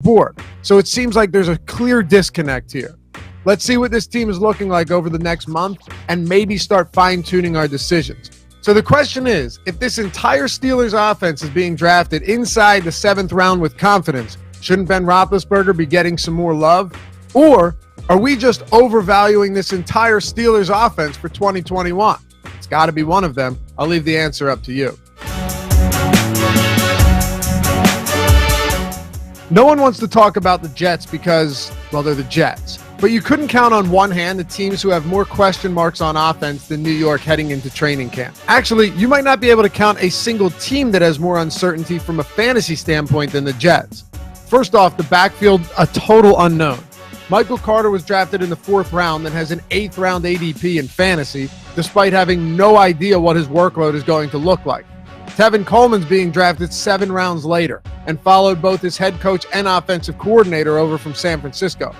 board. So it seems like there's a clear disconnect here. Let's see what this team is looking like over the next month and maybe start fine-tuning our decisions. So the question is, if this entire Steelers offense is being drafted inside the 7th round with confidence, shouldn't Ben Roethlisberger be getting some more love? Or are we just overvaluing this entire Steelers offense for 2021? It's got to be one of them. I'll leave the answer up to you. No one wants to talk about the Jets because, well, they're the Jets. But you couldn't count on one hand the teams who have more question marks on offense than New York heading into training camp. Actually, you might not be able to count a single team that has more uncertainty from a fantasy standpoint than the Jets. First off, the backfield, a total unknown. Michael Carter was drafted in the 4th round and has an 8th round ADP in fantasy, despite having no idea what his workload is going to look like. Tevin Coleman's being drafted 7 rounds later and followed both his head coach and offensive coordinator over from San Francisco.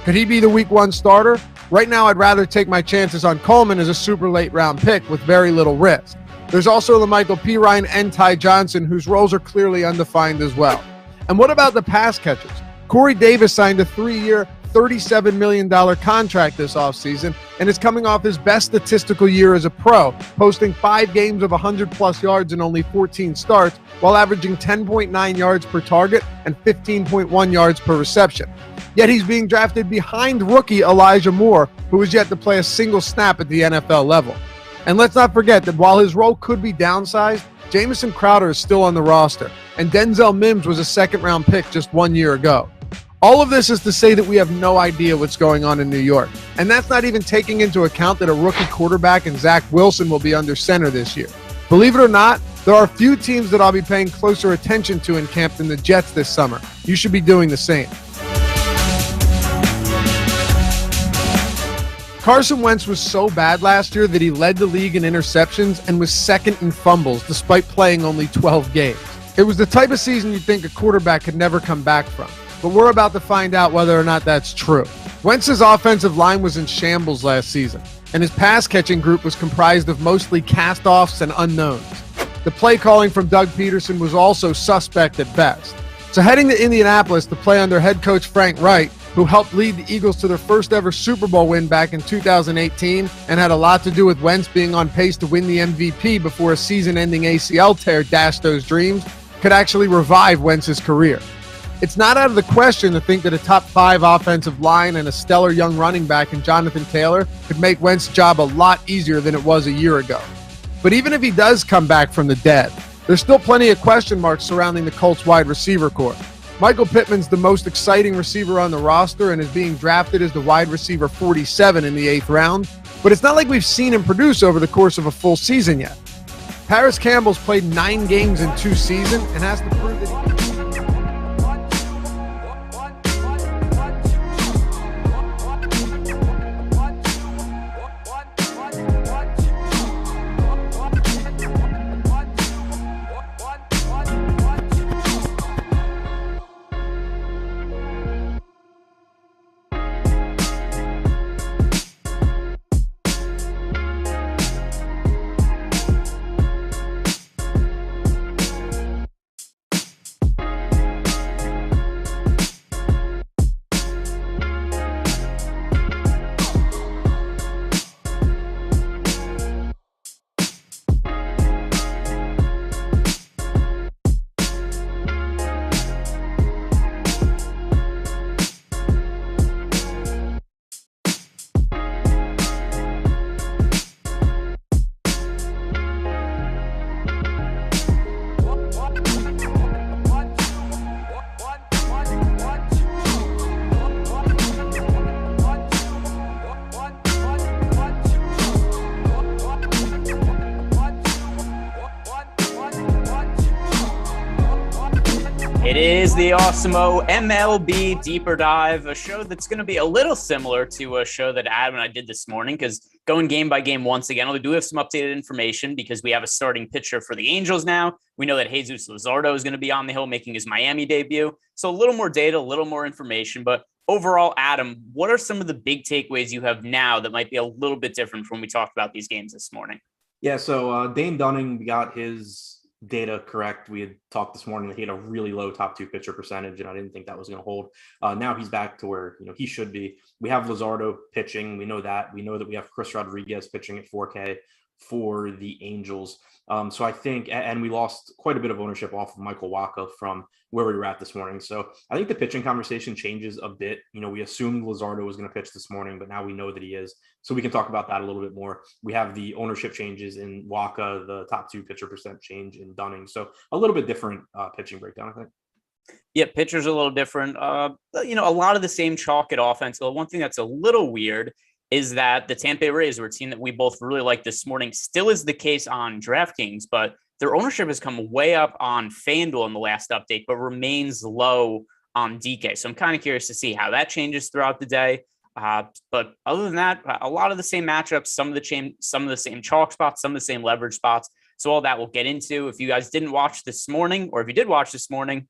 Could he be the week 1 starter? Right now, I'd rather take my chances on Coleman as a super late round pick with very little risk. There's also LaMichael Pirine and Ty Johnson, whose roles are clearly undefined as well. And what about the pass catchers? Corey Davis signed a 3-year, $37 million contract this offseason and is coming off his best statistical year as a pro, posting 5 games of 100-plus yards in only 14 starts while averaging 10.9 yards per target and 15.1 yards per reception. Yet he's being drafted behind rookie Elijah Moore, who has yet to play a single snap at the NFL level. And let's not forget that while his role could be downsized, Jamison Crowder is still on the roster, and Denzel Mims was a 2nd-round pick just 1 year ago. All of this is to say that we have no idea what's going on in New York. And that's not even taking into account that a rookie quarterback and Zach Wilson will be under center this year. Believe it or not, there are few teams that I'll be paying closer attention to in camp than the Jets this summer. You should be doing the same. Carson Wentz was so bad last year that he led the league in interceptions and was 2nd in fumbles despite playing only 12 games. It was the type of season you'd think a quarterback could never come back from. But we're about to find out whether or not that's true. Wentz's offensive line was in shambles last season, and his pass-catching group was comprised of mostly cast-offs and unknowns. The play calling from Doug Peterson was also suspect at best. So heading to Indianapolis to play under head coach Frank Reich, who helped lead the Eagles to their first ever Super Bowl win back in 2018 and had a lot to do with Wentz being on pace to win the MVP before a season-ending ACL tear dashed those dreams, could actually revive Wentz's career. It's not out of the question to think that a top 5 offensive line and a stellar young running back in Jonathan Taylor could make Wentz's job a lot easier than it was a year ago. But even if he does come back from the dead, there's still plenty of question marks surrounding the Colts wide receiver corps. Michael Pittman's the most exciting receiver on the roster and is being drafted as the wide receiver 47 in the 8th round, but it's not like we've seen him produce over the course of a full season yet. Paris Campbell's played 9 games in 2 seasons and has to prove that he can. It is the Awesemo MLB Deeper Dive, a show that's going to be a little similar to a show that Adam and I did this morning, because going game by game once again, we do have some updated information because we have a starting pitcher for the Angels now. We know that Jesus Luzardo is going to be on the hill making his Miami debut. So a little more data, a little more information. But overall, Adam, what are some of the big takeaways you have now that might be a little bit different from when we talked about these games this morning? Yeah, so Dane Dunning got his data correct. We had talked this morning that he had a really low top 2 pitcher percentage, and I didn't think that was going to hold. Now he's back to where he should be. We have Luzardo pitching. We know that. We know that we have Chris Rodriguez pitching at 4K for the Angels. So I think, and we lost quite a bit of ownership off of Michael Wacha from where we were at this morning. So I think the pitching conversation changes a bit. We assumed Luzardo was going to pitch this morning, but now we know that he is. So we can talk about that a little bit more. We have the ownership changes in Wacha, the top 2 pitcher percent change in Dunning. So a little bit different pitching breakdown, I think. Yeah, pitchers are a little different. A lot of the same chalk at offense. Well, one thing that's a little weird is that the Tampa Bay Rays, were a team that we both really liked this morning, still is the case on DraftKings, but their ownership has come way up on FanDuel in the last update, but remains low on DK. So I'm kind of curious to see how that changes throughout the day. But other than that, a lot of the same matchups, some of the same chalk spots, some of the same leverage spots. So all that we'll get into. If you guys didn't watch this morning, or if you did watch this morning,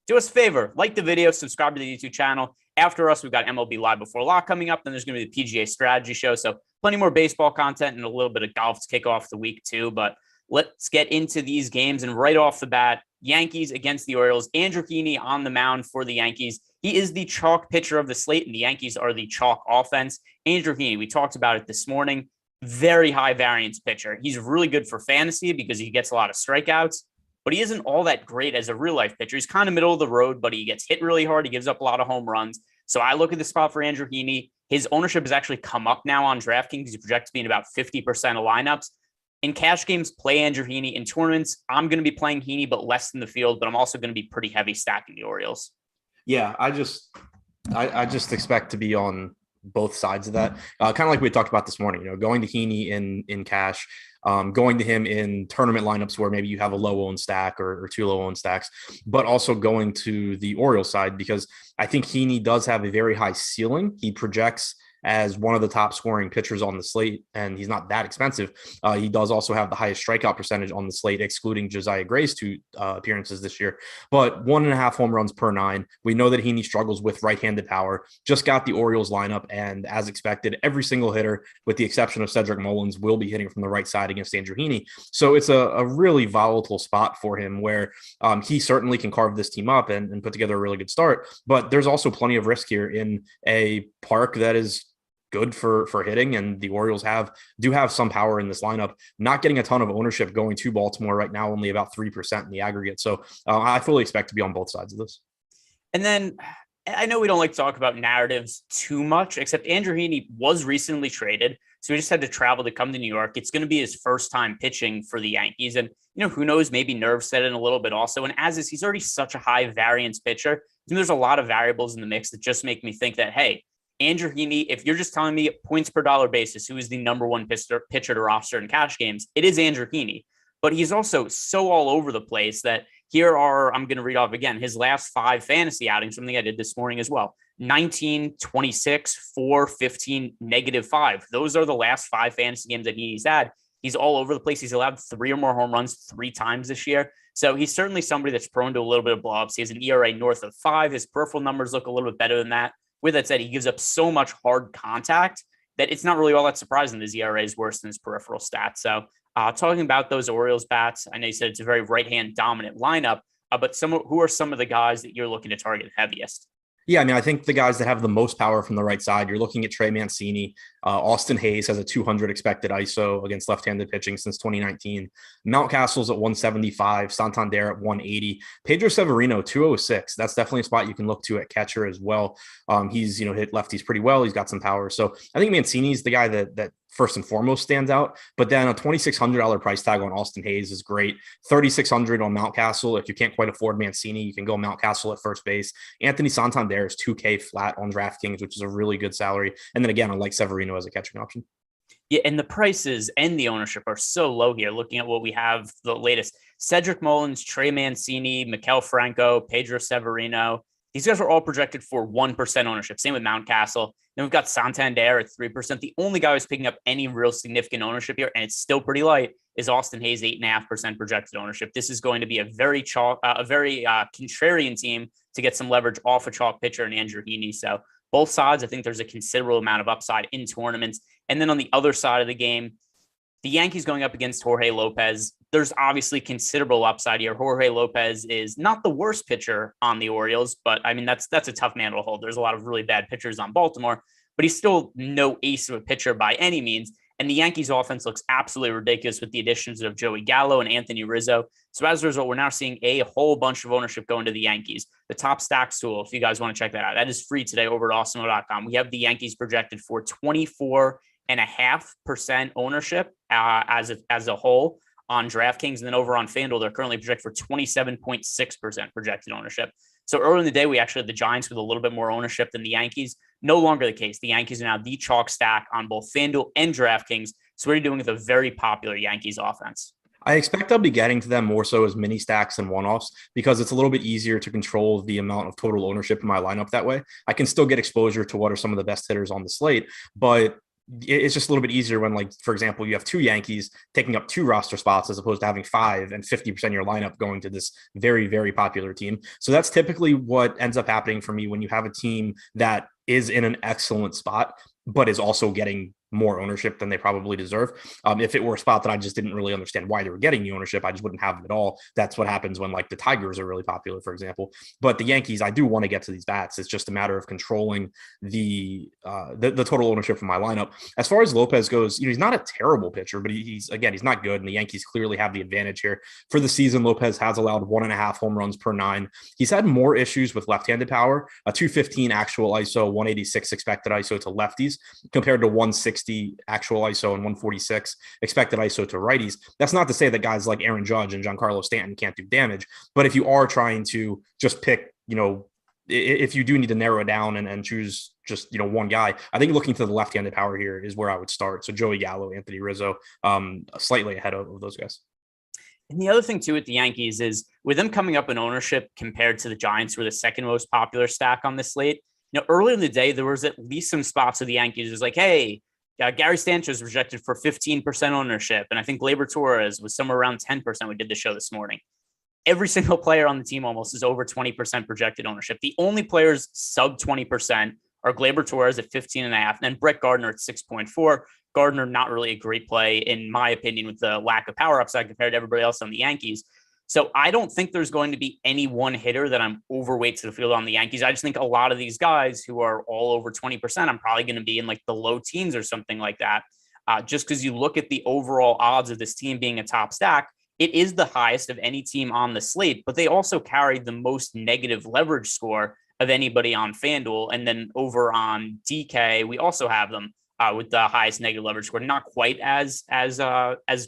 do us a favor, like the video, subscribe to the YouTube channel. After us, we've got MLB Live Before Lock coming up. Then there's going to be the PGA Strategy Show. So plenty more baseball content and a little bit of golf to kick off the week too. But let's get into these games. And right off the bat, Yankees against the Orioles. Andrew Heaney on the mound for the Yankees. He is the chalk pitcher of the slate, and the Yankees are the chalk offense. Andrew Heaney, we talked about it this morning. Very high variance pitcher. He's really good for fantasy because he gets a lot of strikeouts, but he isn't all that great as a real life pitcher. He's kind of middle of the road, but he gets hit really hard. He gives up a lot of home runs. So I look at the spot for Andrew Heaney. His ownership has actually come up now on DraftKings. He's projected to be in about 50% of lineups. In cash games, play Andrew Heaney. In tournaments, I'm going to be playing Heaney, but less in the field, but I'm also going to be pretty heavy stacking the Orioles. Yeah, I just expect to be on both sides of that. Kind of like we talked about this morning, going to Heaney in cash, going to him in tournament lineups where maybe you have a low owned stack or 2 low owned stacks, but also going to the Orioles side, because I think Heaney does have a very high ceiling. He projects as one of the top scoring pitchers on the slate, and he's not that expensive. He does also have the highest strikeout percentage on the slate, excluding Josiah Gray's 2 appearances this year, but 1.5 home runs per 9. We know that Heaney struggles with right-handed power. Just got the Orioles lineup, and as expected, every single hitter, with the exception of Cedric Mullins, will be hitting from the right side against Andrew Heaney. So it's a really volatile spot for him where he certainly can carve this team up and put together a really good start, but there's also plenty of risk here in a park that is good for hitting, and the Orioles do have some power in this lineup. Not getting a ton of ownership going to Baltimore right now, only about 3% in the aggregate. So I fully expect to be on both sides of this. And then I know we don't like to talk about narratives too much, except Andrew Heaney was recently traded, so he just had to travel to come to New York. It's going to be his first time pitching for the Yankees, and who knows, maybe nerves set in a little bit also. And as is, he's already such a high variance pitcher. There's a lot of variables in the mix that just make me think that, hey, Andrew Heaney, if you're just telling me points per dollar basis, who is the number one pitcher to roster in cash games, it is Andrew Heaney. But he's also so all over the place that I'm going to read off again, his last 5 fantasy outings, something I did this morning as well. 19, 26, 4, 15, -5. Those are the last 5 fantasy games that he's had. He's all over the place. He's allowed 3 or more home runs 3 times this year. So he's certainly somebody that's prone to a little bit of blowups. He has an ERA north of 5. His peripheral numbers look a little bit better than that. With that said, he gives up so much hard contact that it's not really all that surprising his ERA is worse than his peripheral stats. So talking about those Orioles bats, I know you said it's a very right-hand dominant lineup, but who are some of the guys that you're looking to target heaviest? Yeah, I think the guys that have the most power from the right side, you're looking at Trey Mancini. Austin Hayes has a 200 expected ISO against left-handed pitching since 2019. Mountcastle's at 175, Santander at 180, Pedro Severino 206. That's definitely a spot you can look to at catcher as well. He's hit lefties pretty well. He's got some power. So I think Mancini's the guy that first and foremost stands out, but then a $2,600 price tag on Austin Hayes is great. $3,600 on Mountcastle. If you can't quite afford Mancini, you can go Mountcastle at first base. Anthony Santander is $2K flat on DraftKings, which is a really good salary. And then again, I like Severino as a catching option. Yeah, and the prices and the ownership are so low here. Looking at what we have, the latest: Cedric Mullins, Trey Mancini, Maikel Franco, Pedro Severino. These guys are all projected for 1% ownership. Same with Mountcastle. Then we've got Santander at 3%. The only guy who's picking up any real significant ownership here, and it's still pretty light, is Austin Hayes, 8.5% projected ownership. This is going to be a very contrarian team to get some leverage off a chalk pitcher and Andrew Heaney. So both sides, I think there's a considerable amount of upside in tournaments. And then on the other side of the game, The Yankees going up against Jorge Lopez. There's obviously considerable upside here. Jorge Lopez is not the worst pitcher on the Orioles, but I mean, that's a tough man to hold. There's a lot of really bad pitchers on Baltimore, but he's still no ace of a pitcher by any means. And the Yankees offense looks absolutely ridiculous with the additions of Joey Gallo and Anthony Rizzo. So as a result, we're now seeing a whole bunch of ownership going to the Yankees. The top stacks tool, if you guys want to check that out, that is free today over at Awesemo.com. We have the Yankees projected for 24.5% ownership as a whole on DraftKings. And then over on FanDuel, they're currently projected for 27.6% projected ownership. So early in the day, we actually had the Giants with a little bit more ownership than the Yankees. No longer the case. The Yankees are now the chalk stack on both FanDuel and DraftKings. So what are you doing with a very popular Yankees offense? I expect I'll be getting to them more so as mini stacks and one-offs because it's a little bit easier to control the amount of total ownership in my lineup that way. I can still get exposure to what are some of the best hitters on the slate, but it's just a little bit easier when, like, for example, you have two Yankees taking up 2 roster spots as opposed to having 5 and 50% of your lineup going to this very, very popular team. So that's typically what ends up happening for me when you have a team that is in an excellent spot, but is also getting more ownership than they probably deserve. If it were a spot that I just didn't really understand why they were getting the ownership, I just wouldn't have them at all. That's what happens when, like, the Tigers are really popular, for example. But the Yankees, I do want to get to these bats. It's just a matter of controlling the total ownership from my lineup. As far as Lopez goes, he's not a terrible pitcher, but he's not good. And the Yankees clearly have the advantage here. For the season, Lopez has allowed 1.5 home runs per 9. He's had more issues with left-handed power, a 215 actual ISO, 186 expected ISO to lefties compared to 160 actual ISO and 146 expected ISO to righties. That's not to say that guys like Aaron Judge and Giancarlo Stanton can't do damage, but if you are trying to just pick, if you do need to narrow it down and choose just, one guy, I think looking to the left-handed power here is where I would start. So Joey Gallo, Anthony Rizzo, slightly ahead of those guys. And the other thing, too, with the Yankees is with them coming up in ownership compared to the Giants, who are the second most popular stack on this slate. Earlier in the day, there was at least some spots of the Yankees. It was like, hey, Gary Sanchez was projected for 15% ownership. And I think Gleyber Torres was somewhere around 10%. We did the show this morning. Every single player on the team almost is over 20% projected ownership. The only players sub 20% are Gleyber Torres at 15.5, and then Brett Gardner at 6.4. Gardner, not really a great play, in my opinion, with the lack of power upside compared to everybody else on the Yankees. So I don't think there's going to be any one hitter that I'm overweight to the field on the Yankees. I just think a lot of these guys who are all over 20%, I'm probably going to be in like the low teens or something like that. Just because you look at the overall odds of this team being a top stack, it is the highest of any team on the slate, but they also carried the most negative leverage score of anybody on FanDuel. And then over on DK, we also have them with the highest negative leverage score, not quite as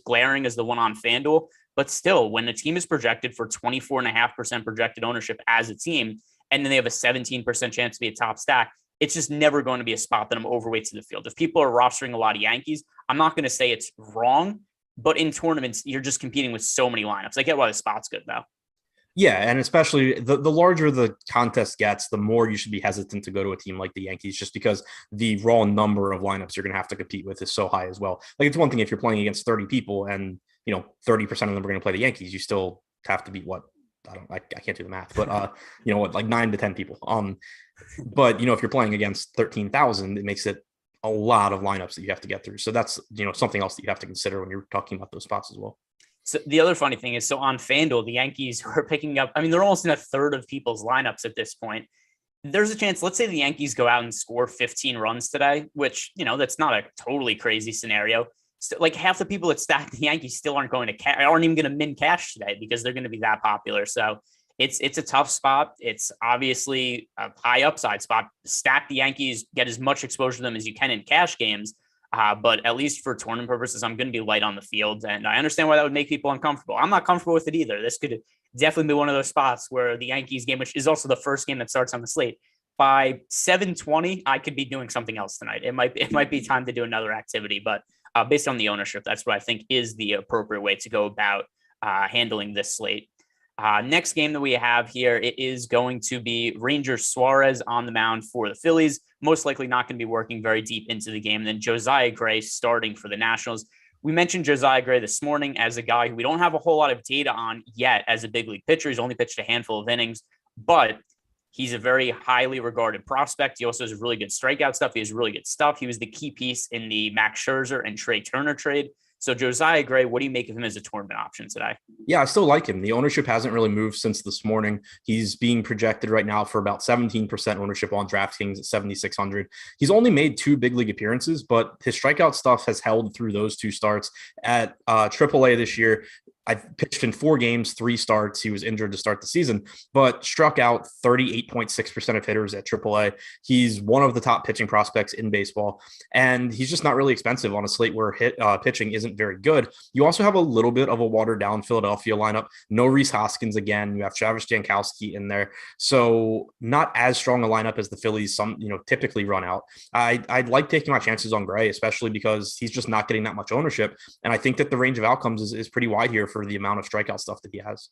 glaring as the one on FanDuel. But still, when a team is projected for 24.5% projected ownership as a team, and then they have a 17% chance to be a top stack, it's just never going to be a spot that I'm overweight to the field. If people are rostering a lot of Yankees, I'm not going to say it's wrong, but in tournaments, you're just competing with so many lineups. I get why the spot's good, though. Yeah, and especially the larger the contest gets, the more you should be hesitant to go to a team like the Yankees, just because the raw number of lineups you're going to have to compete with is so high as well. Like, it's one thing if you're playing against 30 people and 30% of them are going to play the Yankees, you still have to beat I can't do the math, but like 9 to 10 people. But if you're playing against 13,000, it makes it a lot of lineups that you have to get through. So that's, something else that you have to consider when you're talking about those spots as well. So the other funny thing is, so on FanDuel, the Yankees who are picking up, they're almost in a third of people's lineups at this point. There's a chance, let's say the Yankees go out and score 15 runs today, which, that's not a totally crazy scenario. So, like, half the people that stack the Yankees still aren't even going to min cash today because they're going to be that popular. So it's a tough spot. It's obviously a high upside spot. Stack the Yankees, get as much exposure to them as you can in cash games. But at least for tournament purposes, I'm going to be light on the field. And I understand why that would make people uncomfortable. I'm not comfortable with it either. This could definitely be one of those spots where the Yankees game, which is also the first game that starts on the slate, by 7:20, I could be doing something else tonight. It might be time to do another activity, but based on the ownership, that's what I think is the appropriate way to go about handling this slate. Next game that we have here, it is going to be Ranger Suarez on the mound for the Phillies. Most likely not going to be working very deep into the game. And then Josiah Gray starting for the Nationals. We mentioned Josiah Gray this morning as a guy who we don't have a whole lot of data on yet as a big league pitcher. He's only pitched a handful of innings, but he's a very highly regarded prospect. He also has really good strikeout stuff. He has really good stuff. He was the key piece in the Max Scherzer and Trey Turner trade. So Josiah Gray, what do you make of him as a tournament option today? Yeah, I still like him. The ownership hasn't really moved since this morning. He's being projected right now for about 17% ownership on DraftKings at 7,600. He's only made 2 big league appearances, but his strikeout stuff has held through those 2 starts. At AAA this year, I pitched in 4 games, 3 starts. He was injured to start the season, but struck out 38.6% of hitters at AAA. He's one of the top pitching prospects in baseball, and he's just not really expensive on a slate where pitching isn't very good. You also have a little bit of a watered down Philadelphia lineup. No Rhys Hoskins again. You have Travis Jankowski in there, so not as strong a lineup as the Phillies typically run out. I'd like taking my chances on Gray, especially because he's just not getting that much ownership, and I think that the range of outcomes is pretty wide here for the amount of strikeout stuff that he has.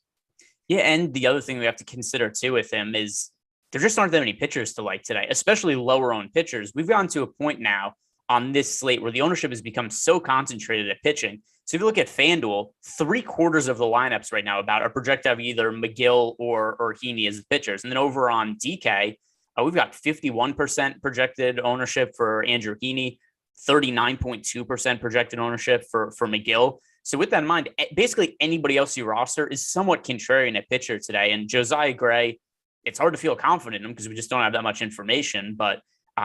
Yeah, and the other thing we have to consider too with him is there just aren't that many pitchers to like today, especially lower owned pitchers. We've gotten to a point now on this slate where the ownership has become so concentrated at pitching. So if you look at FanDuel, 3/4 of the lineups right now are projected to have either McGill or Heaney as the pitchers. And then over on DK, we've got 51% projected ownership for Andrew Heaney, 39.2% projected ownership for McGill. So with that in mind, basically anybody else you roster is somewhat contrarian at pitcher today. And Josiah Gray, it's hard to feel confident in him because we just don't have that much information. But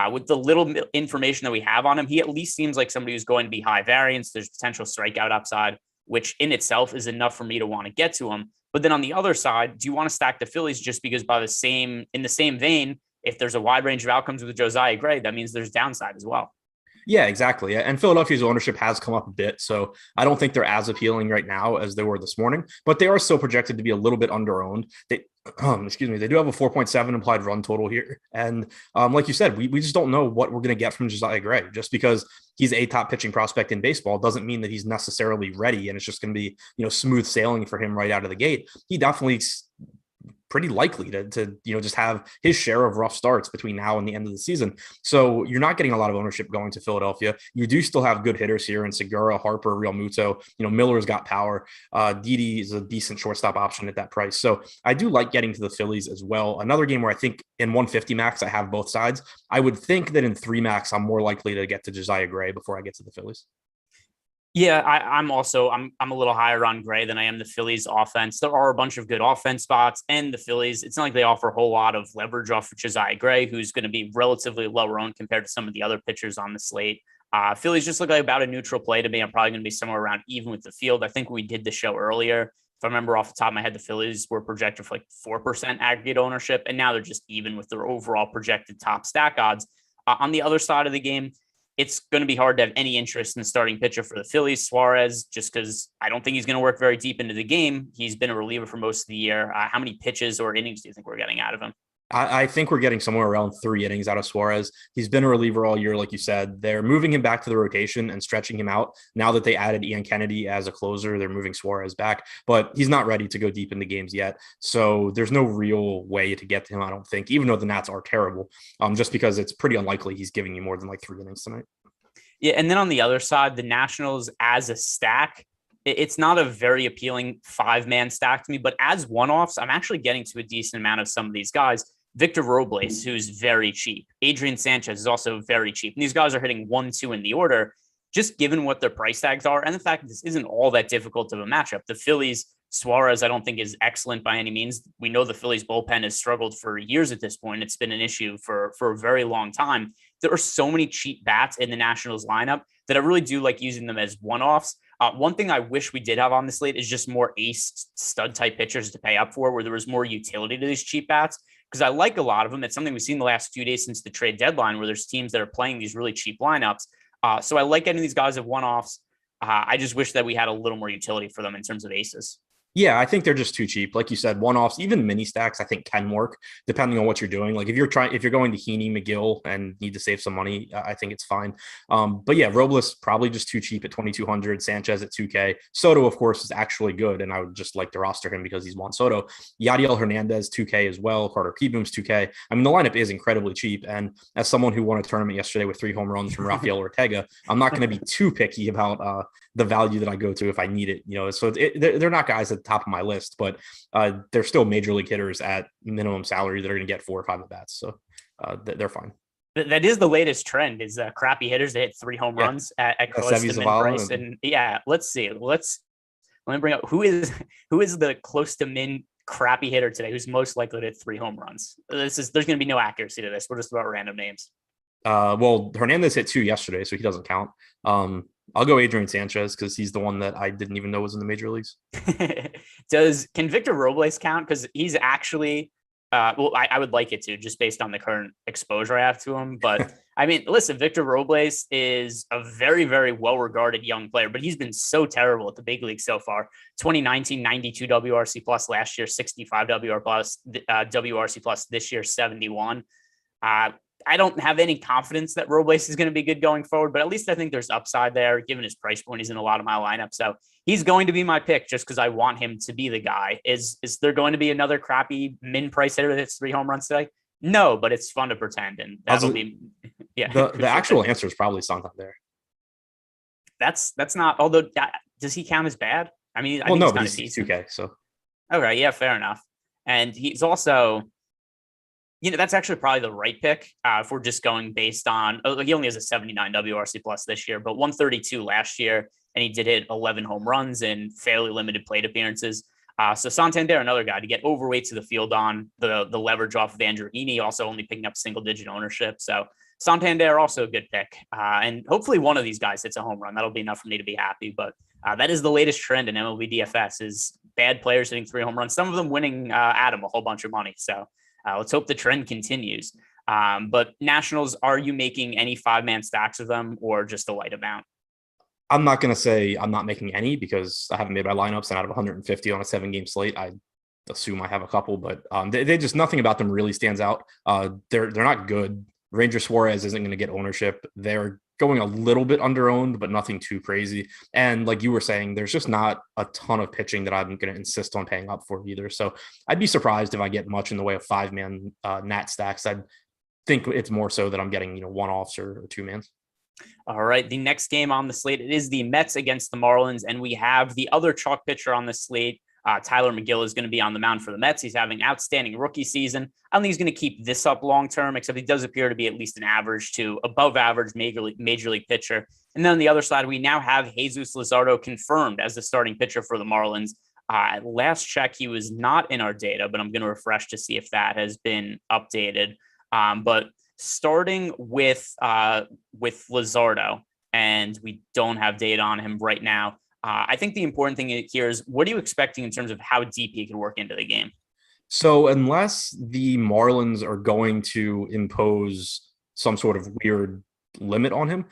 with the little information that we have on him, he at least seems like somebody who's going to be high variance. There's potential strikeout upside, which in itself is enough for me to want to get to him. But then on the other side, do you want to stack the Phillies just because in the same vein, if there's a wide range of outcomes with Josiah Gray, that means there's downside as well. Yeah, exactly. And Philadelphia's ownership has come up a bit, so I don't think they're as appealing right now as they were this morning, but they are still projected to be a little bit under-owned. They do have a 4.7 implied run total here. And like you said, we just don't know what we're going to get from Josiah Gray. Just because he's a top pitching prospect in baseball doesn't mean that he's necessarily ready and it's just going to be, smooth sailing for him right out of the gate. He definitely pretty likely to just have his share of rough starts between now and the end of the season. So you're not getting a lot of ownership going to Philadelphia. You do still have good hitters here in Segura, Harper, Real Muto. Miller's got power. Didi is a decent shortstop option at that price. So I do like getting to the Phillies as well. Another game where I think in 150 max, I have both sides. I would think that in 3 max, I'm more likely to get to Josiah Gray before I get to the Phillies. Yeah, I'm a little higher on Gray than I am the Phillies offense. There are a bunch of good offense spots, and the Phillies, it's not like they offer a whole lot of leverage off of Josiah Gray, who's going to be relatively lower owned compared to some of the other pitchers on the slate. Phillies just look like about a neutral play to me. I'm probably going to be somewhere around even with the field. I think we did the show earlier. If I remember off the top of my head, the Phillies were projected for like 4% aggregate ownership, and now they're just even with their overall projected top stack odds. On the other side of the game, it's going to be hard to have any interest in the starting pitcher for the Phillies, Suarez, just because I don't think he's going to work very deep into the game. He's been a reliever for most of the year. How many pitches or innings do you think we're getting out of him? I think we're getting somewhere around 3 innings out of Suarez. He's been a reliever all year, like you said. They're moving him back to the rotation and stretching him out. Now that they added Ian Kennedy as a closer, they're moving Suarez back, but he's not ready to go deep into games yet. So there's no real way to get to him, I don't think, even though the Nats are terrible, just because it's pretty unlikely he's giving you more than like 3 innings tonight. Yeah, and then on the other side, the Nationals as a stack, it's not a very appealing 5-man stack to me, but as one-offs, I'm actually getting to a decent amount of some of these guys. Victor Robles, who's very cheap. Adrian Sanchez is also very cheap. And these guys are hitting 1, 2 in the order, just given what their price tags are and the fact that this isn't all that difficult of a matchup. The Phillies, Suarez, I don't think is excellent by any means. We know the Phillies bullpen has struggled for years at this point. It's been an issue for a very long time. There are so many cheap bats in the Nationals lineup that I really do like using them as one-offs. One thing I wish we did have on the slate is just more ace stud type pitchers to pay up for, where there was more utility to these cheap bats, because I like a lot of them. It's something we've seen the last few days since the trade deadline, where there's teams that are playing these really cheap lineups. So I like getting these guys of one-offs. I just wish that we had a little more utility for them in terms of aces. Yeah, I think they're just too cheap. Like you said, one-offs, even mini stacks, I think can work depending on what you're doing. Like if you're going to Heaney, McGill, and need to save some money, I think it's fine. But yeah, Robles probably just too cheap at 2,200. Sanchez at 2K. Soto, of course, is actually good, and I would just like to roster him because he's Juan Soto. Yadiel Hernandez 2K as well. Carter Kieboom's 2K. I mean, the lineup is incredibly cheap, and as someone who won a tournament yesterday with 3 home runs from Rafael Ortega, I'm not going to be too picky about the value that I go to if I need it. So they're not guys at the top of my list, but they're still major league hitters at minimum salary that are going to get 4 or 5 at bats. So they're fine. That is the latest trend is crappy hitters that hit 3 home runs at close to min price. And let's see. Let me bring up who is the close to min crappy hitter today who's most likely to hit 3 home runs. There's going to be no accuracy to this. We're just about random names. Well, Hernandez hit 2 yesterday, so he doesn't count. I'll go Adrian Sanchez because he's the one that I didn't even know was in the major leagues. Can Victor Robles count? Because he's actually I would like it to, just based on the current exposure I have to him. But I mean, listen, Victor Robles is a very, very well-regarded young player, but he's been so terrible at the big league so far. 2019, 92 WRC plus, last year 65 WRC plus, this year 71. I don't have any confidence that Robles is going to be good going forward, but at least I think there's upside there. Given his price point, he's in a lot of my lineup. So he's going to be my pick just because I want him to be the guy. Is there going to be another crappy min price hitter that hits 3 home runs today? No, but it's fun to pretend. And that'll be, The actual answer is probably Santander. That's not, although does he count as bad? I mean, I think no, but he's 2K. So. Okay. Yeah, fair enough. And he's also, that's actually probably the right pick if we're just going based on, he only has a 79 WRC plus this year, but 132 last year, and he did hit 11 home runs in fairly limited plate appearances. So Santander, another guy to get overweight to the field on, the leverage off of Andrew Heaney, also only picking up single-digit ownership. So Santander, also a good pick. And hopefully one of these guys hits a home run. That'll be enough for me to be happy. But that is the latest trend in MLB DFS is bad players hitting 3 home runs, some of them winning Adam a whole bunch of money. So let's hope the trend continues. But Nationals, are you making any 5-man stacks of them or just a light amount? I'm not going to say I'm not making any because I haven't made my lineups, and out of 150 on a 7-game slate, I assume I have a couple, but they just, nothing about them really stands out. They're not good. Ranger Suarez isn't going to get ownership. They're going a little bit under-owned, but nothing too crazy. And like you were saying, there's just not a ton of pitching that I'm going to insist on paying up for either. So I'd be surprised if I get much in the way of 5-man Nat stacks. I'd think it's more so that I'm getting, one-offs or 2-mans. All right. The next game on the slate, it is the Mets against the Marlins. And we have the other chalk pitcher on the slate. Tyler McGill is going to be on the mound for the Mets. He's having an outstanding rookie season. I don't think he's going to keep this up long-term, except he does appear to be at least an average to above average major league pitcher. And then on the other side, we now have Jesus Luzardo confirmed as the starting pitcher for the Marlins. At last check, he was not in our data, but I'm going to refresh to see if that has been updated. But starting with Luzardo, and we don't have data on him right now. I think the important thing here is, what are you expecting in terms of how deep he can work into the game? So unless the Marlins are going to impose some sort of weird limit on him,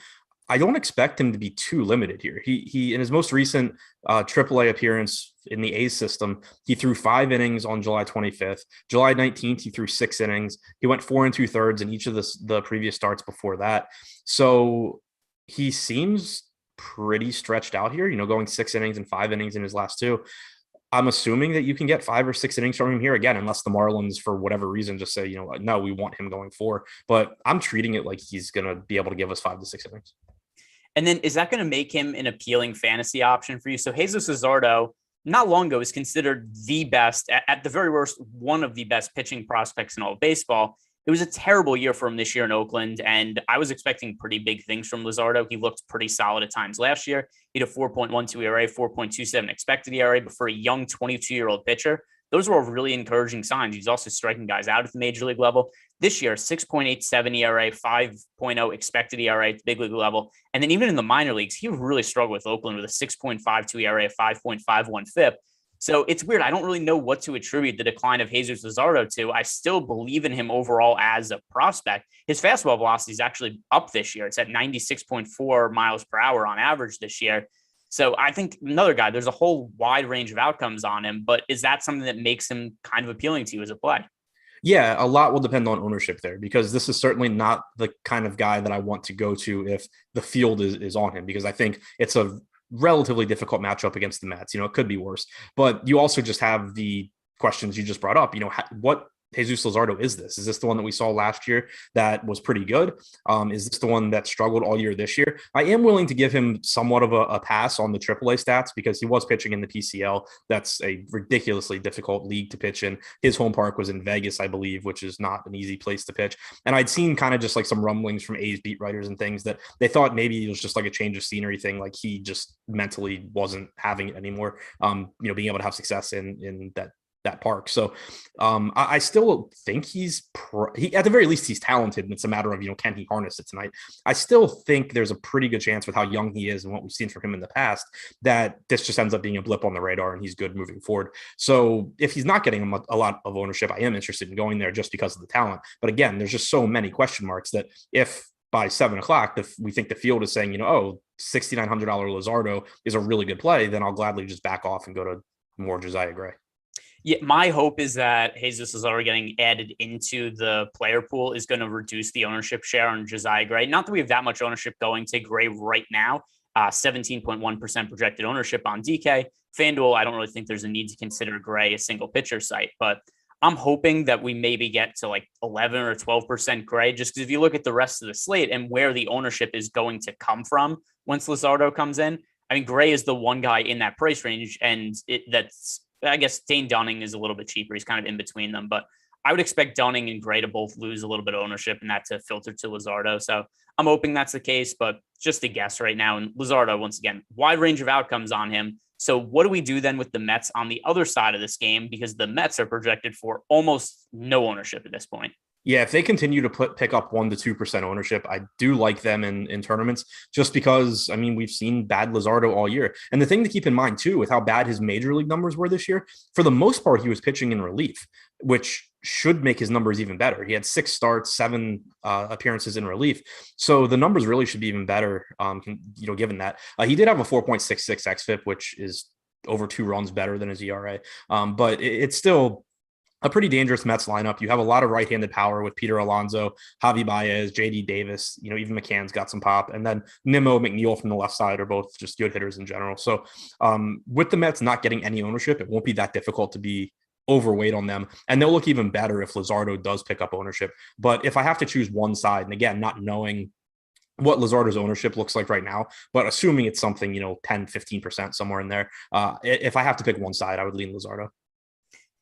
I don't expect him to be too limited here. He in his most recent AAA appearance in the A's system, he threw 5 innings on July 25th. July 19th, he threw 6 innings. He went 4 2/3 in each of the previous starts before that. So he seems pretty stretched out here, going 6 innings and 5 innings in his last 2. I'm assuming that you can get 5 or 6 innings from him here again, unless the Marlins, for whatever reason, just say, no, we want him going 4. But I'm treating it like he's going to be able to give us 5 to 6 innings. And then is that going to make him an appealing fantasy option for you? So Jesus Luzardo, not long ago, was considered the best, at the very worst, one of the best pitching prospects in all of baseball. It was a terrible year for him this year in Oakland, and I was expecting pretty big things from Luzardo. He looked pretty solid at times last year. He had a 4.12 ERA, 4.27 expected ERA, but for a young 22-year-old pitcher, those were all really encouraging signs. He's also striking guys out at the major league level. This year, 6.87 ERA, 5.0 expected ERA at the big league level. And then even in the minor leagues, he really struggled with Oakland with a 6.52 ERA, 5.51 FIP. So it's weird. I don't really know what to attribute the decline of Jesus Luzardo to. I still believe in him overall as a prospect. His fastball velocity is actually up this year. It's at 96.4 miles per hour on average this year. So I think another guy, there's a whole wide range of outcomes on him, but is that something that makes him kind of appealing to you as a play? Yeah, a lot will depend on ownership there, because this is certainly not the kind of guy that I want to go to if the field is on him, because I think it's a relatively difficult matchup against the Mets. It could be worse, but you also just have the questions you just brought up. What Jesus Luzardo is this? Is this the one that we saw last year that was pretty good? Is this the one that struggled all year this year? I am willing to give him somewhat of a pass on the AAA stats because he was pitching in the PCL. That's a ridiculously difficult league to pitch in. His home park was in Vegas, I believe, which is not an easy place to pitch. And I'd seen kind of just like some rumblings from A's beat writers and things that they thought maybe it was just like a change of scenery thing. Like he just mentally wasn't having it anymore. Being able to have success in that park. So I still think he at the very least, he's talented, and it's a matter of, can he harness it tonight? I still think there's a pretty good chance with how young he is and what we've seen from him in the past that this just ends up being a blip on the radar and he's good moving forward. So if he's not getting a lot of ownership, I am interested in going there just because of the talent. But again, there's just so many question marks that if by 7:00, we think the field is saying, $6,900 Luzardo is a really good play, then I'll gladly just back off and go to more Josiah Gray. Yeah, my hope is that Jesus Luzardo getting added into the player pool is going to reduce the ownership share on Josiah Gray. Not that we have that much ownership going to Gray right now, 17.1% projected ownership on DK. FanDuel, I don't really think there's a need to consider Gray a single pitcher site, but I'm hoping that we maybe get to like 11 or 12% Gray, just because if you look at the rest of the slate and where the ownership is going to come from once Luzardo comes in, I mean, Gray is the one guy in that price range, and I guess Dane Dunning is a little bit cheaper. He's kind of in between them, but I would expect Dunning and Gray to both lose a little bit of ownership and that to filter to Luzardo. So I'm hoping that's the case, but just a guess right now. And Luzardo, once again, wide range of outcomes on him. So what do we do then with the Mets on the other side of this game? Because the Mets are projected for almost no ownership at this point. Yeah, if they continue to pick up 1% to 2% ownership, I do like them in tournaments just because, we've seen bad Luzardo all year. And the thing to keep in mind, too, with how bad his major league numbers were this year, for the most part, he was pitching in relief, which should make his numbers even better. He had 6 starts, 7 appearances in relief. So the numbers really should be even better, given that. He did have a 4.66 xFIP, which is over 2 runs better than his ERA. But it's still a pretty dangerous Mets lineup. You have a lot of right-handed power with Peter Alonso, Javi Baez, JD Davis, even McCann's got some pop. And then Nimmo, McNeil from the left side are both just good hitters in general. So with the Mets not getting any ownership, it won't be that difficult to be overweight on them. And they'll look even better if Luzardo does pick up ownership. But if I have to choose one side, and again, not knowing what Luzardo's ownership looks like right now, but assuming it's something, 10, 15% somewhere in there, if I have to pick one side, I would lean Luzardo.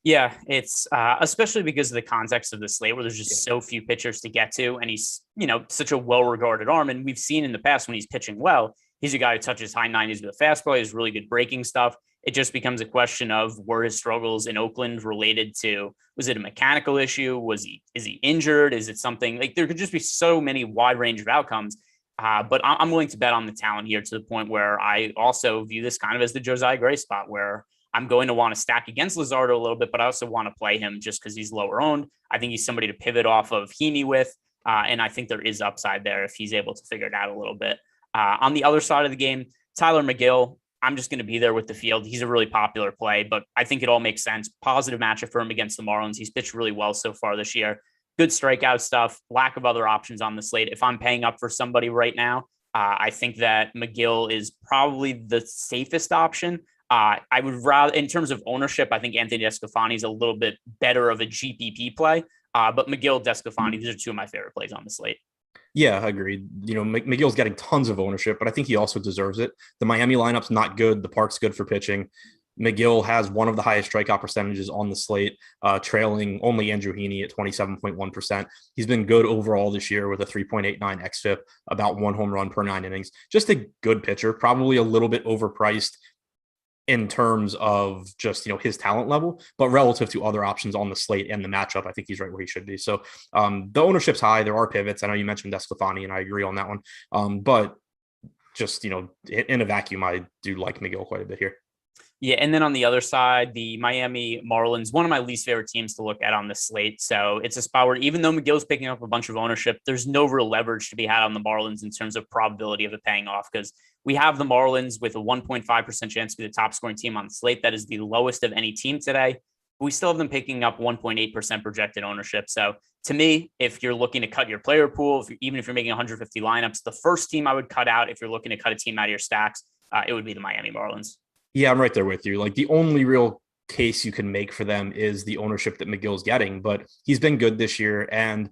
Yeah, it's especially because of the context of the slate where there's just so few pitchers to get to. And he's, such a well-regarded arm. And we've seen in the past when he's pitching well, he's a guy who touches high 90s with a fastball. He has really good breaking stuff. It just becomes a question of were his struggles in Oakland related to, was it a mechanical issue? Is he injured? Is it something like there could just be so many wide range of outcomes. But I'm willing to bet on the talent here to the point where I also view this kind of as the Josiah Gray spot where I'm going to want to stack against Luzardo a little bit, but I also want to play him just because he's lower owned. I think he's somebody to pivot off of Heaney with, and I think there is upside there if he's able to figure it out a little bit. On the other side of the game, Tyler McGill, I'm just going to be there with the field. He's a really popular play, but I think it all makes sense. Positive matchup for him against the Marlins. He's pitched really well so far this year. Good strikeout stuff, lack of other options on the slate. If I'm paying up for somebody right now, I think that McGill is probably the safest option. I would rather, in terms of ownership, I think Anthony DeSclafani is a little bit better of a GPP play, but McGill, DeSclafani, these are two of my favorite plays on the slate. Yeah, agreed. McGill's getting tons of ownership, but I think he also deserves it. The Miami lineup's not good. The park's good for pitching. McGill has one of the highest strikeout percentages on the slate, trailing only Andrew Heaney at 27.1%. He's been good overall this year with a 3.89 xFIP, about 1 home run per 9 innings. Just a good pitcher, probably a little bit overpriced in terms of just, his talent level, but relative to other options on the slate and the matchup, I think he's right where he should be. So the ownership's high. There are pivots. I know you mentioned DeSclafani, and I agree on that one. But just, in a vacuum, I do like McGill quite a bit here. Yeah, and then on the other side, the Miami Marlins, one of my least favorite teams to look at on the slate. So it's a spot where even though McGill's picking up a bunch of ownership, there's no real leverage to be had on the Marlins in terms of probability of it paying off because we have the Marlins with a 1.5% chance to be the top scoring team on the slate. That is the lowest of any team today. We still have them picking up 1.8% projected ownership. So to me, if you're looking to cut your player pool, even if you're making 150 lineups, the first team I would cut out if you're looking to cut a team out of your stacks, it would be the Miami Marlins. Yeah, I'm right there with you. Like the only real case you can make for them is the ownership that McGill's getting, but he's been good this year. And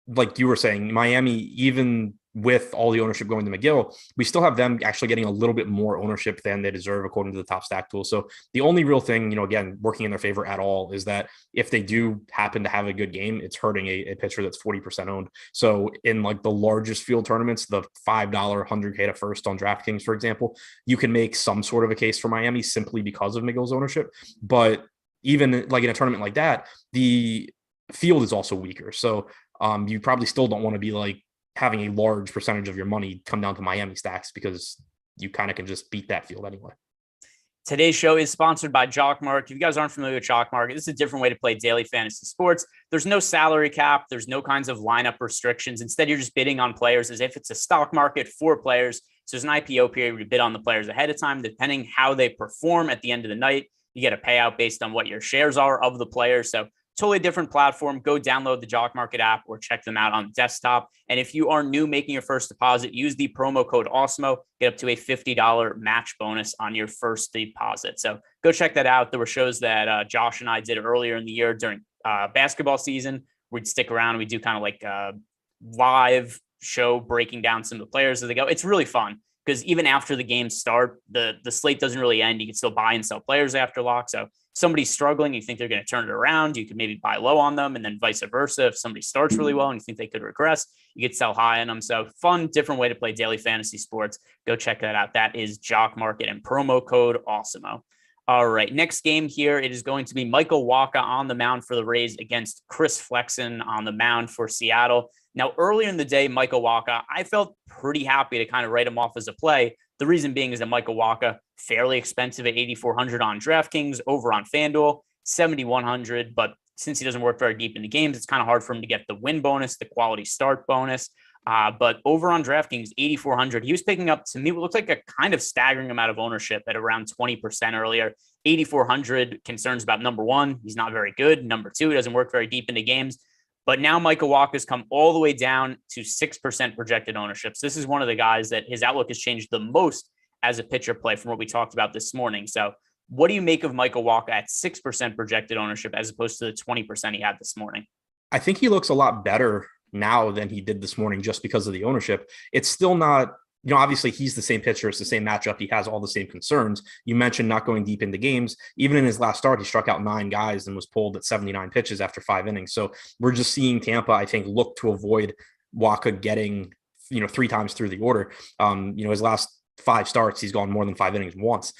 like you were saying, Miami, even with all the ownership going to McGill, we still have them actually getting a little bit more ownership than they deserve according to the top stack tool. So the only real thing, again, working in their favor at all is that if they do happen to have a good game, it's hurting a pitcher that's 40% owned. So in like the largest field tournaments, the $5 100K to first on DraftKings, for example, you can make some sort of a case for Miami simply because of McGill's ownership. But even like in a tournament like that, the field is also weaker. So you probably still don't want to be like having a large percentage of your money come down to Miami stacks because you kind of can just beat that field anyway. Today's show is sponsored by Jock Market. If you guys aren't familiar with Jock Market, this is a different way to play daily fantasy sports. There's no salary cap. There's no kinds of lineup restrictions. Instead, you're just bidding on players as if it's a stock market for players. So there's an IPO period where you bid on the players ahead of time. Depending how they perform at the end of the night, you get a payout based on what your shares are of the player. So totally different platform. Go download the Jock Market app or check them out on the desktop. And if you are new making your first deposit, use the promo code Awesemo. Get up to a $50 match bonus on your first deposit. So go check that out. There were shows that Josh and I did earlier in the year during basketball season. We'd stick around. We do kind of like a live show breaking down some of the players as they go. It's really fun because even after the games start, the slate doesn't really end. You can still buy and sell players after lock. So somebody's struggling, you think they're going to turn it around, you could maybe buy low on them, and then vice versa. If somebody starts really well and you think they could regress, you could sell high on them. So fun, different way to play daily fantasy sports. Go check that out. That is Jock Market and promo code Awesemo. All right, next game here, it is going to be Michael Wacha on the mound for the Rays against Chris Flexen on the mound for Seattle. Now, earlier in the day, Michael Wacha, I felt pretty happy to kind of write him off as a play. The reason being is that Michael Wacha, fairly expensive at 8,400 on DraftKings, over on FanDuel, 7,100. But since he doesn't work very deep into games, it's kind of hard for him to get the win bonus, the quality start bonus. But over on DraftKings, 8,400, he was picking up, to me, what looks like a kind of staggering amount of ownership at around 20% earlier. 8,400, concerns about number one, he's not very good. Number two, he doesn't work very deep into games. But now Michael Wacha has come all the way down to 6% projected ownership. So this is one of the guys that his outlook has changed the most as a pitcher play from what we talked about this morning. So what do you make of Michael Wacha at 6% projected ownership as opposed to the 20% he had this morning? I think he looks a lot better now than he did this morning just because of the ownership. It's still not, obviously he's the same pitcher. It's the same matchup. He has all the same concerns. You mentioned not going deep into games. Even in his last start, he struck out 9 guys and was pulled at 79 pitches after 5 innings. So we're just seeing Tampa, I think, look to avoid Wacha getting, 3 times through the order. His last 5 starts, he's gone more than 5 innings once.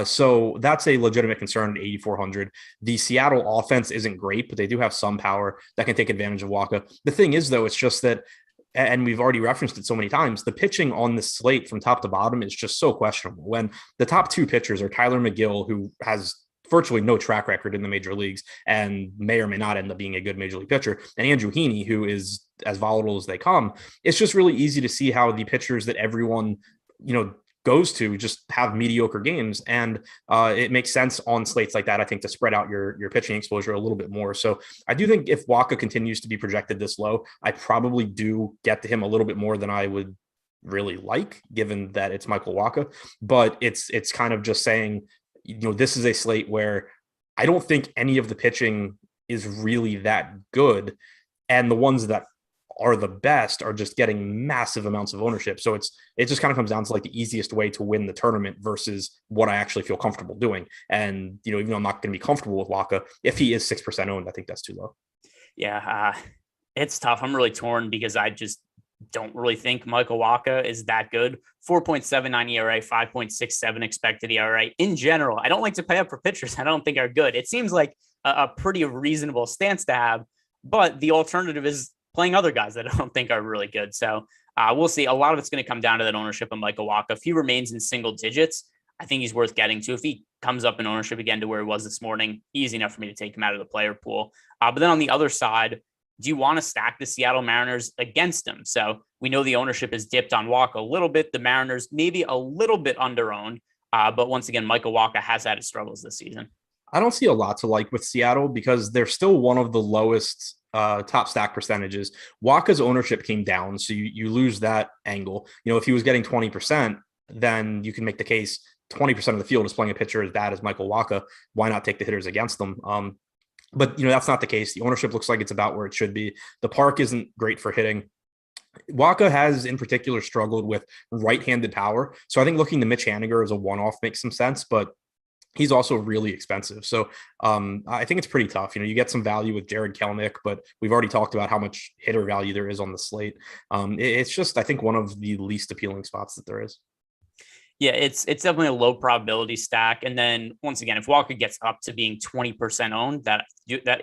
So that's a legitimate concern at 8,400. The Seattle offense isn't great, but they do have some power that can take advantage of Wacha. The thing is, though, it's just that, and we've already referenced it so many times, the pitching on this slate from top to bottom is just so questionable. When the top 2 pitchers are Tyler McGill, who has virtually no track record in the major leagues and may or may not end up being a good major league pitcher, and Andrew Heaney, who is as volatile as they come, it's just really easy to see how the pitchers that everyone, goes to just have mediocre games. And it makes sense on slates like that, I think, to spread out your pitching exposure a little bit more. So I do think if Wacha continues to be projected this low, I probably do get to him a little bit more than I would really like, given that it's Michael Wacha. But it's kind of just saying, this is a slate where I don't think any of the pitching is really that good. And the ones that are the best are just getting massive amounts of ownership. So it just kind of comes down to like the easiest way to win the tournament versus what I actually feel comfortable doing. And, even though I'm not going to be comfortable with Wacha, if he is 6% owned, I think that's too low. Yeah, it's tough. I'm really torn because I just don't really think Michael Wacha is that good. 4.79 ERA, 5.67 expected ERA. In general, I don't like to pay up for pitchers I don't think are good. It seems like a pretty reasonable stance to have, but the alternative is playing other guys that I don't think are really good. So we'll see. A lot of it's going to come down to that ownership of Michael Wacha. If he remains in single digits, I think he's worth getting to. If he comes up in ownership again to where he was this morning, easy enough for me to take him out of the player pool. But then on the other side, do you want to stack the Seattle Mariners against him? So we know the ownership has dipped on Wacha a little bit. The Mariners maybe a little bit under-owned. But once again, Michael Wacha has had his struggles this season. I don't see a lot to like with Seattle because they're still one of the lowest top stack percentages. Wacha's ownership came down, so you lose that angle. If he was getting 20%, then you can make the case 20% of the field is playing a pitcher as bad as Michael Wacha, why not take the hitters against them? But that's not the case. The ownership looks like it's about where it should be. The park isn't great for hitting. Wacha has in particular struggled with right-handed power. So I think looking to Mitch Haniger as a one-off makes some sense, but he's also really expensive. So I think it's pretty tough. You get some value with Jared Kelenic, but we've already talked about how much hitter value there is on the slate. It's just, I think, one of the least appealing spots that there is. Yeah, it's definitely a low probability stack. And then once again, if Walker gets up to being 20% owned, that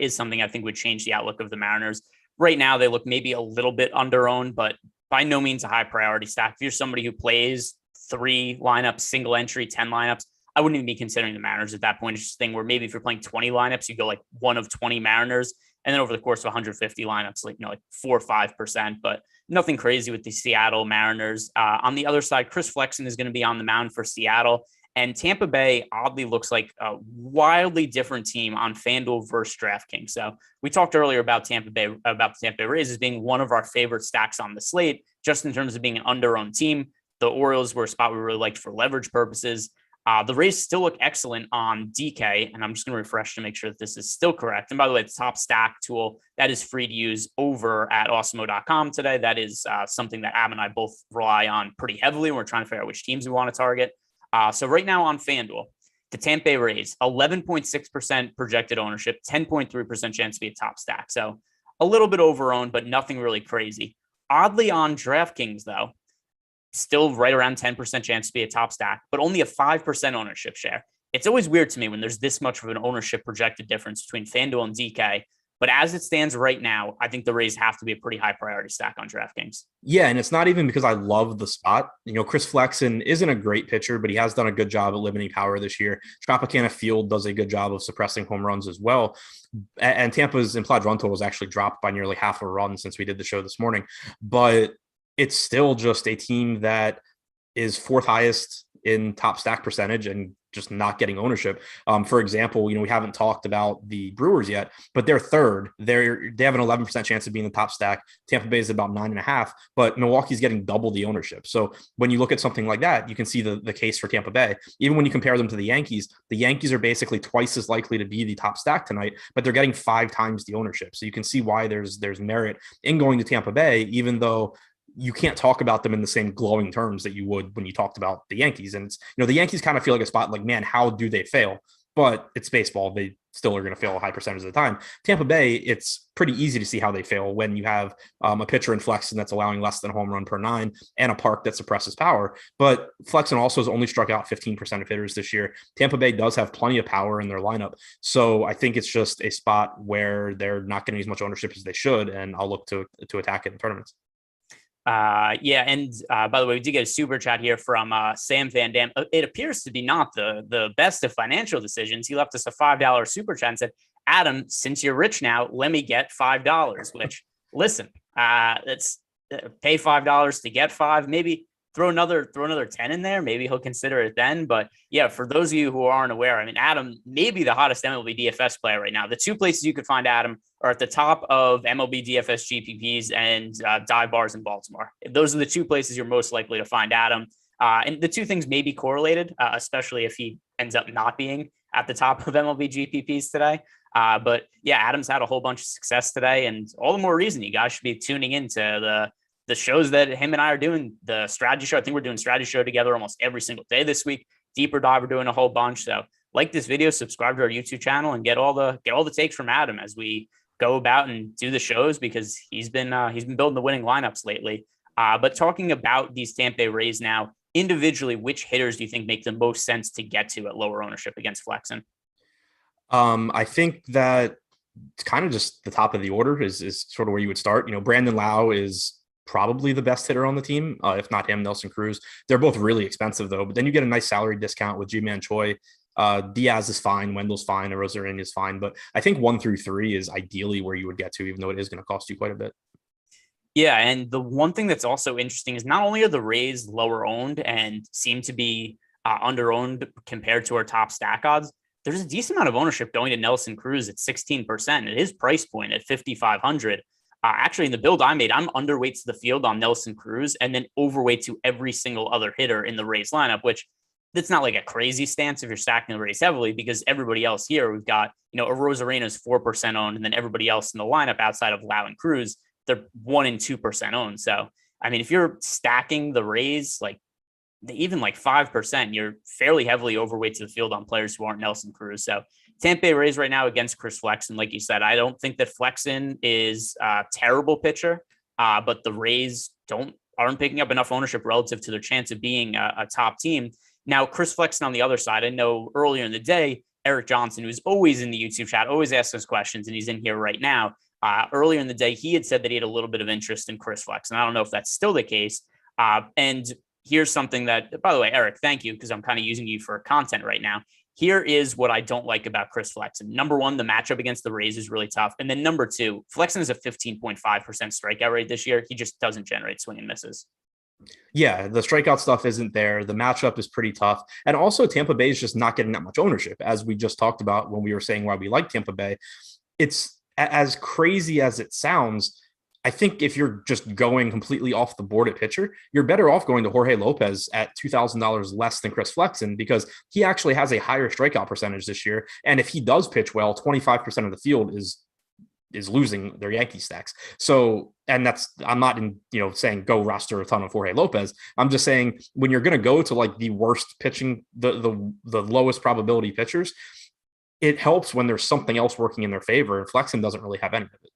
is something I think would change the outlook of the Mariners. Right now, they look maybe a little bit under owned, but by no means a high priority stack. If you're somebody who plays 3 lineups, single entry, 10 lineups, I wouldn't even be considering the Mariners at that point. It's just a thing where maybe if you're playing 20 lineups, you go like one of 20 Mariners. And then over the course of 150 lineups, like 4 or 5%, but nothing crazy with the Seattle Mariners. On the other side, Chris Flexen is going to be on the mound for Seattle. And Tampa Bay oddly looks like a wildly different team on FanDuel versus DraftKings. So we talked earlier about the Tampa Bay Rays as being one of our favorite stacks on the slate, just in terms of being an under-owned team. The Orioles were a spot we really liked for leverage purposes. The Rays still look excellent on DK, and I'm just going to refresh to make sure that this is still correct. And by the way, the top stack tool, that is free to use over at Awesemo.com today. That is something that Ab and I both rely on pretty heavily when we're trying to figure out which teams we want to target. So right now on FanDuel, the Tampa Bay Rays, 11.6% projected ownership, 10.3% chance to be a top stack. So a little bit over-owned, but nothing really crazy. Oddly on DraftKings, though, still right around 10% chance to be a top stack, but only a 5% ownership share. It's always weird to me when there's this much of an ownership projected difference between FanDuel and DK. But as it stands right now, I think the Rays have to be a pretty high priority stack on DraftKings. Yeah, and it's not even because I love the spot. Chris Flexen isn't a great pitcher, but he has done a good job at limiting power this year. Tropicana Field does a good job of suppressing home runs as well. And Tampa's implied run total was actually dropped by nearly half a run since we did the show this morning. But it's still just a team that is 4th highest in top stack percentage and just not getting ownership. For example, we haven't talked about the Brewers yet, but they're 3rd. They have an 11% chance of being the top stack. Tampa Bay is about 9.5, but Milwaukee's getting double the ownership. So when you look at something like that, you can see the case for Tampa Bay. Even when you compare them to the Yankees are basically twice as likely to be the top stack tonight, but they're getting 5 times the ownership. So you can see why there's merit in going to Tampa Bay, even though you can't talk about them in the same glowing terms that you would when you talked about the Yankees. And it's, the Yankees kind of feel like a spot like, man, how do they fail? But it's baseball. They still are going to fail a high percentage of the time. Tampa Bay, it's pretty easy to see how they fail when you have a pitcher in Flexen that's allowing less than a home run per 9 and a park that suppresses power. But Flexen also has only struck out 15% of hitters this year. Tampa Bay does have plenty of power in their lineup. So I think it's just a spot where they're not getting as much ownership as they should. And I'll look to attack it in tournaments. And by the way, we did get a super chat here from Sam Van Dam. It appears to be not the best of financial decisions. He left us a $5 super chat and said, Adam, since you're rich now, let me get $5, which listen, it's pay $5 to get 5, maybe throw another 10 in there. Maybe he'll consider it then. But yeah, for those of you who aren't aware, Adam may be the hottest MLB DFS player right now. The 2 places you could find Adam are at the top of MLB DFS GPPs and dive bars in Baltimore. Those are the 2 places you're most likely to find Adam. And the 2 things may be correlated, especially if he ends up not being at the top of MLB GPPs today. But yeah, Adam's had a whole bunch of success today, and all the more reason you guys should be tuning into the shows that him and I are doing. The strategy show, I think we're doing strategy show together almost every single day this week. Deeper dive, we're doing a whole bunch. So like this video, subscribe to our YouTube channel, and get all the takes from Adam as we go about and do the shows, because he's been building the winning lineups lately. But talking about these Tampa Bay Rays now, individually, which hitters do you think make the most sense to get to at lower ownership against Flexen? I think that it's kind of just the top of the order is sort of where you would start. Brandon Lau is probably the best hitter on the team. If not him, Nelson Cruz. They're both really expensive though, but then you get a nice salary discount with Ji-Man Choi. Diaz is fine, Wendell's fine, and Rosarina is fine, but I think 1 through 3 is ideally where you would get to, even though it is going to cost you quite a bit. Yeah, and the one thing that's also interesting is not only are the Rays lower owned and seem to be under owned compared to our top stack odds, there's a decent amount of ownership going to Nelson Cruz at 16% at his price point at 5,500. Actually, in the build I made, I'm underweight to the field on Nelson Cruz and then overweight to every single other hitter in the Rays lineup, which that's not like a crazy stance if you're stacking the Rays heavily, because everybody else here, we've got, Arozarena's 4% owned, and then everybody else in the lineup outside of Lau and Cruz, they're 1% and 2% owned. So, I mean, if you're stacking the Rays, like even like 5%, you're fairly heavily overweight to the field on players who aren't Nelson Cruz. So Tampa Bay Rays right now against Chris Flexen, like you said, I don't think that Flexen is a terrible pitcher, but the Rays aren't picking up enough ownership relative to their chance of being a top team. Now, Chris Flexen on the other side, I know earlier in the day, Eric Johnson, who's always in the YouTube chat, always asks us questions, and he's in here right now. Earlier in the day, he had said that he had a little bit of interest in Chris Flexen. I don't know if that's still the case. And here's something that, by the way, Eric, thank you, because I'm kind of using you for content right now. Here is what I don't like about Chris Flexen. Number one, the matchup against the Rays is really tough. And then number two, Flexen is a 15.5% strikeout rate this year. He just doesn't generate swing and misses. Yeah, the strikeout stuff isn't there. The matchup is pretty tough. And also Tampa Bay is just not getting that much ownership, as we just talked about when we were saying why we like Tampa Bay. It's as crazy as it sounds. I think if you're just going completely off the board at pitcher, you're better off going to Jorge Lopez at $2,000 less than Chris Flexen, because he actually has a higher strikeout percentage this year. And if he does pitch well, 25% of the field is losing their Yankee stacks. So, and I'm not saying go roster a ton of Jorge Lopez. I'm just saying when you're going to go to like the worst pitching, the lowest probability pitchers, it helps when there's something else working in their favor. And Flexen doesn't really have any of it.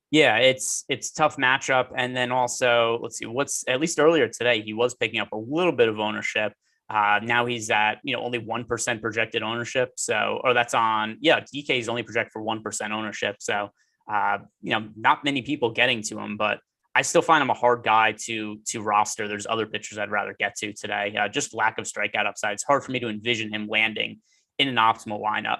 Yeah, it's tough matchup. And then also, let's see, at least earlier today, he was picking up a little bit of ownership. Now he's at, only 1% projected ownership. So, or that's on, DK is only projected for 1% ownership. So, not many people getting to him, but I still find him a hard guy to roster. There's other pitchers I'd rather get to today. Just lack of strikeout upside. It's hard for me to envision him landing in an optimal lineup.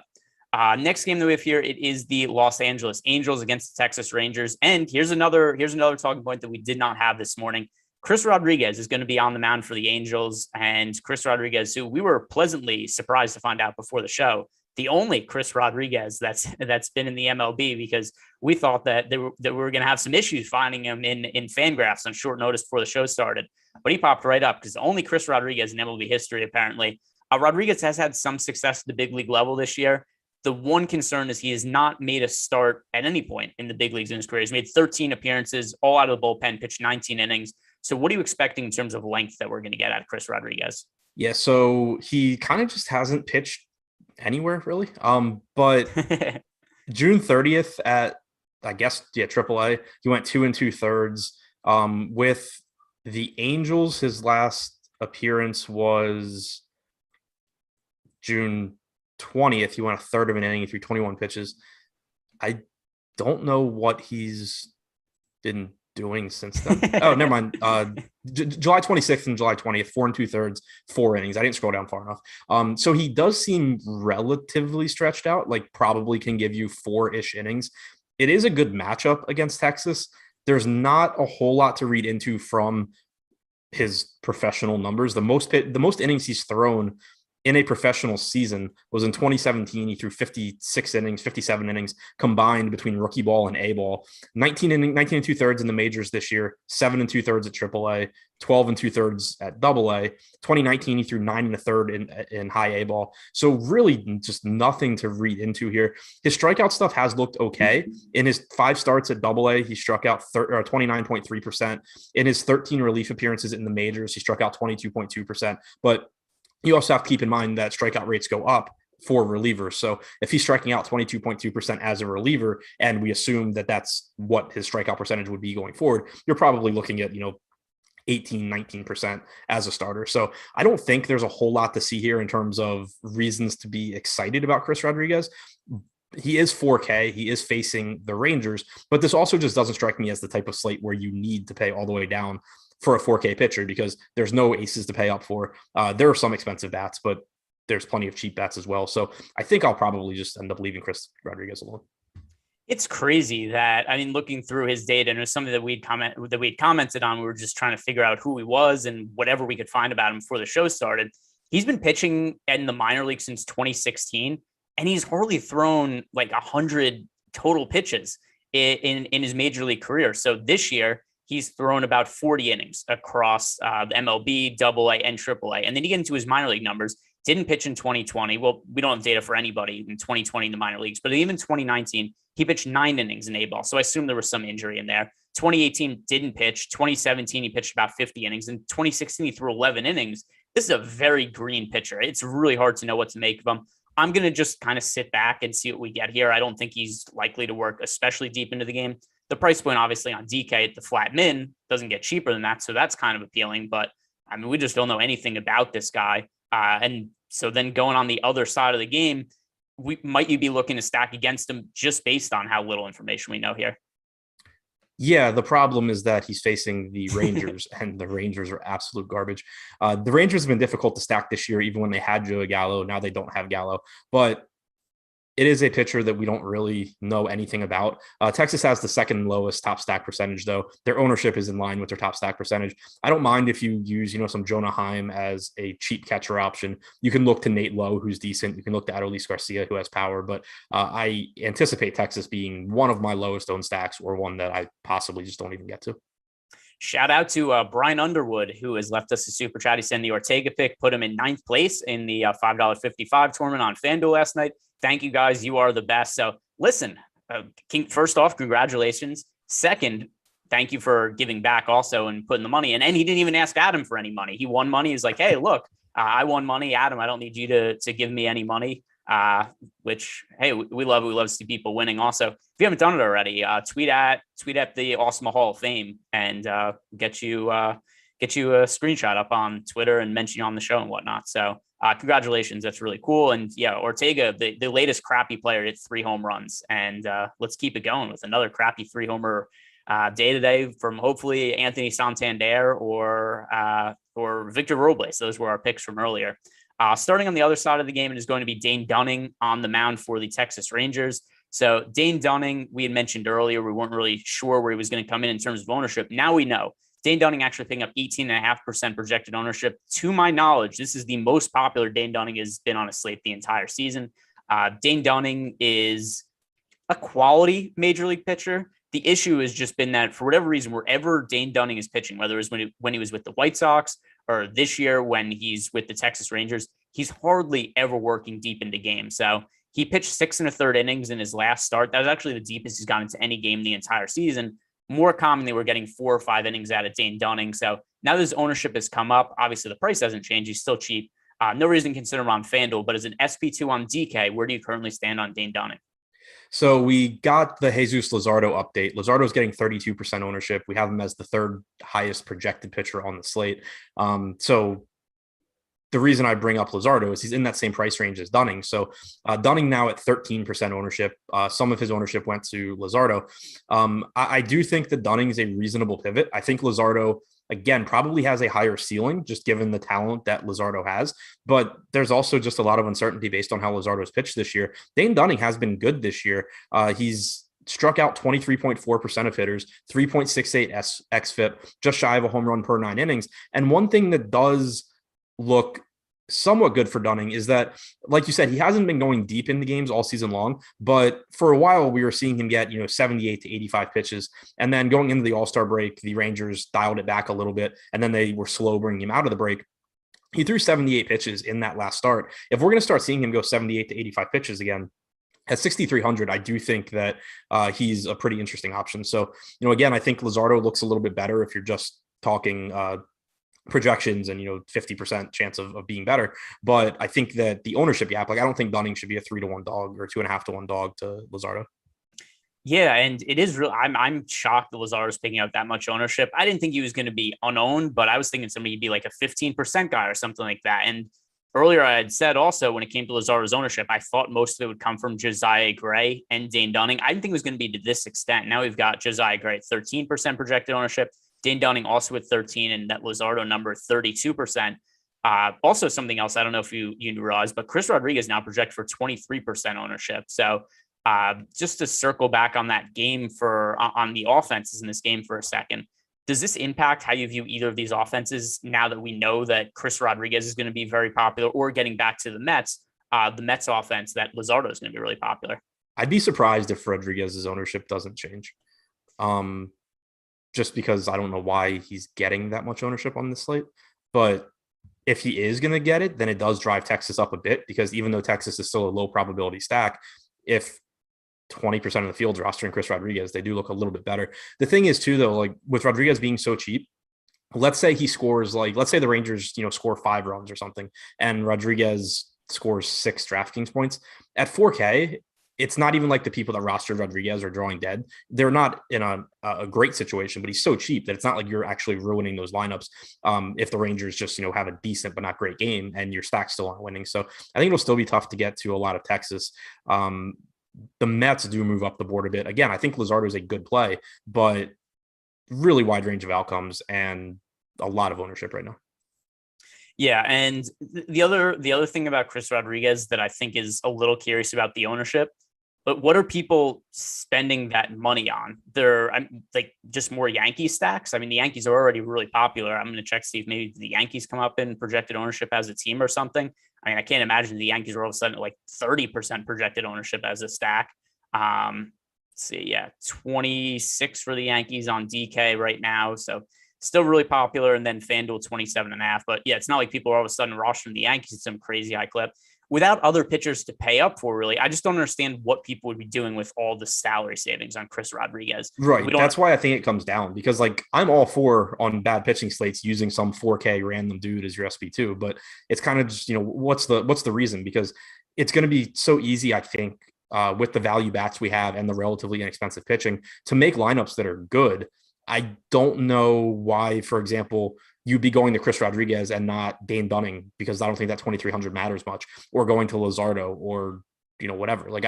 Next game that we have here, it is the Los Angeles Angels against the Texas Rangers. And here's another talking point that we did not have this morning. Chris Rodriguez is going to be on the mound for the Angels, and Chris Rodriguez, who we were pleasantly surprised to find out before the show, the only Chris Rodriguez that's been in the MLB, because we thought that we were going to have some issues finding him in FanGraphs on short notice before the show started. But he popped right up because only Chris Rodriguez in MLB history, apparently. Rodriguez has had some success at the big league level this year. The one concern is he has not made a start at any point in the big leagues in his career. He's made 13 appearances, all out of the bullpen, pitched 19 innings. So what are you expecting in terms of length that we're going to get out of Chris Rodriguez? Yeah, so he kind of just hasn't pitched anywhere really. But June 30th at, I guess, AAA, he went 2 2/3. With the Angels, his last appearance was June 20th. He went a third of an inning through 21 pitches. I don't know what he's been doing since then. Oh, never mind. July 26th and July 20th, 4 2/3, 4 innings. I didn't scroll down far enough. So he does seem relatively stretched out, like probably can give you 4-ish innings. It is a good matchup against Texas. There's not a whole lot to read into from his professional numbers. The most innings he's thrown in a professional season was in 2017. He threw 57 innings combined between rookie ball and A ball. 19 2/3 in the majors this year, 7 2/3 at AAA, 12 2/3 at AA. 2019, he threw 9 1/3 in high A ball. So really just nothing to read into here. His strikeout stuff has looked okay. In his 5 starts at AA, he struck out 29.3%. In his 13 relief appearances in the majors, he struck out 22.2%. But you also have to keep in mind that strikeout rates go up for relievers. So if he's striking out 22.2% as a reliever, and we assume that that's what his strikeout percentage would be going forward, you're probably looking at, 18, 19% as a starter. So I don't think there's a whole lot to see here in terms of reasons to be excited about Chris Rodriguez. He is 4K. He is facing the Rangers, but this also just doesn't strike me as the type of slate where you need to pay all the way down for a 4K pitcher, because there's no aces to pay up for. There are some expensive bats, but there's plenty of cheap bats as well. So I think I'll probably just end up leaving Chris Rodriguez alone. It's crazy that, looking through his data, and it was something that we'd commented on. We were just trying to figure out who he was and whatever we could find about him before the show started. He's been pitching in the minor league since 2016, and he's hardly thrown like 100 total pitches in his major league career. So this year, he's thrown about 40 innings across the MLB, AA, and AAA. And then you get into his minor league numbers. Didn't pitch in 2020. Well, we don't have data for anybody in 2020 in the minor leagues, but even 2019, he pitched 9 innings in A-ball. So I assume there was some injury in there. 2018 didn't pitch. 2017, he pitched about 50 innings. In 2016, he threw 11 innings. This is a very green pitcher. It's really hard to know what to make of him. I'm going to just kind of sit back and see what we get here. I don't think he's likely to work especially deep into the game. The price point, obviously, on DK at the flat min doesn't get cheaper than that. So that's kind of appealing. But I mean, we just don't know anything about this guy. And so then going on the other side of the game, might you be looking to stack against him just based on how little information we know here? Yeah, the problem is that he's facing the Rangers, and the Rangers are absolute garbage. The Rangers have been difficult to stack this year, even when they had Joey Gallo. Now they don't have Gallo, but it is a pitcher that we don't really know anything about. Texas has the second lowest top stack percentage, though. Their ownership is in line with their top stack percentage. I don't mind if you use, some Jonah Heim as a cheap catcher option. You can look to Nate Lowe, who's decent. You can look to Adolis Garcia, who has power. But I anticipate Texas being one of my lowest owned stacks, or one that I possibly just don't even get to. Shout out to Brian Underwood, who has left us a super chat. He sent the Ortega pick, put him in 9th place in the $5.55 tournament on FanDuel last night. Thank you, guys. You are the best. So listen, first off, congratulations. Second, thank you for giving back also and putting the money in. And he didn't even ask Adam for any money. He won money. He's like, hey, look, I won money. Adam, I don't need you to give me any money. Which, hey, we love it. We love to see people winning. Also, if you haven't done it already, tweet at the Awesemo Hall of Fame and get you a screenshot up on Twitter and mention you on the show and whatnot. So congratulations. That's really cool. And yeah, Ortega, the latest crappy player, hit 3 home runs, and let's keep it going with another crappy 3-homer day today from hopefully Anthony Santander or Victor Robles. Those were our picks from earlier. Starting on the other side of the game, it is going to be Dane Dunning on the mound for the Texas Rangers. So Dane Dunning, we had mentioned earlier, we weren't really sure where he was going to come in terms of ownership. Now we know. Dane Dunning actually picking up 18.5% projected ownership. To my knowledge, this is the most popular Dane Dunning has been on a slate the entire season. Dane Dunning is a quality major league pitcher. The issue has just been that for whatever reason, wherever Dane Dunning is pitching, whether it was when he was with the White Sox or this year when he's with the Texas Rangers, he's hardly ever working deep into games. So he pitched 6 1/3 innings in his last start. That was actually the deepest he's gone into any game the entire season. More commonly, we're getting 4 or 5 innings out of Dane Dunning. So now that his ownership has come up, obviously the price hasn't changed. He's still cheap. No reason to consider him on FanDuel, but as an SP2 on DK, where do you currently stand on Dane Dunning? So we got the Jesus Luzardo update. Luzardo's getting 32% ownership. We have him as the 3rd highest projected pitcher on the slate. So the reason I bring up Luzardo is he's in that same price range as Dunning. So Dunning now at 13% ownership. Some of his ownership went to Luzardo. I do think that Dunning is a reasonable pivot. I think Luzardo, again, probably has a higher ceiling just given the talent that Luzardo has. But there's also just a lot of uncertainty based on how Luzardo's pitched this year. Dane Dunning has been good this year. He's struck out 23.4% of hitters, 3.68 xFIP, just shy of a home run per 9 innings. And one thing that does look somewhat good for Dunning is that, like you said, he hasn't been going deep in the games all season long, but for a while we were seeing him get 78 to 85 pitches, and then going into the All-Star break, the Rangers dialed it back a little bit, and then they were slow bringing him out of the break. He threw 78 pitches in that last start. If we're going to start seeing him go 78 to 85 pitches again at 6,300, I do think that he's a pretty interesting option. So, again, I think Luzardo looks a little bit better if you're just talking projections and 50% chance of being better. But I think that the ownership gap, I don't think Dunning should be a 3-to-1 dog or 2.5 to 1 dog to Luzardo. Yeah, and it is real. I'm shocked that Luzardo's picking up that much ownership. I didn't think he was going to be unowned, but I was thinking somebody would be like a 15% guy or something like that. And earlier I had said also when it came to Luzardo's ownership, I thought most of it would come from Josiah Gray and Dane Dunning. I didn't think it was going to be to this extent. Now we've got Josiah Gray at 13% projected ownership, Dane Dunning also at 13, and that Luzardo number 32%. Also something else, I don't know if you realize, but Chris Rodriguez now projected for 23% ownership. So just to circle back on that game on the offenses in this game for a second, does this impact how you view either of these offenses now that we know that Chris Rodriguez is going to be very popular, or getting back to the Mets offense, that Luzardo is going to be really popular? I'd be surprised if Rodriguez's ownership doesn't change. just because I don't know why he's getting that much ownership on this slate. But if he is going to get it, then it does drive Texas up a bit, because even though Texas is still a low probability stack, if 20% of the field's rostering Chris Rodriguez, they do look a little bit better. The thing is too, though, like with Rodriguez being so cheap, let's say he scores, like, let's say the Rangers, score 5 runs or something, and Rodriguez scores 6 DraftKings points at 4K. It's not even like the people that rostered Rodriguez are drawing dead. They're not in a great situation, but he's so cheap that it's not like you're actually ruining those lineups. If the Rangers just, have a decent but not great game and your stack still aren't winning. So I think it'll still be tough to get to a lot of Texas. The Mets do move up the board a bit. Again, I think Luzardo is a good play, but really wide range of outcomes and a lot of ownership right now. Yeah, and the other thing about Chris Rodriguez that I think is a little curious about the ownership, but what are people spending that money on? They're like just more Yankee stacks. I mean, the Yankees are already really popular. I'm going to check to see if maybe the Yankees come up in projected ownership as a team or something. I mean, I can't imagine the Yankees are all of a sudden at like 30% projected ownership as a stack. Let's see, yeah, 26 for the Yankees on DK right now. So still really popular. And then FanDuel 27.5. But yeah, it's not like people are all of a sudden rostering the Yankees at some crazy high clip without other pitchers to pay up for. Really, I just don't understand what people would be doing with all the salary savings on Chris Rodriguez. Right. That's why I think it comes down, because like I'm all for on bad pitching slates using some 4K random dude as your SP2, but it's kind of just, what's the reason? Because it's going to be so easy, I think, with the value bats we have and the relatively inexpensive pitching to make lineups that are good. I don't know why, for example, you'd be going to Chris Rodriguez and not Dane Dunning, because I don't think that 2,300 matters much, or going to Luzardo or, whatever. Like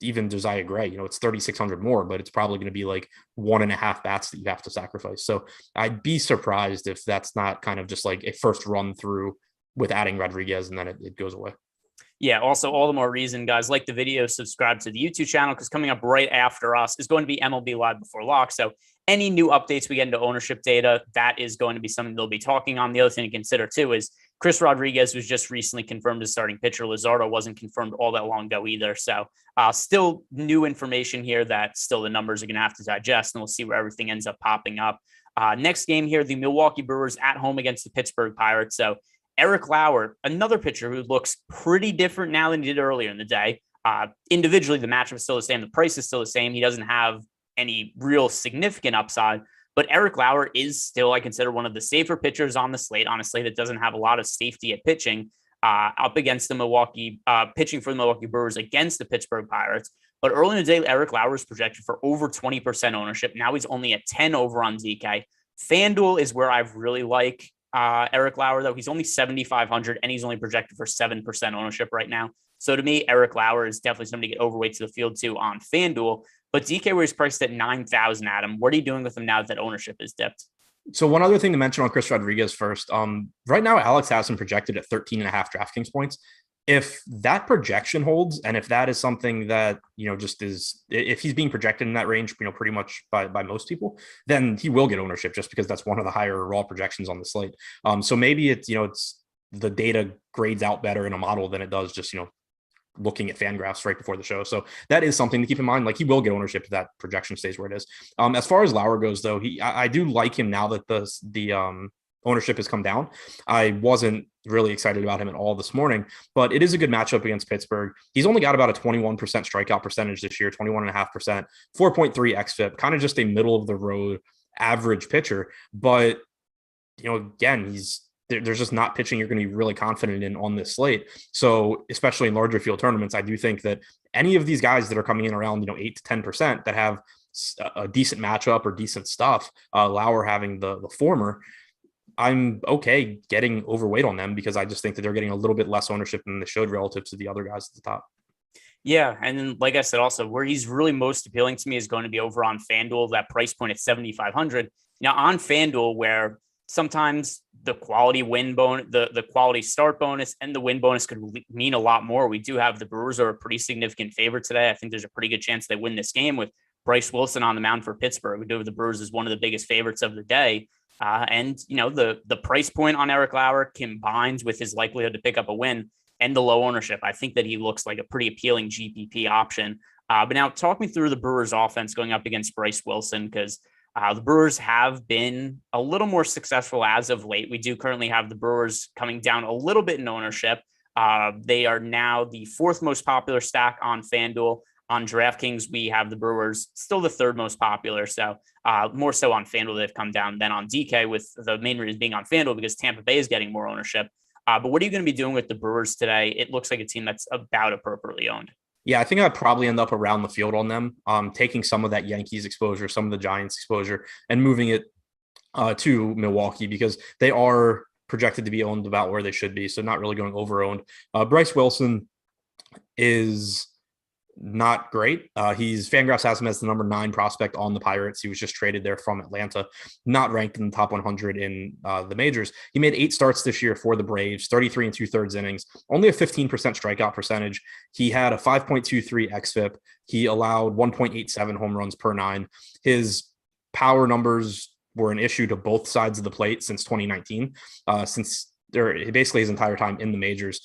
even Josiah Gray, it's 3,600 more, but it's probably going to be like 1.5 bats that you have to sacrifice. So I'd be surprised if that's not kind of just like a first run through with adding Rodriguez and then it goes away. Yeah, also all the more reason, guys, like the video, subscribe to the YouTube channel, because coming up right after us is going to be MLB Live Before Lock. So any new updates we get into ownership data, that is going to be something they'll be talking on. The other thing to consider, too, is Chris Rodriguez was just recently confirmed as starting pitcher. Luzardo wasn't confirmed all that long ago either. So still new information here that still the numbers are going to have to digest, and we'll see where everything ends up popping up. Next game here, the Milwaukee Brewers at home against the Pittsburgh Pirates. So Eric Lauer, another pitcher who looks pretty different now than he did earlier in the day. Individually, the matchup is still the same. The price is still the same. He doesn't have any real significant upside, but Eric Lauer is still, I consider, one of the safer pitchers on the slate, honestly, that doesn't have a lot of safety at pitching up against the Milwaukee, pitching for the Milwaukee Brewers against the Pittsburgh Pirates. But early in the day, Eric Lauer is projected for over 20% ownership. Now he's only at 10 over on DK. FanDuel is where I've really like Eric Lauer, though. He's only 7,500 and he's only projected for 7% ownership right now. So to me, Eric Lauer is definitely somebody to get overweight to the field too on FanDuel. But DK, where he's priced at 9,000, Adam, what are you doing with him now that ownership is dipped? So one other thing to mention on Chris Rodriguez first. Right now, Alex has him projected at 13.5 DraftKings points. If that projection holds, and if that is something that, just is, if he's being projected in that range, pretty much by most people, then he will get ownership, just because that's one of the higher raw projections on the slate. So maybe it's, it's the data grades out better in a model than it does just, looking at fan graphs right before the show. So that is something to keep in mind. Like, he will get ownership if that projection stays where it is. As far as Lauer goes, though, I do like him now that the ownership has come down. I wasn't really excited about him at all this morning, but it is a good matchup against Pittsburgh. He's only got about a 21% strikeout percentage this year, 21.5%, 4.3 xFIP, kind of just a middle of the road average pitcher. But, again, there's just not pitching you're going to be really confident in on this slate. So especially in larger field tournaments, I do think that any of these guys that are coming in around, 8 to 10% that have a decent matchup or decent stuff, Lauer having the former, I'm okay getting overweight on them, because I just think that they're getting a little bit less ownership than they should relative to the other guys at the top. Yeah. And then, like I said, also where he's really most appealing to me is going to be over on FanDuel, that price point at 7,500. Now on FanDuel, where sometimes the quality win bonus, the quality start bonus and the win bonus could mean a lot more. We do have the Brewers are a pretty significant favorite today. I think there's a pretty good chance they win this game with Bryce Wilson on the mound for Pittsburgh. We do have the Brewers as one of the biggest favorites of the day. And the price point on Eric Lauer combines with his likelihood to pick up a win and the low ownership. I think that he looks like a pretty appealing GPP option. But now talk me through the Brewers offense going up against Bryce Wilson, because The Brewers have been a little more successful as of late. We do currently have the Brewers coming down a little bit in ownership. They are now the fourth most popular stack on FanDuel. On DraftKings, we have the Brewers still the third most popular. So more so on FanDuel, they've come down than on DK, with the main reason being on FanDuel because Tampa Bay is getting more ownership. But what are you going to be doing with the Brewers today? It looks like a team that's about appropriately owned. Yeah, I think I'd probably end up around the field on them, taking some of that Yankees exposure, some of the Giants exposure, and moving it to Milwaukee because they are projected to be owned about where they should be. So not really going over owned. Bryce Wilson is not great. Fangraphs has him as the number 9 prospect on the Pirates. He was just traded there from Atlanta, not ranked in the top 100 in the majors. He made 8 starts this year for the Braves, 33 2/3 innings, only a 15% strikeout percentage. He had a 5.23 xFIP. He allowed 1.87 home runs per 9. His power numbers were an issue to both sides of the plate since 2019. Basically his entire time in the majors.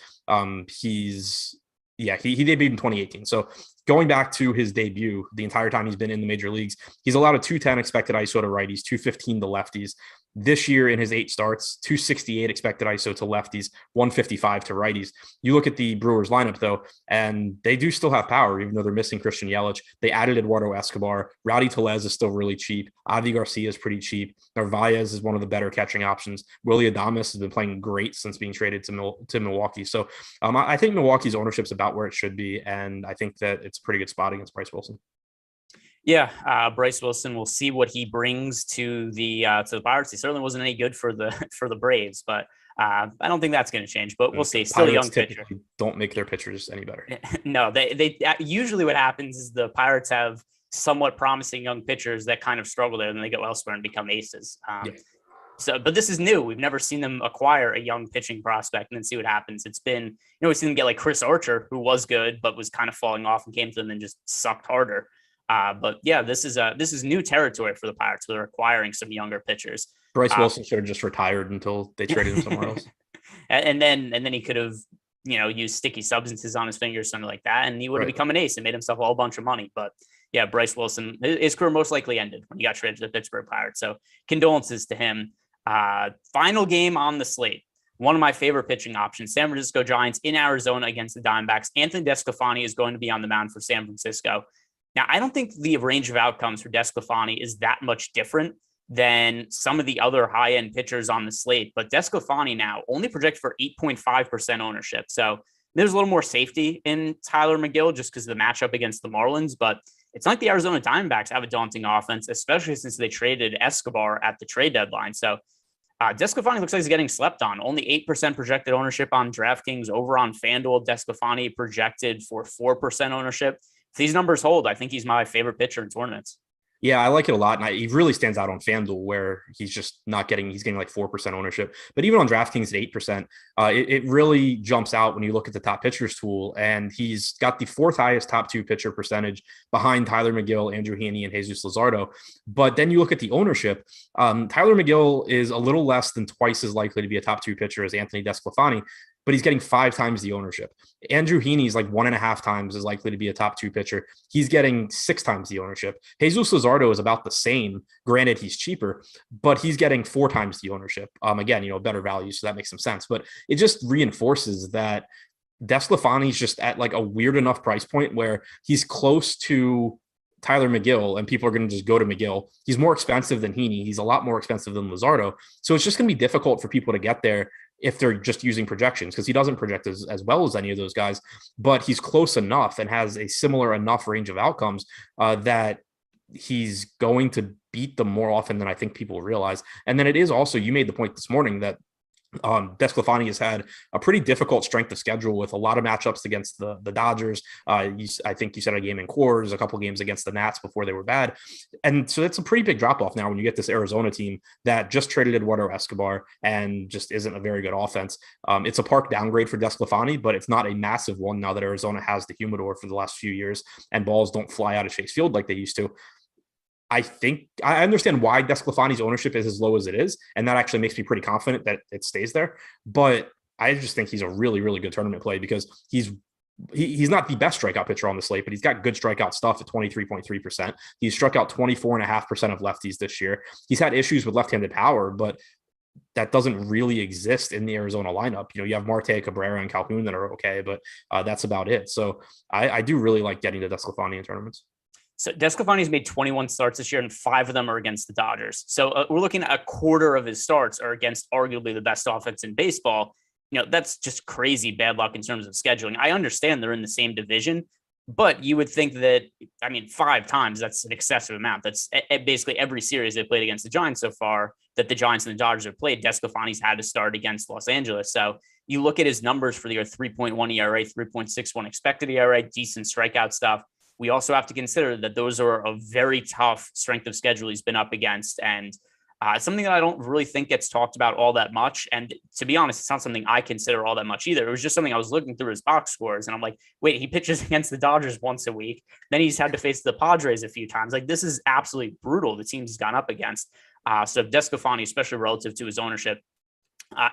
He debuted in 2018. So going back to his debut, the entire time he's been in the major leagues, he's allowed a 210 expected ISO to righties, 215 to lefties. This year in his 8 starts, 268 expected ISO to lefties, 155 to righties. You look at the Brewers lineup though, and they do still have power, even though they're missing Christian Yelich. They added Eduardo Escobar. Rowdy Tellez is still really cheap. Avi Garcia is pretty cheap. Narvaez is one of the better catching options. Willy Adames has been playing great since being traded to Milwaukee. So I think Milwaukee's ownership is about where it should be, and I think that it's a pretty good spot against Bryce Wilson. Yeah, Bryce Wilson. We'll see what he brings to the Pirates. He certainly wasn't any good for the Braves, but I don't think that's going to change. But we'll see. Still a young pitcher. Don't make their pitchers any better. No, they usually what happens is the Pirates have somewhat promising young pitchers that kind of struggle there, and then they go elsewhere and become aces. So, but this is new. We've never seen them acquire a young pitching prospect and then see what happens. It's been, we've seen them get like Chris Archer, who was good but was kind of falling off and came to them and just sucked harder. But yeah, this is new territory for the Pirates. They're acquiring some younger pitchers. Bryce Wilson should have just retired until they traded him somewhere else. And then he could have, used sticky substances on his fingers, something like that, and he would have become an ace and made himself a whole bunch of money. But yeah, Bryce Wilson, his career most likely ended when he got traded to the Pittsburgh Pirates. So condolences to him. Final game on the slate. One of my favorite pitching options, San Francisco Giants in Arizona against the Diamondbacks. Anthony DeSclafani is going to be on the mound for San Francisco. Now, I don't think the range of outcomes for DeSclafani is that much different than some of the other high-end pitchers on the slate, but DeSclafani now only projected for 8.5% ownership. So there's a little more safety in Tyler McGill just because of the matchup against the Marlins, but it's not like the Arizona Diamondbacks have a daunting offense, especially since they traded Escobar at the trade deadline. So DeSclafani looks like he's getting slept on. Only 8% projected ownership on DraftKings. Over on FanDuel, DeSclafani projected for 4% ownership. If these numbers hold, I think he's my favorite pitcher in tournaments. Yeah, I like it a lot. And he really stands out on FanDuel where he's getting like 4% ownership. But even on DraftKings at 8%, it really jumps out when you look at the top pitchers tool. And he's got the 4th highest top 2 pitcher percentage behind Tyler McGill, Andrew Heaney, and Jesus Luzardo. But then you look at the ownership. Tyler McGill is a little less than twice as likely to be a top 2 pitcher as Anthony DeSclafani, but he's getting 5 times the ownership. Andrew Heaney is like 1.5 times as likely to be a top 2 pitcher. He's getting 6 times the ownership. Jesus Luzardo is about the same. Granted, he's cheaper, but he's getting 4 times the ownership. Again, better value, so that makes some sense. But it just reinforces that DeSclafani's just at like a weird enough price point where he's close to Tyler McGill, and people are going to just go to McGill. He's more expensive than Heaney. He's a lot more expensive than Luzardo. So it's just going to be difficult for people to get there if they're just using projections, because he doesn't project as well as any of those guys, but he's close enough and has a similar enough range of outcomes that he's going to beat them more often than I think people realize. And then it is also, you made the point this morning that DeSclafani has had a pretty difficult strength of schedule with a lot of matchups against the Dodgers. I think you said a game in Coors, a couple games against the Nats before they were bad. And so it's a pretty big drop off now when you get this Arizona team that just traded Eduardo Escobar and just isn't a very good offense. It's a park downgrade for DeSclafani, but it's not a massive one now that Arizona has the humidor for the last few years and balls don't fly out of Chase Field like they used to. I think I understand why DeSclafani's ownership is as low as it is, and that actually makes me pretty confident that it stays there. But I just think he's a really, really good tournament play because he's he's not the best strikeout pitcher on the slate, but he's got good strikeout stuff at 23.3%. He's struck out 24.5% of lefties this year. He's had issues with left-handed power, but that doesn't really exist in the Arizona lineup. You have Marte, Cabrera, and Calhoun that are okay, but that's about it. So I do really like getting to DeSclafani in tournaments. So DeSclafani's made 21 starts this year, and 5 of them are against the Dodgers. So we're looking at a quarter of his starts are against arguably the best offense in baseball. That's just crazy bad luck in terms of scheduling. I understand they're in the same division, but you would think that, 5 times, that's an excessive amount. That's basically every series they played against the Giants so far that the Giants and the Dodgers have played. DeSclafani's had to start against Los Angeles. So you look at his numbers for the year: 3.1 ERA, 3.61 expected ERA, decent strikeout stuff. We also have to consider that those are a very tough strength of schedule he's been up against, and something that I don't really think gets talked about all that much. And to be honest, it's not something I consider all that much either. It was just something I was looking through his box scores, and I'm like, wait, he pitches against the Dodgers once a week. Then he's had to face the Padres a few times. Like, this is absolutely brutal, the teams he's gone up against. So DeSclafani, especially relative to his ownership.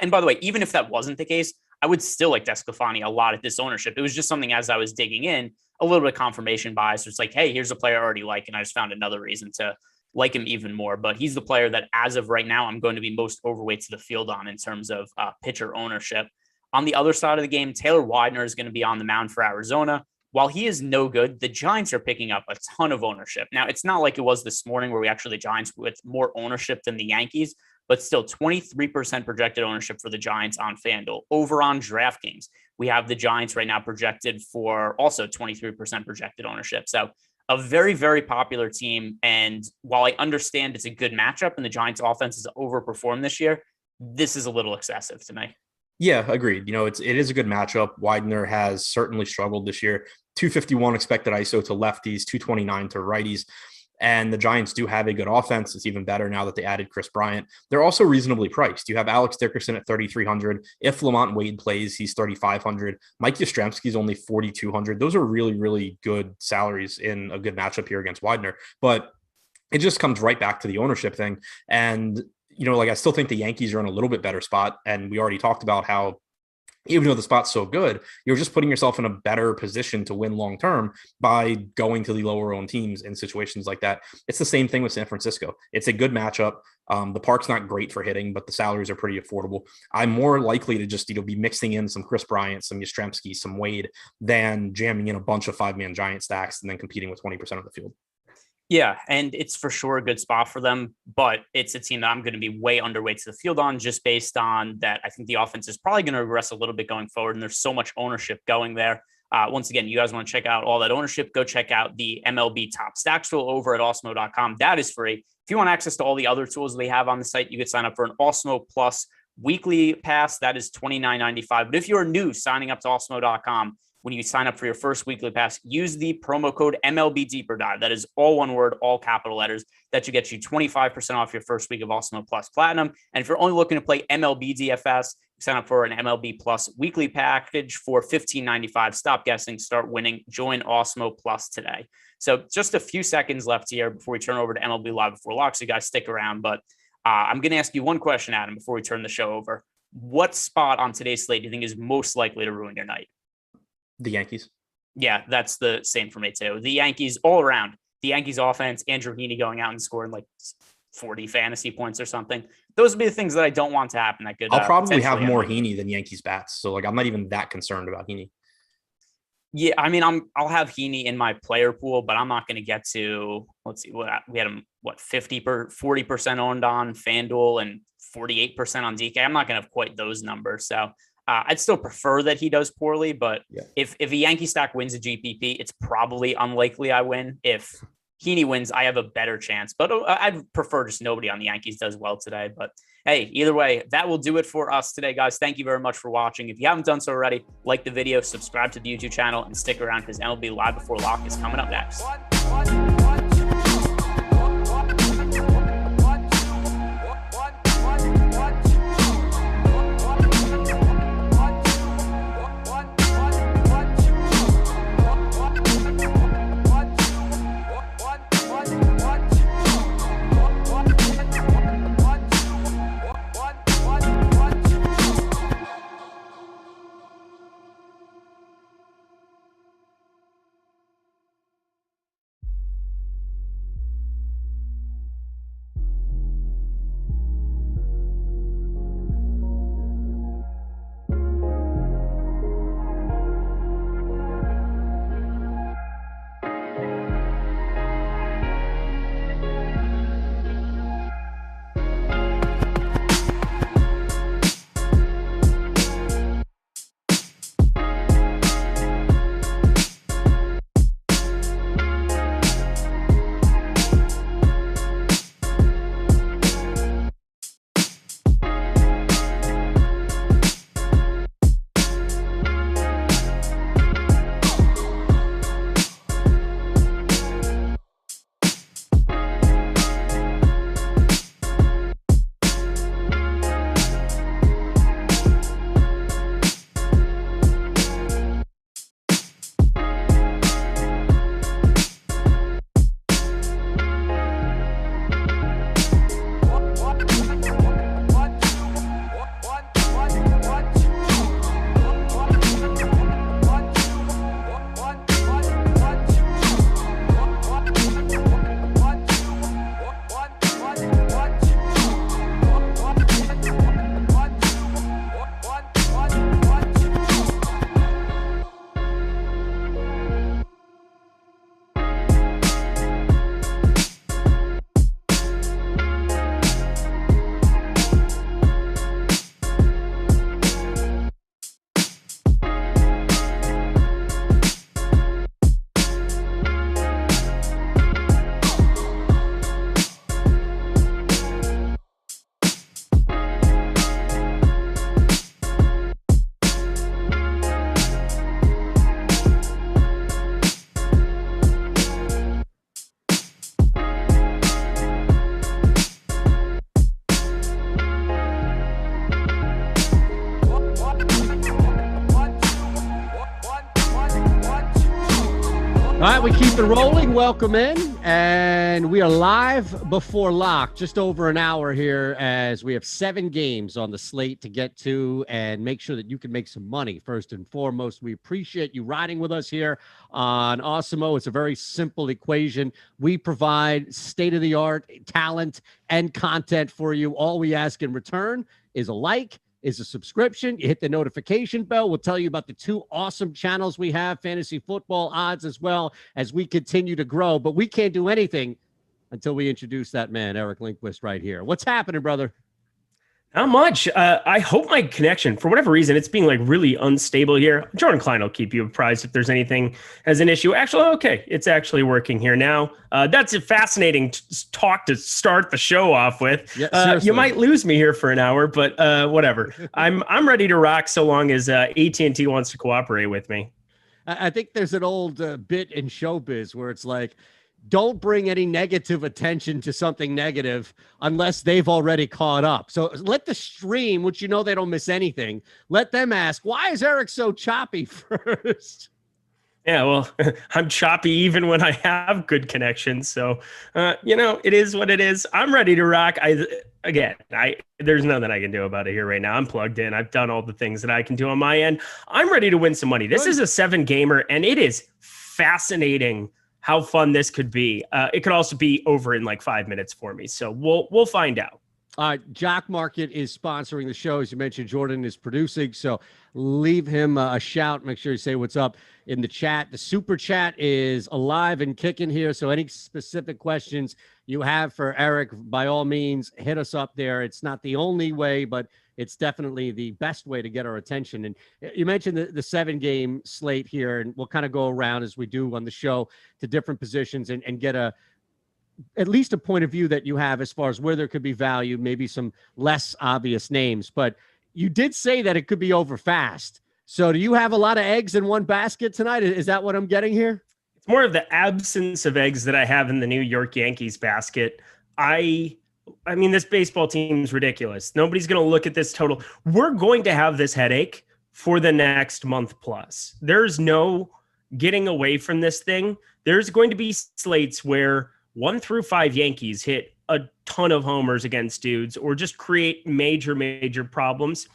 And by the way, even if that wasn't the case, I would still like DeSclafani a lot at this ownership. It was just something, as I was digging in, a little bit of confirmation bias. It's like, hey, here's a player I already like, and I just found another reason to like him even more. But he's the player that, as of right now, I'm going to be most overweight to the field on in terms of pitcher ownership. On the other side of the game, Taylor Widener is going to be on the mound for Arizona. While he is no good, the Giants are picking up a ton of ownership. Now, it's not like it was this morning where we actually the Giants with more ownership than the Yankees, but still 23% projected ownership for the Giants on FanDuel. Over on DraftKings, we have the Giants right now projected for also 23% projected ownership. So a very, very popular team. And while I understand it's a good matchup and the Giants offense has overperformed this year, this is a little excessive to me. Yeah, agreed. It is a good matchup. Widener has certainly struggled this year. 251 expected ISO to lefties, 229 to righties. And the Giants do have a good offense. It's even better now that they added Chris Bryant. They're also reasonably priced. You have Alex Dickerson at 3,300. If Lamont Wade plays, he's 3,500. Mike Yastrzemski's only 4,200. Those are really, really good salaries in a good matchup here against Widener. But it just comes right back to the ownership thing. And, I still think the Yankees are in a little bit better spot. And we already talked about how, even though the spot's so good, you're just putting yourself in a better position to win long-term by going to the lower-owned teams in situations like that. It's the same thing with San Francisco. It's a good matchup. The park's not great for hitting, but the salaries are pretty affordable. I'm more likely to just, be mixing in some Chris Bryant, some Yastrzemski, some Wade, than jamming in a bunch of 5-man Giant stacks and then competing with 20% of the field. Yeah, and it's for sure a good spot for them, but it's a team that I'm going to be way underweight to the field on, just based on that. I think the offense is probably going to regress a little bit going forward, and there's so much ownership going there. Once again, you guys want to check out all that ownership, go check out the MLB Top Stacks tool over at Awesemo.com. That is free. If you want access to all the other tools we have on the site, you can sign up for an Awesemo Plus weekly pass. That is $29.95. But if you're new signing up to Awesemo.com, when you sign up for your first weekly pass, use the promo code MLB Deeper Dive. That is all one word, all capital letters. That should get you 25% off your first week of Awesemo Plus Platinum. And if you're only looking to play MLB DFS, sign up for an MLB Plus weekly package for $15.95. Stop guessing, start winning. Join Awesemo Plus today. So just a few seconds left here before we turn over to MLB Live Before Lock. So you guys stick around. But I'm going to ask you one question, Adam, before we turn the show over. What spot on today's slate do you think is most likely to ruin your night? The Yankees. Yeah, that's the same for me too. The Yankees all around. The Yankees offense, Andrew Heaney going out and scoring like 40 fantasy points or something. Those would be the things that I don't want to happen. That could. I'll probably have more Heaney than Yankees bats. So I'm not even that concerned about Heaney. Yeah, I'll have Heaney in my player pool, but I'm not going to get to, let's see, what we had him, 40% owned on FanDuel and 48% on DK. I'm not going to have quite those numbers. So I'd still prefer that he does poorly, but yeah. If a Yankee stack wins a GPP, it's probably unlikely I win. If Heaney wins, I have a better chance, but I'd prefer just nobody on the Yankees does well today. But hey, either way, that will do it for us today, guys. Thank you very much for watching. If you haven't done so already, like the video, subscribe to the YouTube channel, and stick around because MLB Live Before Lock is coming up next. All right, we keep it rolling. Welcome in. And we are live before lock, just over an hour here, as we have 7 games on the slate to get to and make sure that you can make some money. First and foremost, we appreciate you riding with us here on Awesemo. It's a very simple equation. We provide state-of-the-art talent and content for you. All we ask in return is a like, is a subscription. You hit the notification bell. We'll tell you about the 2 awesome channels we have, fantasy football odds, as well as we continue to grow. But we can't do anything until we introduce that man, Eric Lindquist, right here. What's happening, brother? Not much. I hope my connection, for whatever reason, it's being like really unstable here. Jordan Klein will keep you apprised if there's anything as an issue. Actually, okay, it's actually working here now. That's a fascinating talk to start the show off with. Yeah, you might lose me here for an hour, but whatever. I'm ready to rock so long as AT&T wants to cooperate with me. I think there's an old bit in showbiz where it's like, don't bring any negative attention to something negative unless they've already caught up. So let the stream, which you know they don't miss anything, let them ask, why is Eric so choppy first? Yeah, well, I'm choppy even when I have good connections. So, it is what it is. I'm ready to rock. There's nothing I can do about it here right now. I'm plugged in. I've done all the things that I can do on my end. I'm ready to win some money. This is a 7-gamer, and it is fascinating how fun this could be. It could also be over in like 5 minutes for me. So we'll find out. Jock Market is sponsoring the show. As you mentioned, Jordan is producing. So leave him a shout. Make sure you say what's up in the chat. The super chat is alive and kicking here. So any specific questions you have for Eric, by all means, hit us up there. It's not the only way, but it's definitely the best way to get our attention. And you mentioned the 7-game slate here, and we'll kind of go around as we do on the show to different positions and get at least a point of view that you have as far as where there could be value, maybe some less obvious names. But you did say that it could be over fast. So do you have a lot of eggs in one basket tonight? Is that what I'm getting here? It's more of the absence of eggs that I have in the New York Yankees basket. I mean, this baseball team is ridiculous. Nobody's going to look at this total. We're going to have this headache for the next month plus. There's no getting away from this thing. There's going to be slates where 1 through 5 Yankees hit a ton of homers against dudes or just create major problems.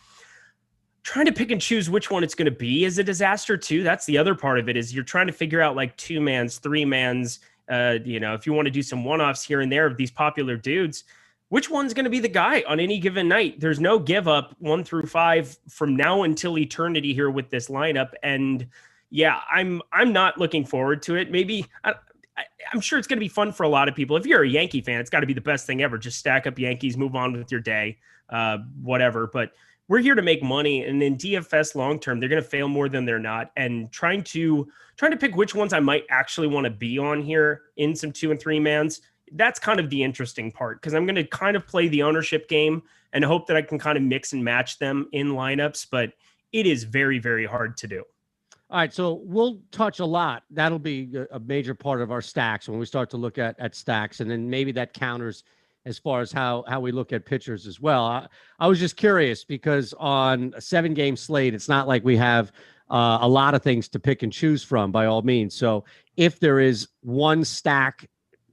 Trying to pick and choose which one it's going to be is a disaster too. That's the other part of it, is you're trying to figure out like 2-mans, 3-mans, if you want to do some one-offs here and there of these popular dudes, which one's going to be the guy on any given night? There's no give up 1 through 5 from now until eternity here with this lineup. And yeah, I'm not looking forward to it. Maybe I'm sure it's going to be fun for a lot of people. If you're a Yankee fan, it's got to be the best thing ever. Just stack up Yankees, move on with your day, whatever. But we're here to make money. And in DFS long-term, they're going to fail more than they're not. And trying to pick which ones I might actually want to be on here in some 2 and 3-mans. That's kind of the interesting part, because I'm going to kind of play the ownership game and hope that I can kind of mix and match them in lineups, but it is very, very hard to do. All right, so we'll touch a lot. That'll be a major part of our stacks when we start to look at stacks, and then maybe that counters as far as how we look at pitchers as well. I was just curious because on a 7-game slate, it's not like we have a lot of things to pick and choose from by all means. So if there is one stack,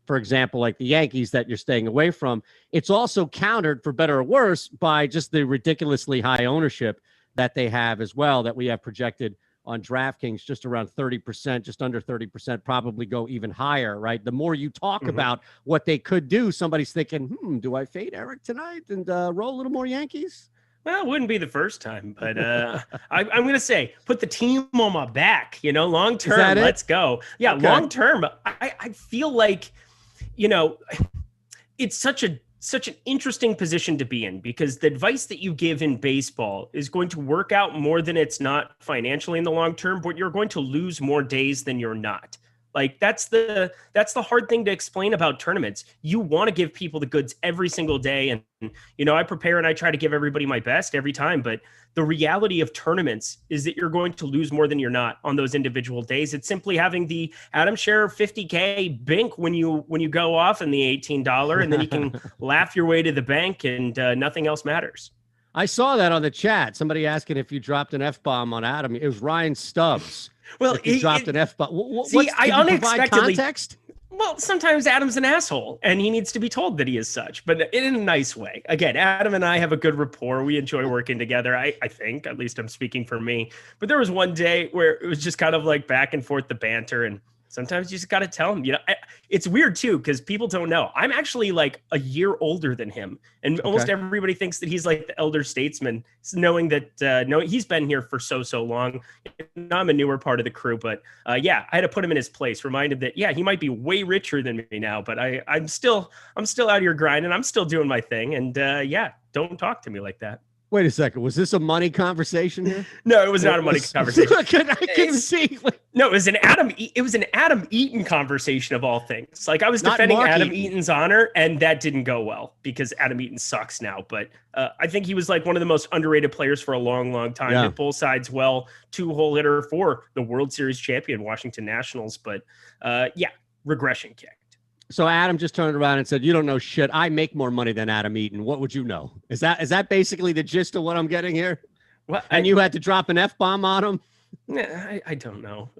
for example, like the Yankees that you're staying away from, it's also countered, for better or worse, by just the ridiculously high ownership that they have as well, that we have projected on DraftKings, just around 30%, just under 30%, probably go even higher, right? The more you talk about what they could do, somebody's thinking, do I fade Eric tonight and roll a little more Yankees? Well, it wouldn't be the first time, but I'm going to say, put the team on my back, long term, let's go. Yeah, okay. Long term, I feel like, it's such an interesting position to be in, because the advice that you give in baseball is going to work out more than it's not financially in the long term, but you're going to lose more days than you're not. Like that's the hard thing to explain about tournaments. You want to give people the goods every single day. And, I prepare and I try to give everybody my best every time. But the reality of tournaments is that you're going to lose more than you're not on those individual days. It's simply having the Adam Scherer 50K bink when you go off in the $18, and then you can laugh your way to the bank and nothing else matters. I saw that on the chat. Somebody asking if you dropped an F-bomb on Adam. It was Ryan Stubbs. Well, he dropped an F-bomb. I unexpectedly context. Well, sometimes Adam's an asshole and he needs to be told that he is such, but in a nice way. Again, Adam and I have a good rapport. We enjoy working together. I think, at least I'm speaking for me. But there was one day where it was just kind of like back and forth, the banter. And sometimes you just got to tell him, it's weird too, because people don't know. I'm actually like a year older than him. And almost everybody thinks that he's like the elder statesman, knowing that he's been here for so long. I'm a newer part of the crew, but I had to put him in his place, remind him that, he might be way richer than me now, but I'm still out here grinding. I'm still doing my thing. And don't talk to me like that. Wait a second. Was this a money conversation here? No, it was not a money conversation. I can see. No, it was an Adam Eytan conversation of all things. Like I was defending Adam Eaton's honor, and that didn't go well because Adam Eytan sucks now. But I think he was like one of the most underrated players for a long time. Hit both sides well, 2-hole hitter for the World Series champion Washington Nationals. But regression kick. So Adam just turned around and said, "You don't know shit. I make more money than Adam Eytan. What would you know?" Is that basically the gist of what I'm getting here? Well, and you had to drop an F-bomb on him? I don't know.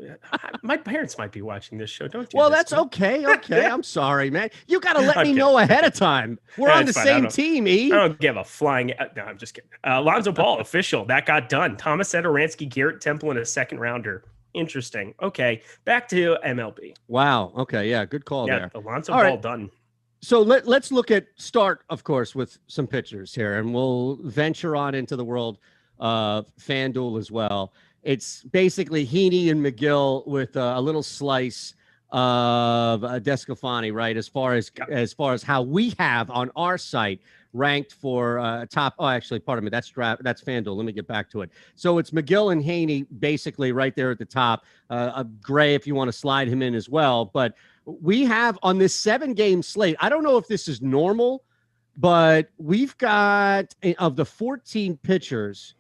My parents might be watching this show. Don't you? Well, that's okay. Okay, I'm sorry, man. You got to let me know ahead of time. We're on the same team, E. I don't give a flying. No, I'm just kidding. Alonzo Ball, official. That got done. Thomas Satoransky, Garrett Temple, and a second rounder. Interesting. Okay, back to MLB. Wow. Okay, yeah, good call there. Alonzo Ball done. So let's look at start, of course, with some pitchers here, and we'll venture on into the world of FanDuel as well. It's basically Heaney and McGill with a little slice of Descalfani, right? As far as how we have on our site ranked for top. Oh, actually, pardon me. That's FanDuel. Let me get back to it. So it's McGill and Heaney basically right there at the top. Gray, if you want to slide him in as well. But we have on this 7-game slate. I don't know if this is normal, but we've got of the 14 pitchers.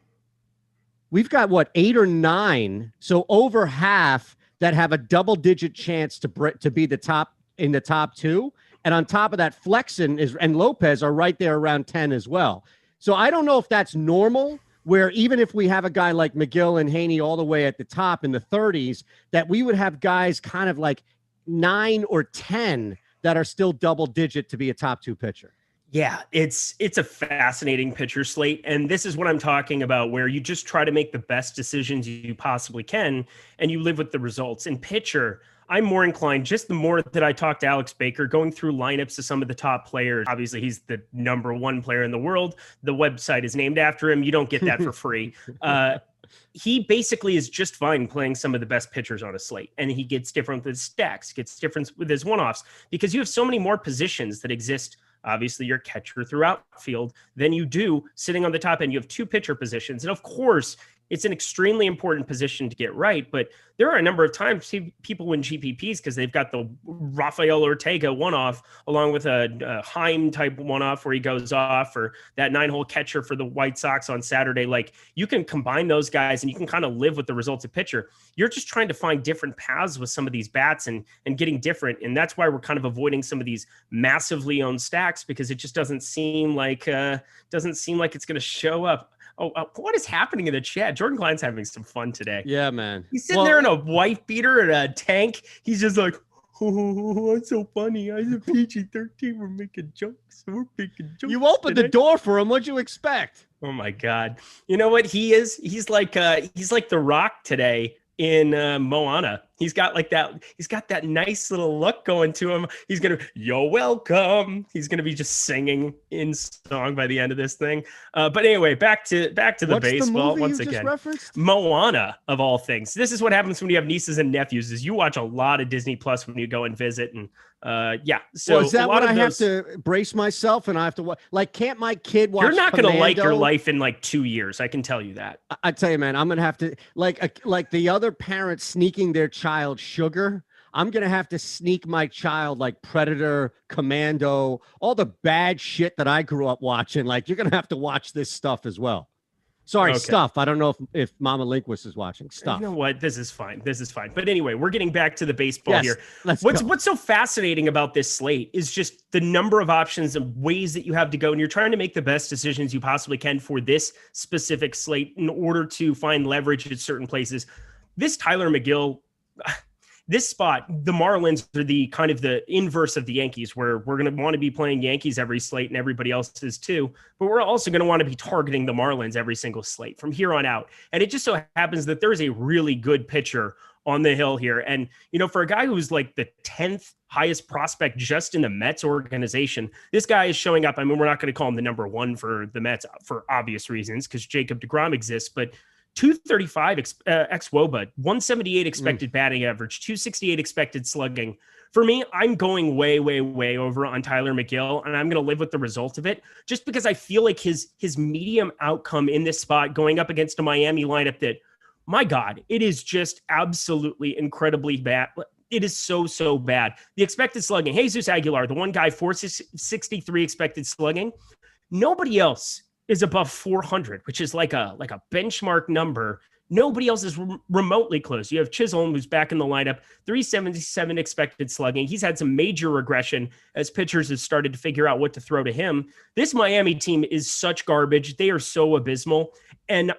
We've got 8 or 9, so over half that have a double-digit chance to be the top in the top 2, and on top of that, Flexen and Lopez are right there around 10 as well. So I don't know if that's normal, where even if we have a guy like McGill and Heaney all the way at the top in the 30s, that we would have guys kind of like 9 or 10 that are still double-digit to be a top 2 pitcher. Yeah, it's a fascinating pitcher slate. And this is what I'm talking about, where you just try to make the best decisions you possibly can, and you live with the results. In pitcher, I'm more inclined, just the more that I talk to Alex Baker, going through lineups of some of the top players. Obviously, he's the number 1 player in the world. The website is named after him. You don't get that for free. He basically is just fine playing some of the best pitchers on a slate, and he gets different with his stacks, gets different with his one-offs, because you have so many more positions that exist. Obviously, your catcher through outfield than you do sitting on the top end. You have 2 pitcher positions. And of course, it's an extremely important position to get right. But there are a number of times people win GPPs because they've got the Rafael Ortega one-off along with a Heim type one-off where he goes off, or that 9-hole catcher for the White Sox on Saturday. Like, you can combine those guys and you can kind of live with the results of pitcher. You're just trying to find different paths with some of these bats and getting different. And that's why we're kind of avoiding some of these massively owned stacks, because it just doesn't seem like it's going to show up. Oh, what is happening in the chat? Jordan Klein's having some fun today. Yeah, man. He's sitting there in a wife beater and a tank. He's just like, oh, it's so funny. I'm a PG-13. We're making jokes. We're making jokes. You opened the door for him. What'd you expect? Oh my God. You know what he is? He's like The Rock today in Moana. He's got that nice little look going to him. He's going to, "You're welcome." He's going to be just singing in song by the end of this thing. But anyway, back to the baseball once again. Moana, of all things. This is what happens when you have nieces and nephews, is you watch a lot of Disney Plus when you go and visit. And so is that what I have to brace myself and I have to watch? Like, can't my kid watch? You're not going to like your life in like 2 years. I can tell you that. I tell you, man, I'm going to have to like the other parents sneaking their child sugar. I'm going to have to sneak my child like Predator, Commando, all the bad shit that I grew up watching. Like, you're going to have to watch this stuff as well. Sorry, okay. Stuff. I don't know if Mama Lindquist is watching stuff. You know what? This is fine. But anyway, we're getting back to the baseball here. What's so fascinating about this slate is just the number of options and ways that you have to go. And you're trying to make the best decisions you possibly can for this specific slate in order to find leverage at certain places. this Tyler McGill, this spot, the Marlins are the kind of the inverse of the Yankees, where we're going to want to be playing Yankees every slate and everybody else is too. But we're also going to want to be targeting the Marlins every single slate from here on out. And it just so happens that there's a really good pitcher on the hill here. And, for a guy who's like the 10th highest prospect just in the Mets organization, this guy is showing up. I mean, we're not going to call him the number one for the Mets for obvious reasons because Jacob deGrom exists, but 235 xWOBA, 178 expected batting average, 268 expected slugging. For me, I'm going way, way, way over on Tyler McGill, and I'm going to live with the result of it just because I feel like his medium outcome in this spot going up against a Miami lineup that, my God, it is just absolutely incredibly bad. It is so, so bad. The expected slugging, Jesus Aguilar, the one guy, 463 expected slugging. Nobody else is above 400, which is like a benchmark number. Nobody else is remotely close. You have Chisholm, who's back in the lineup, 377 expected slugging. He's had some major regression as pitchers have started to figure out what to throw to him. This Miami team is such garbage. They are so abysmal. And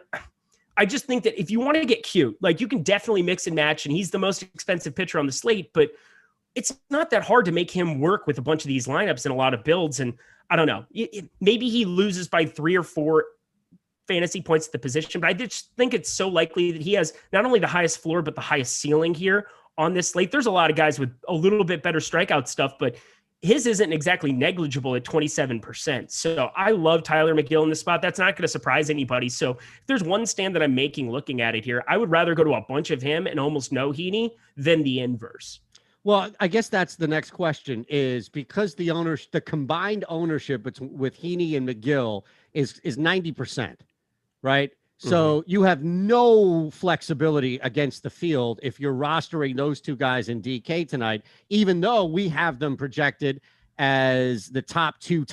I just think that if you want to get cute, like you can definitely mix and match, and he's the most expensive pitcher on the slate, but it's not that hard to make him work with a bunch of these lineups and a lot of builds. And I don't know, maybe he loses by 3 or 4 fantasy points at the position, but I just think it's so likely that he has not only the highest floor, but the highest ceiling here on this slate. There's a lot of guys with a little bit better strikeout stuff, but his isn't exactly negligible at 27%. So I love Tyler McGill in this spot. That's not going to surprise anybody. So if there's one stand that I'm making looking at it here, I would rather go to a bunch of him and almost no Heaney than the inverse. Well, I guess that's the next question is because the combined ownership with Heaney and McGill is 90%, right? So you have no flexibility against the field if you're rostering those two guys in DK tonight, even though we have them projected as the top two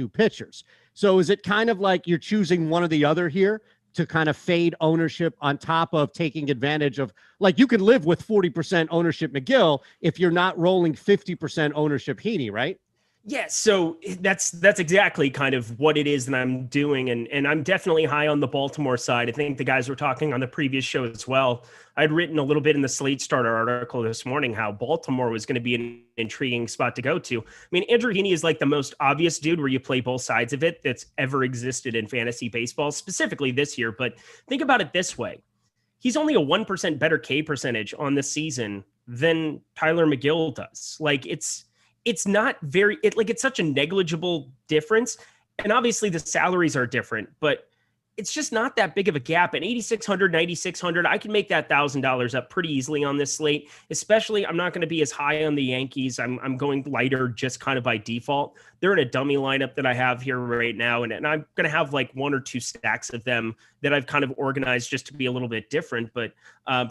pitchers. So is it kind of like you're choosing one or the other here to kind of fade ownership on top of taking advantage of, like, you could live with 40% ownership McGill if you're not rolling 50% ownership Heaney, right? Yeah, so that's exactly kind of what it is that I'm doing. And I'm definitely high on the Baltimore side. I think the guys were talking on the previous show as well. I'd written a little bit in the Slate Starter article this morning how Baltimore was going to be an intriguing spot to go to. I mean, Andrew Heaney is like the most obvious dude where you play both sides of it that's ever existed in fantasy baseball, specifically this year. But think about it this way. He's only a 1% better K percentage on this season than Tyler McGill does. Like it's not very, it's such a negligible difference. And obviously the salaries are different, but it's just not that big of a gap. At 8,600, 9,600, I can make that $1,000 up pretty easily on this slate. Especially, I'm not going to be as high on the Yankees. I'm going lighter just kind of by default. They're in a dummy lineup that I have here right now, and I'm going to have like 1 or 2 stacks of them that I've kind of organized just to be a little bit different. But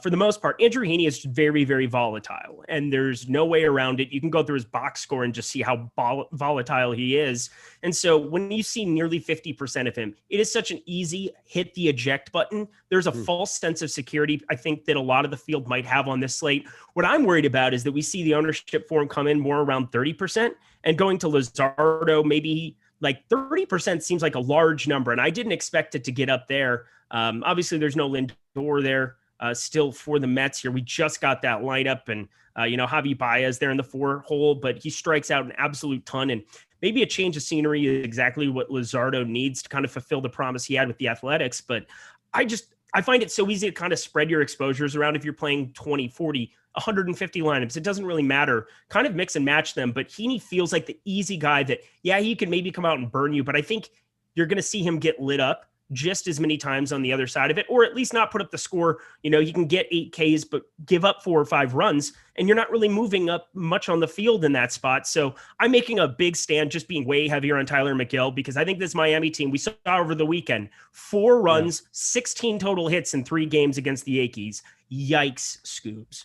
for the most part, Andrew Heaney is very, very volatile, and there's no way around it. You can go through his box score and just see how volatile he is. And so when you see nearly 50% of him, it is such an easy hit the eject button. There's a false sense of security, I think, that a lot of the field might have on this slate. What I'm worried about is that we see the ownership for him come in more around 30%, and going to Luzardo, maybe like 30% seems like a large number. And I didn't expect it to get up there. Obviously there's no Lindor there still for the Mets here. We just got that lineup, and Javi Baez there in the 4 hole, but he strikes out an absolute ton. And maybe a change of scenery is exactly what Luzardo needs to kind of fulfill the promise he had with the Athletics. But I find it so easy to kind of spread your exposures around if you're playing 20, 40, 150 lineups. It doesn't really matter. Kind of mix and match them. But Heaney feels like the easy guy that, yeah, he can maybe come out and burn you, but I think you're going to see him get lit up just as many times on the other side of it, or at least not put up the score. He can get 8 Ks, but give up 4 or 5 runs, and you're not really moving up much on the field in that spot. So I'm making a big stand, just being way heavier on Tyler McGill, because I think this Miami team, we saw over the weekend, 4 runs, 16 total hits in 3 games against the Yankees. Yikes, Scoobs.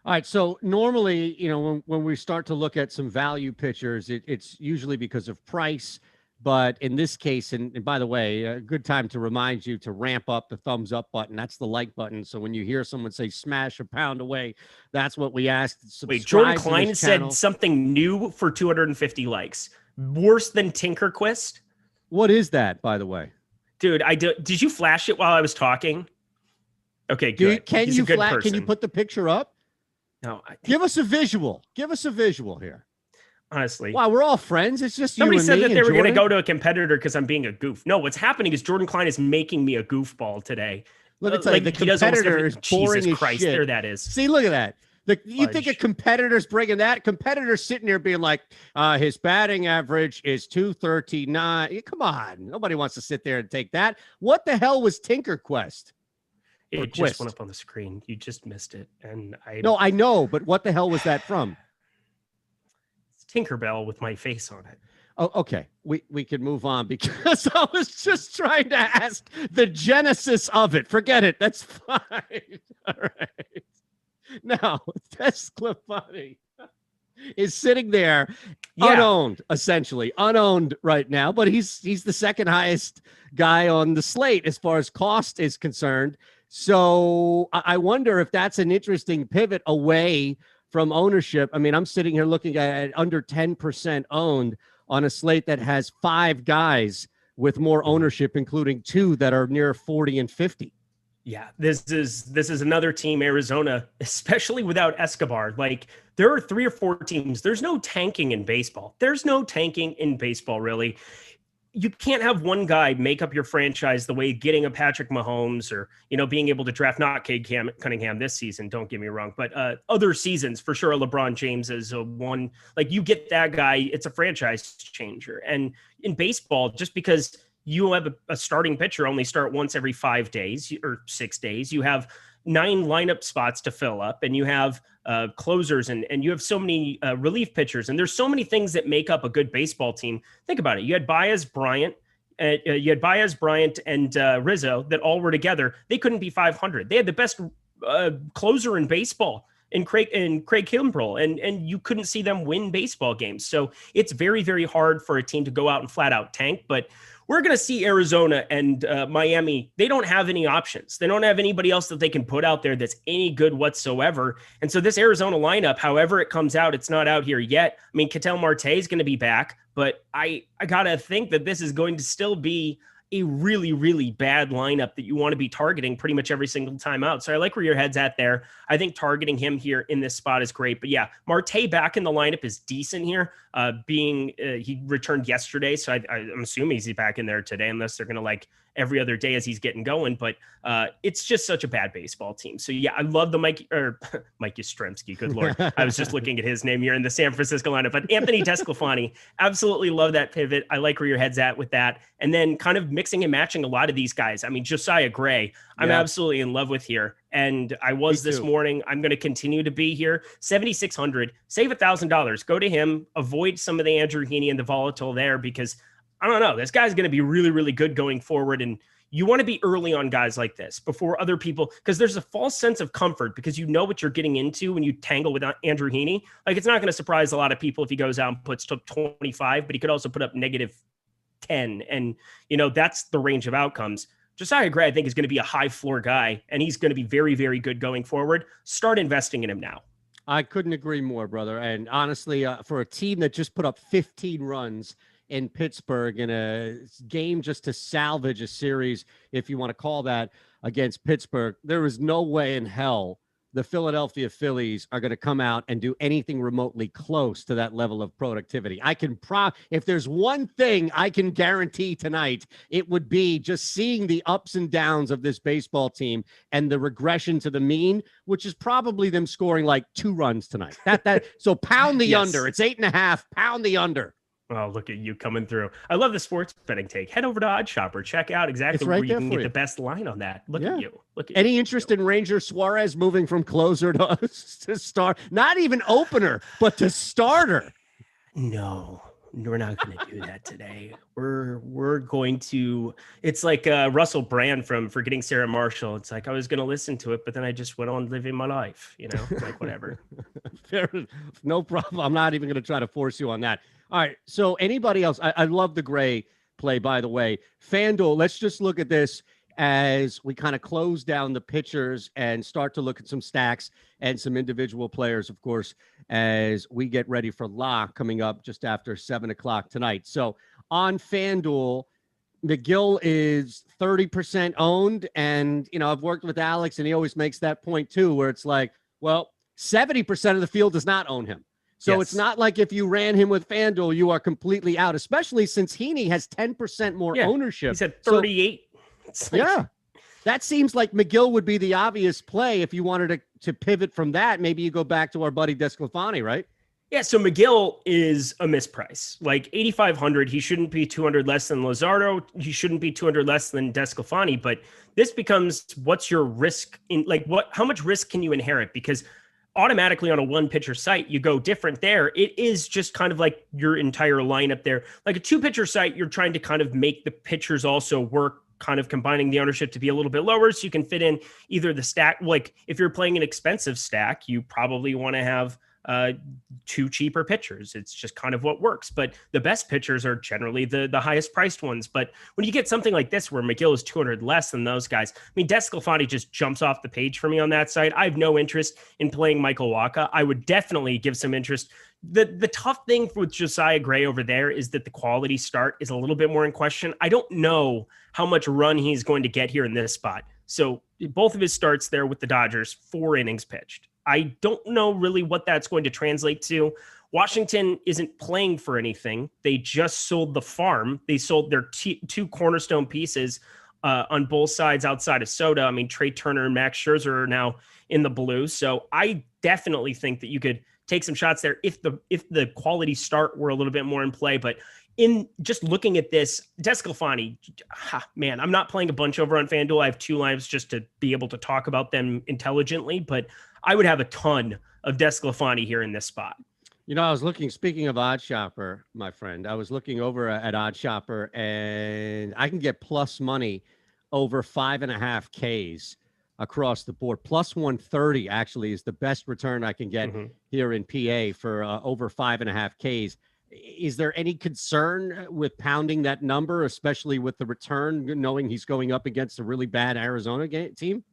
All right. So normally, when we start to look at some value pitchers, it's usually because of price. But in this case, and by the way, a good time to remind you to ramp up the thumbs up button. That's the like button. So when you hear someone say smash a pound away, that's what we asked. Wait, Jordan Klein said something new for 250 likes. Worse than Tinkerquist? What is that, by the way? Dude, did you flash it while I was talking? Okay, good. Can He's you a good person. Can you put the picture up? No, Give us a visual. Give us a visual here. Honestly. Wow, we're all friends. It's just somebody you and said me that they and were going to Jordan. go to a competitor because I'm being a goof. No, what's happening is Jordan Klein is making me a goofball today. Let me tell you, the competitor is boring Jesus as Christ, shit. There that is. See, look at that. You think a competitor's bringing that? Competitor's sitting there being like, his batting average is 239. Come on. Nobody wants to sit there and take that. What the hell was Tinker Quest? It just went up on the screen. You just missed it. And No, I know, but what the hell was that from? It's Tinkerbell with my face on it. Oh, okay. We can move on because I was just trying to ask the genesis of it. Forget it. That's fine. All right. Now, Desclafani is sitting there unowned, essentially unowned right now, but he's the second highest guy on the slate as far as cost is concerned. So I wonder if that's an interesting pivot away from ownership. I mean, I'm sitting here looking at under 10% owned on a slate that has 5 guys with more ownership, including 2 that are near 40 and 50. Yeah, this is another team, Arizona, especially without Escobar. Like, there are 3 or 4 teams. There's no tanking in baseball. There's no tanking in baseball, really. You can't have one guy make up your franchise the way getting a Patrick Mahomes or, being able to draft not Cade Cunningham this season. Don't get me wrong, but other seasons for sure. LeBron James is a one, like you get that guy. It's a franchise changer. And in baseball, just because you have a starting pitcher only start once every 5 days or 6 days, you have 9 lineup spots to fill up, and you have closers and you have so many relief pitchers, and there's so many things that make up a good baseball team. Think about it. You had Baez, Bryant, and Rizzo that all were together. They couldn't be 500. They had the best closer in baseball in Craig Kimbrell, and you couldn't see them win baseball games. So it's very, very hard for a team to go out and flat out tank, but we're going to see Arizona and Miami. They don't have any options. They don't have anybody else that they can put out there that's any good whatsoever. And so this Arizona lineup, however it comes out, it's not out here yet. I mean, Ketel Marte is going to be back, but I got to think that this is going to still be a really, really bad lineup that you want to be targeting pretty much every single time out. So I like where your head's at there. I think targeting him here in this spot is great. But yeah, Marte back in the lineup is decent here. He returned yesterday, so I'm assuming he's back in there today, unless they're going to like every other day as he's getting going. But it's just such a bad baseball team. So yeah, I love the Mike Yastrzemski. Good Lord. I was just looking at his name here in the San Francisco lineup, but Anthony Desclafani, absolutely love that pivot. I like where your head's at with that. And then kind of mixing and matching a lot of these guys. I mean, Josiah Gray, I'm absolutely in love with here. And I was this morning. I'm going to continue to be here. 7,600, save $1,000. Go to him. Avoid some of the Andrew Heaney and the volatile there, because I don't know. This guy's going to be really, really good going forward. And you want to be early on guys like this before other people, because there's a false sense of comfort because you know what you're getting into when you tangle with Andrew Heaney. Like, it's not going to surprise a lot of people if he goes out and puts 25, but he could also put up -10. And, that's the range of outcomes. Josiah Gray, I think, is going to be a high floor guy, and he's going to be very, very good going forward. Start investing in him now. I couldn't agree more, brother. And honestly, for a team that just put up 15 runs in Pittsburgh in a game just to salvage a series, if you want to call that, against Pittsburgh, there is no way in hell the Philadelphia Phillies are going to come out and do anything remotely close to that level of productivity. If there's one thing I can guarantee tonight, it would be just seeing the ups and downs of this baseball team and the regression to the mean, which is probably them scoring like 2 runs tonight. So pound the under. It's 8.5. Pound the under. Oh, look at you coming through. I love the sports betting take. Head over to OddsShopper. Check out exactly where you can get the best line on that. Look at you. Any interest in Ranger Suarez moving from closer to start? Not even opener, but to starter. No, we're not going to do that today. We're going to. It's like Russell Brand from Forgetting Sarah Marshall. It's like I was going to listen to it, but then I just went on living my life. Like whatever. No problem. I'm not even going to try to force you on that. All right. So anybody else? I love the Gray play, by the way. FanDuel, let's just look at this as we kind of close down the pitchers and start to look at some stacks and some individual players, of course, as we get ready for lock coming up just after 7 o'clock tonight. So on FanDuel, McGill is 30% owned. And, I've worked with Alex and he always makes that point too, where it's like, well, 70% of the field does not own him. So It's not like if you ran him with FanDuel, you are completely out, especially since Heaney has 10% more ownership. He's at 38. So, that seems like McGill would be the obvious play if you wanted to pivot from that. Maybe you go back to our buddy DeSclafani, right? Yeah, so McGill is a misprice. Like 8,500, he shouldn't be 200 less than Luzardo. He shouldn't be 200 less than DeSclafani. But this becomes, what's your risk in how much risk can you inherit? Because automatically on a one pitcher site, you go different there. It is just kind of like your entire lineup there. Like a two pitcher site, you're trying to kind of make the pitchers also work, kind of combining the ownership to be a little bit lower. So you can fit in either the stack. Like if you're playing an expensive stack, you probably want to have two cheaper pitchers. It's just kind of what works. But the best pitchers are generally the highest priced ones. But when you get something like this, where McGill is 200 less than those guys, I mean, DeSclafani just jumps off the page for me on that side. I have no interest in playing Michael Wacha. I would definitely give some interest. The tough thing with Josiah Gray over there is that the quality start is a little bit more in question. I don't know how much run he's going to get here in this spot. So both of his starts there with the Dodgers, 4 innings pitched. I don't know really what that's going to translate to. Washington isn't playing for anything. They just sold the farm. They sold their two cornerstone pieces on both sides outside of Soto. I mean, Trey Turner and Max Scherzer are now in the blue. So I definitely think that you could take some shots there if the quality start were a little bit more in play. But in just looking at this, DeSclafani, man, I'm not playing a bunch over on FanDuel. I have 2 lives just to be able to talk about them intelligently, but I would have a ton of DeSclafani here in this spot. I was looking, speaking of Odd Shopper, my friend, I was looking over at Odd Shopper and I can get plus money over 5.5 Ks across the board. Plus 130 actually is the best return I can get here in PA for over 5.5 Ks. Is there any concern with pounding that number, especially with the return, knowing he's going up against a really bad Arizona team?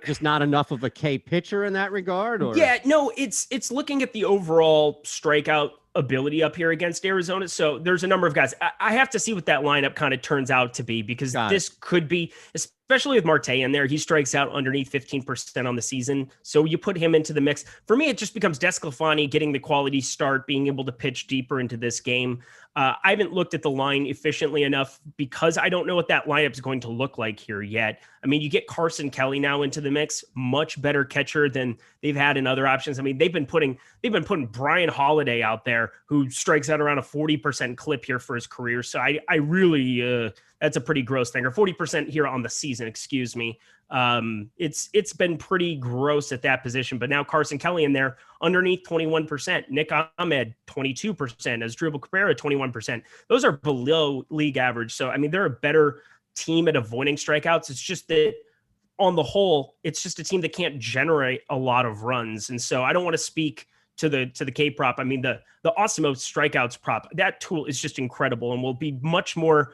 Just not enough of a K pitcher in that regard? Or? Yeah, no, it's looking at the overall strikeout ability up here against Arizona. So there's a number of guys. I have to see what that lineup kind of turns out to be, because this could be, especially with Marte in there, he strikes out underneath 15% on the season. So you put him into the mix. For me, it just becomes DeSclafani getting the quality start, being able to pitch deeper into this game. I haven't looked at the line efficiently enough because I don't know what that lineup is going to look like here yet. I mean, you get Carson Kelly now into the mix, much better catcher than they've had in other options. I mean, they've been putting Brian Holiday out there, who strikes out around a 40% clip here for his career. So I really, that's a pretty gross thing, or 40% here on the season, excuse me. It's been pretty gross at that position, but now Carson Kelly in there underneath 21%, Nick Ahmed 22%, Asdrubal Cabrera 21%. Those are below league average. So, I mean, they're a better team at avoiding strikeouts. It's just that on the whole, it's just a team that can't generate a lot of runs. And so I don't want to speak to the K prop. I mean, the Awesemo strikeouts prop, that tool is just incredible and will be much more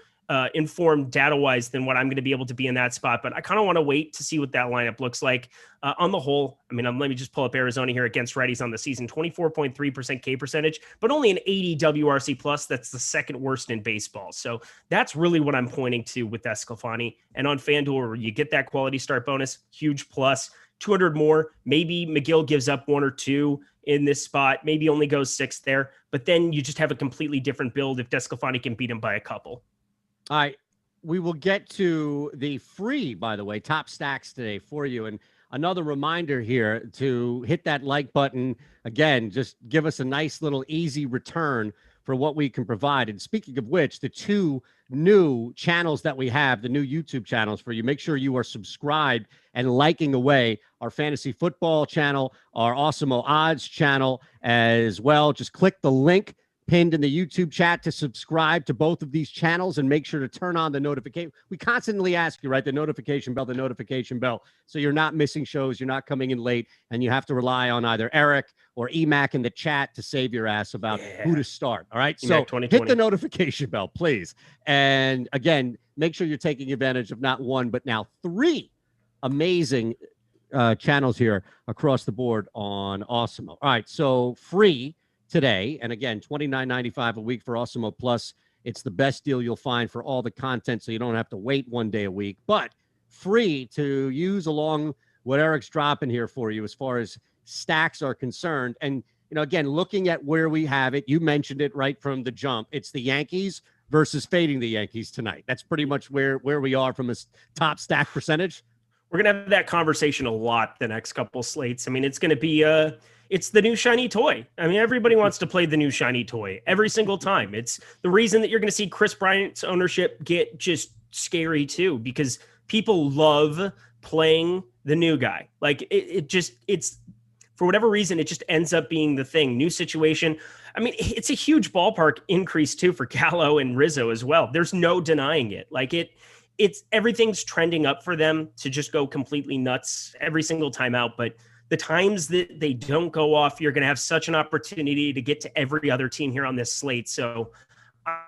informed data-wise than what I'm going to be able to be in that spot. But I kind of want to wait to see what that lineup looks like. On the whole, I mean, let me just pull up Arizona here against righties on the season, 24.3% K percentage, but only an 80 WRC plus. That's the second worst in baseball. So that's really what I'm pointing to with DeSclafani. And on FanDuel, where you get that quality start bonus, huge plus, 200 more. Maybe McGill gives up 1 or 2 in this spot, maybe only goes 6 there, but then you just have a completely different build if DeSclafani can beat him by a couple. All right, we will get to the free, by the way, top stacks today for you. And another reminder here to hit that like button. Again, just give us a nice little easy return for what we can provide. And speaking of which, the 2 new channels that we have, the new YouTube channels for you, make sure you are subscribed and liking away our fantasy football channel, our Awesemo odds channel as well. Just click the link pinned in the YouTube chat to subscribe to both of these channels and make sure to turn on the notification. We constantly ask you, right? The notification bell. So you're not missing shows. You're not coming in late and you have to rely on either Eric or EMAC in the chat to save your ass about who to start. All right. So hit the notification bell, please. And again, make sure you're taking advantage of not 1, but now 3 amazing channels here across the board on Awesemo. All right. So free today. And again, $29.95 a week for Awesemo Plus. It's the best deal you'll find for all the content, so you don't have to wait one day a week, but free to use along what Eric's dropping here for you as far as stacks are concerned. And, again, looking at where we have it, you mentioned it right from the jump. It's the Yankees versus fading the Yankees tonight. That's pretty much where we are from a top stack percentage. We're going to have that conversation a lot the next couple slates. I mean, it's going to be it's the new shiny toy. I mean, everybody wants to play the new shiny toy every single time. It's the reason that you're going to see Chris Bryant's ownership get just scary too, because people love playing the new guy. Like it's for whatever reason, it just ends up being the thing. New situation. I mean, it's a huge ballpark increase too for Gallo and Rizzo as well. There's no denying it. Like it's everything's trending up for them to just go completely nuts every single time out. But the times that they don't go off, you're going to have such an opportunity to get to every other team here on this slate. So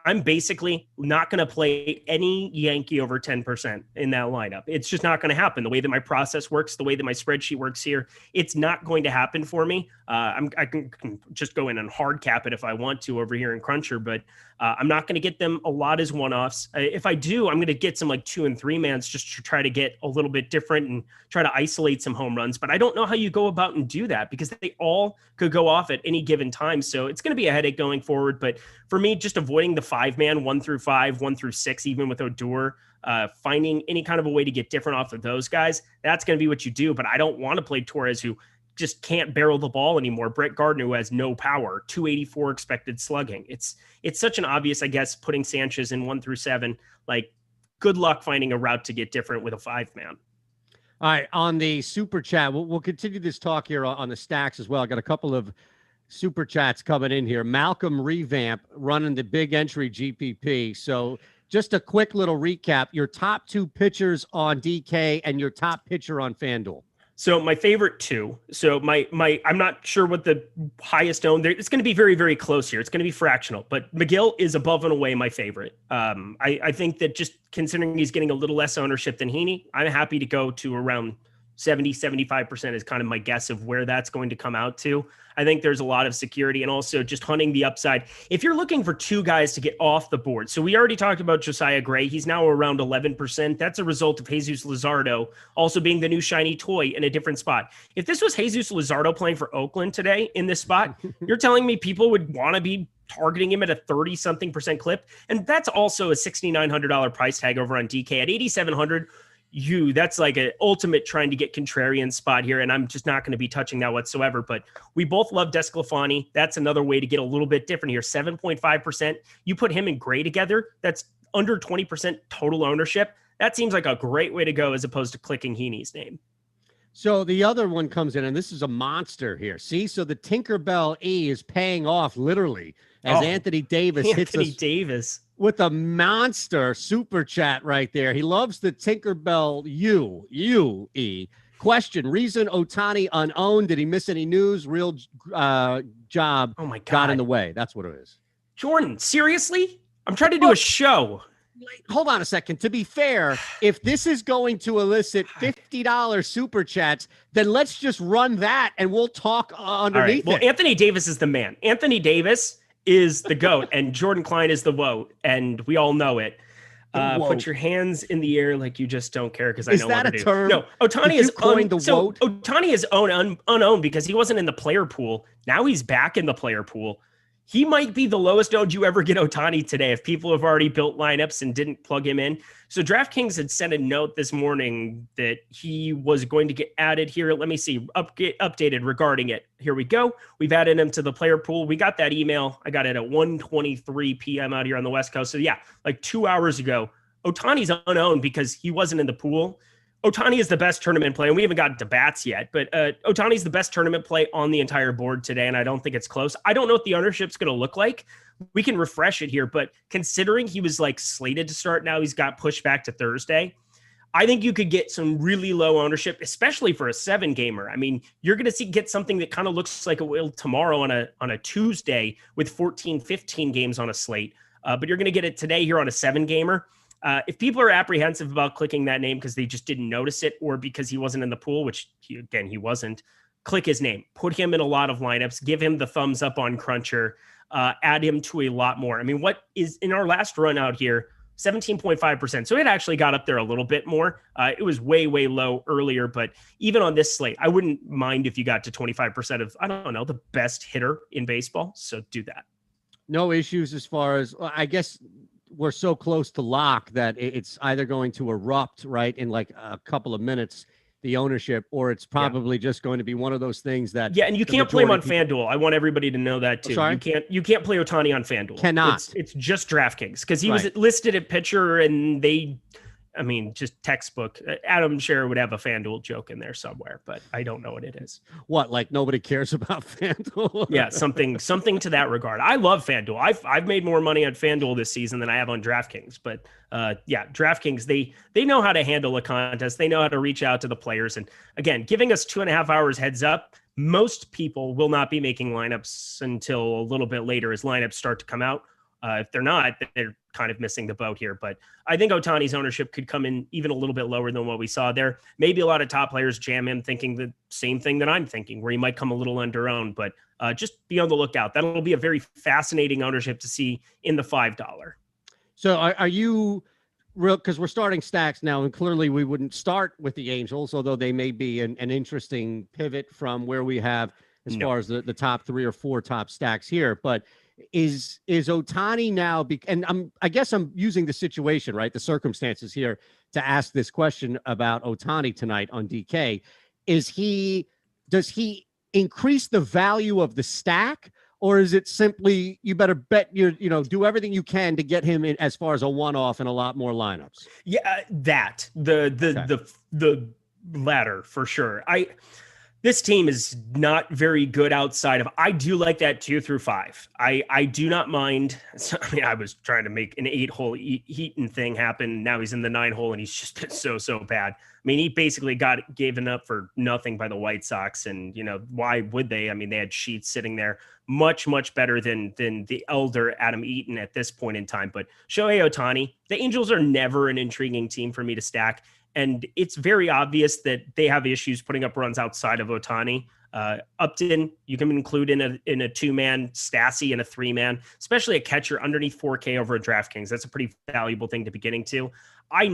I'm basically not going to play any Yankee over 10% in that lineup. It's just not going to happen. The way that my process works, the way that my spreadsheet works here, it's not going to happen for me. I can just go in and hard cap it if I want to over here in Cruncher, but I'm not going to get them a lot as one-offs. If I do, I'm going to get some like 2 and 3 mans just to try to get a little bit different and try to isolate some home runs. But I don't know how you go about and do that because they all could go off at any given time. So it's going to be a headache going forward. But for me, just avoiding the 5-man, 1 through 5, 1 through 6, even with Odor, finding any kind of a way to get different off of those guys, that's going to be what you do. But I don't want to play Torres, who just can't barrel the ball anymore. Brett Gardner, who has no power, 284 expected slugging. It's such an obvious, I guess, putting Sanchez in 1 through 7. Like, good luck finding a route to get different with a 5-man. All right, on the super chat, we'll continue this talk here on the stacks as well. I got a couple of super chats coming in here. Malcolm Revamp running the big entry GPP. So just a quick little recap: your top 2 pitchers on DK and your top pitcher on FanDuel. So my favorite 2. So my I'm not sure what the highest owned there. It's going to be very, very close here. It's going to be fractional, but McGill is above and away my favorite. I think that just considering he's getting a little less ownership than Heaney, I'm happy to go to around 70-75% is kind of my guess of where that's going to come out to. I think there's a lot of security and also just hunting the upside. If you're looking for 2 guys to get off the board, so we already talked about Josiah Gray. He's now around 11%. That's a result of Jesus Luzardo also being the new shiny toy in a different spot. If this was Jesus Luzardo playing for Oakland today in this spot, you're telling me people would want to be targeting him at a 30-something% clip. And that's also a $6,900 price tag over on DK at 8,700. That's like an ultimate trying to get contrarian spot here, and I'm just not going to be touching that whatsoever. But we both love Desclafani. That's another way to get a little bit different here. 7.5%. You put him and Gray together, that's under 20% total ownership. That seems like a great way to go as opposed to clicking Heaney's name. So the other one comes in, and this is a monster here. See, so the Tinkerbell E is paying off literally as Anthony Davis hits us with a monster super chat right there. He loves the Tinkerbell E. Question: reason Ohtani unowned? Did he miss any news? Real job. Oh my God, got in the way. That's what it is. Jordan, seriously? I'm trying to do a show. Hold on a second. To be fair, if this is going to elicit $50 super chats, then let's just run that and we'll talk underneath Well, it. Anthony Davis is the man. Anthony Davis is the GOAT and Jordan Klein is the woat, and we all know it. Put your hands in the air like you just don't care, because I know what to do. Is that a term? No, Ohtani is Ohtani is unowned because he wasn't in the player pool. Now he's back in the player pool. He might be the lowest owned you ever get Ohtani today if people have already built lineups and didn't plug him in. So DraftKings had sent a note this morning that he was going to get added here. Let me see, updated regarding it. Here we go. We've added him to the player pool. We got that email. I got it at 1:23 p.m. out here on the West Coast. So yeah, like 2 hours ago. Ohtani's unowned because he wasn't in the pool. Ohtani is the best tournament play, and we haven't gotten to bats yet, but Ohtani's the best tournament play on the entire board today, and I don't think it's close. I don't know what the ownership's going to look like. We can refresh it here, but considering he was like slated to start, now he's got pushed back to Thursday. I think you could get some really low ownership, especially for a 7-gamer. I mean, you're going to get something that kind of looks like it will tomorrow on a Tuesday with 14, 15 games on a slate, but you're going to get it today here on a 7-gamer. If people are apprehensive about clicking that name because they just didn't notice it or because he wasn't in the pool, which he wasn't, click his name, put him in a lot of lineups, give him the thumbs up on Cruncher, add him to a lot more. I mean, what is in our last run out here, 17.5%. So it actually got up there a little bit more. It was way, way low earlier, but even on this slate, I wouldn't mind if you got to 25% of, I don't know, the best hitter in baseball. So do that. No issues as far as, I guess we're so close to lock that it's either going to erupt right in like a couple of minutes, the ownership, or it's probably just going to be one of those things that. Yeah, and you can't play him on FanDuel. I want everybody to know that too. Sorry? You can't play Ohtani on FanDuel. Cannot. It's just DraftKings because he was listed at pitcher, and just textbook. Adam Scherer would have a FanDuel joke in there somewhere, but I don't know what it is. What, like nobody cares about FanDuel? Yeah, something to that regard. I love FanDuel. I've made more money on FanDuel this season than I have on DraftKings, but DraftKings, they know how to handle a contest. They know how to reach out to the players. And again, giving us 2.5 hours heads up, most people will not be making lineups until a little bit later as lineups start to come out. If they're not, they're kind of missing the boat here. But I think Ohtani's ownership could come in even a little bit lower than what we saw there. Maybe a lot of top players jam him thinking the same thing that I'm thinking, where he might come a little under owned, but just be on the lookout. That'll be a very fascinating ownership to see in the $5. So are you real? Because we're starting stacks now, and clearly we wouldn't start with the Angels, although they may be an interesting pivot from where we have as far as the top 3 or 4 top stacks here. But is Ohtani now? And I guess I'm using the situation, right, the circumstances here to ask this question about Ohtani tonight on DK. Does he increase the value of the stack? Or is it simply you better bet do everything you can to get him in as far as a one-off in a lot more lineups? Yeah, the latter for sure. This team is not very good outside of. I do like that 2 through 5. I do not mind. I was trying to make an 8-hole Heaton thing happen. Now he's in the 9-hole and he's just been so bad. I mean, he basically got given up for nothing by the White Sox, and why would they? I mean, they had Sheets sitting there, much better than the elder Adam Eaton at this point in time. But Shohei Ohtani, the Angels are never an intriguing team for me to stack. And it's very obvious that they have issues putting up runs outside of Ohtani. Upton, you can include in a 2-man, Stassi in a 3-man, especially a catcher underneath 4K over at DraftKings. That's a pretty valuable thing to be getting to. I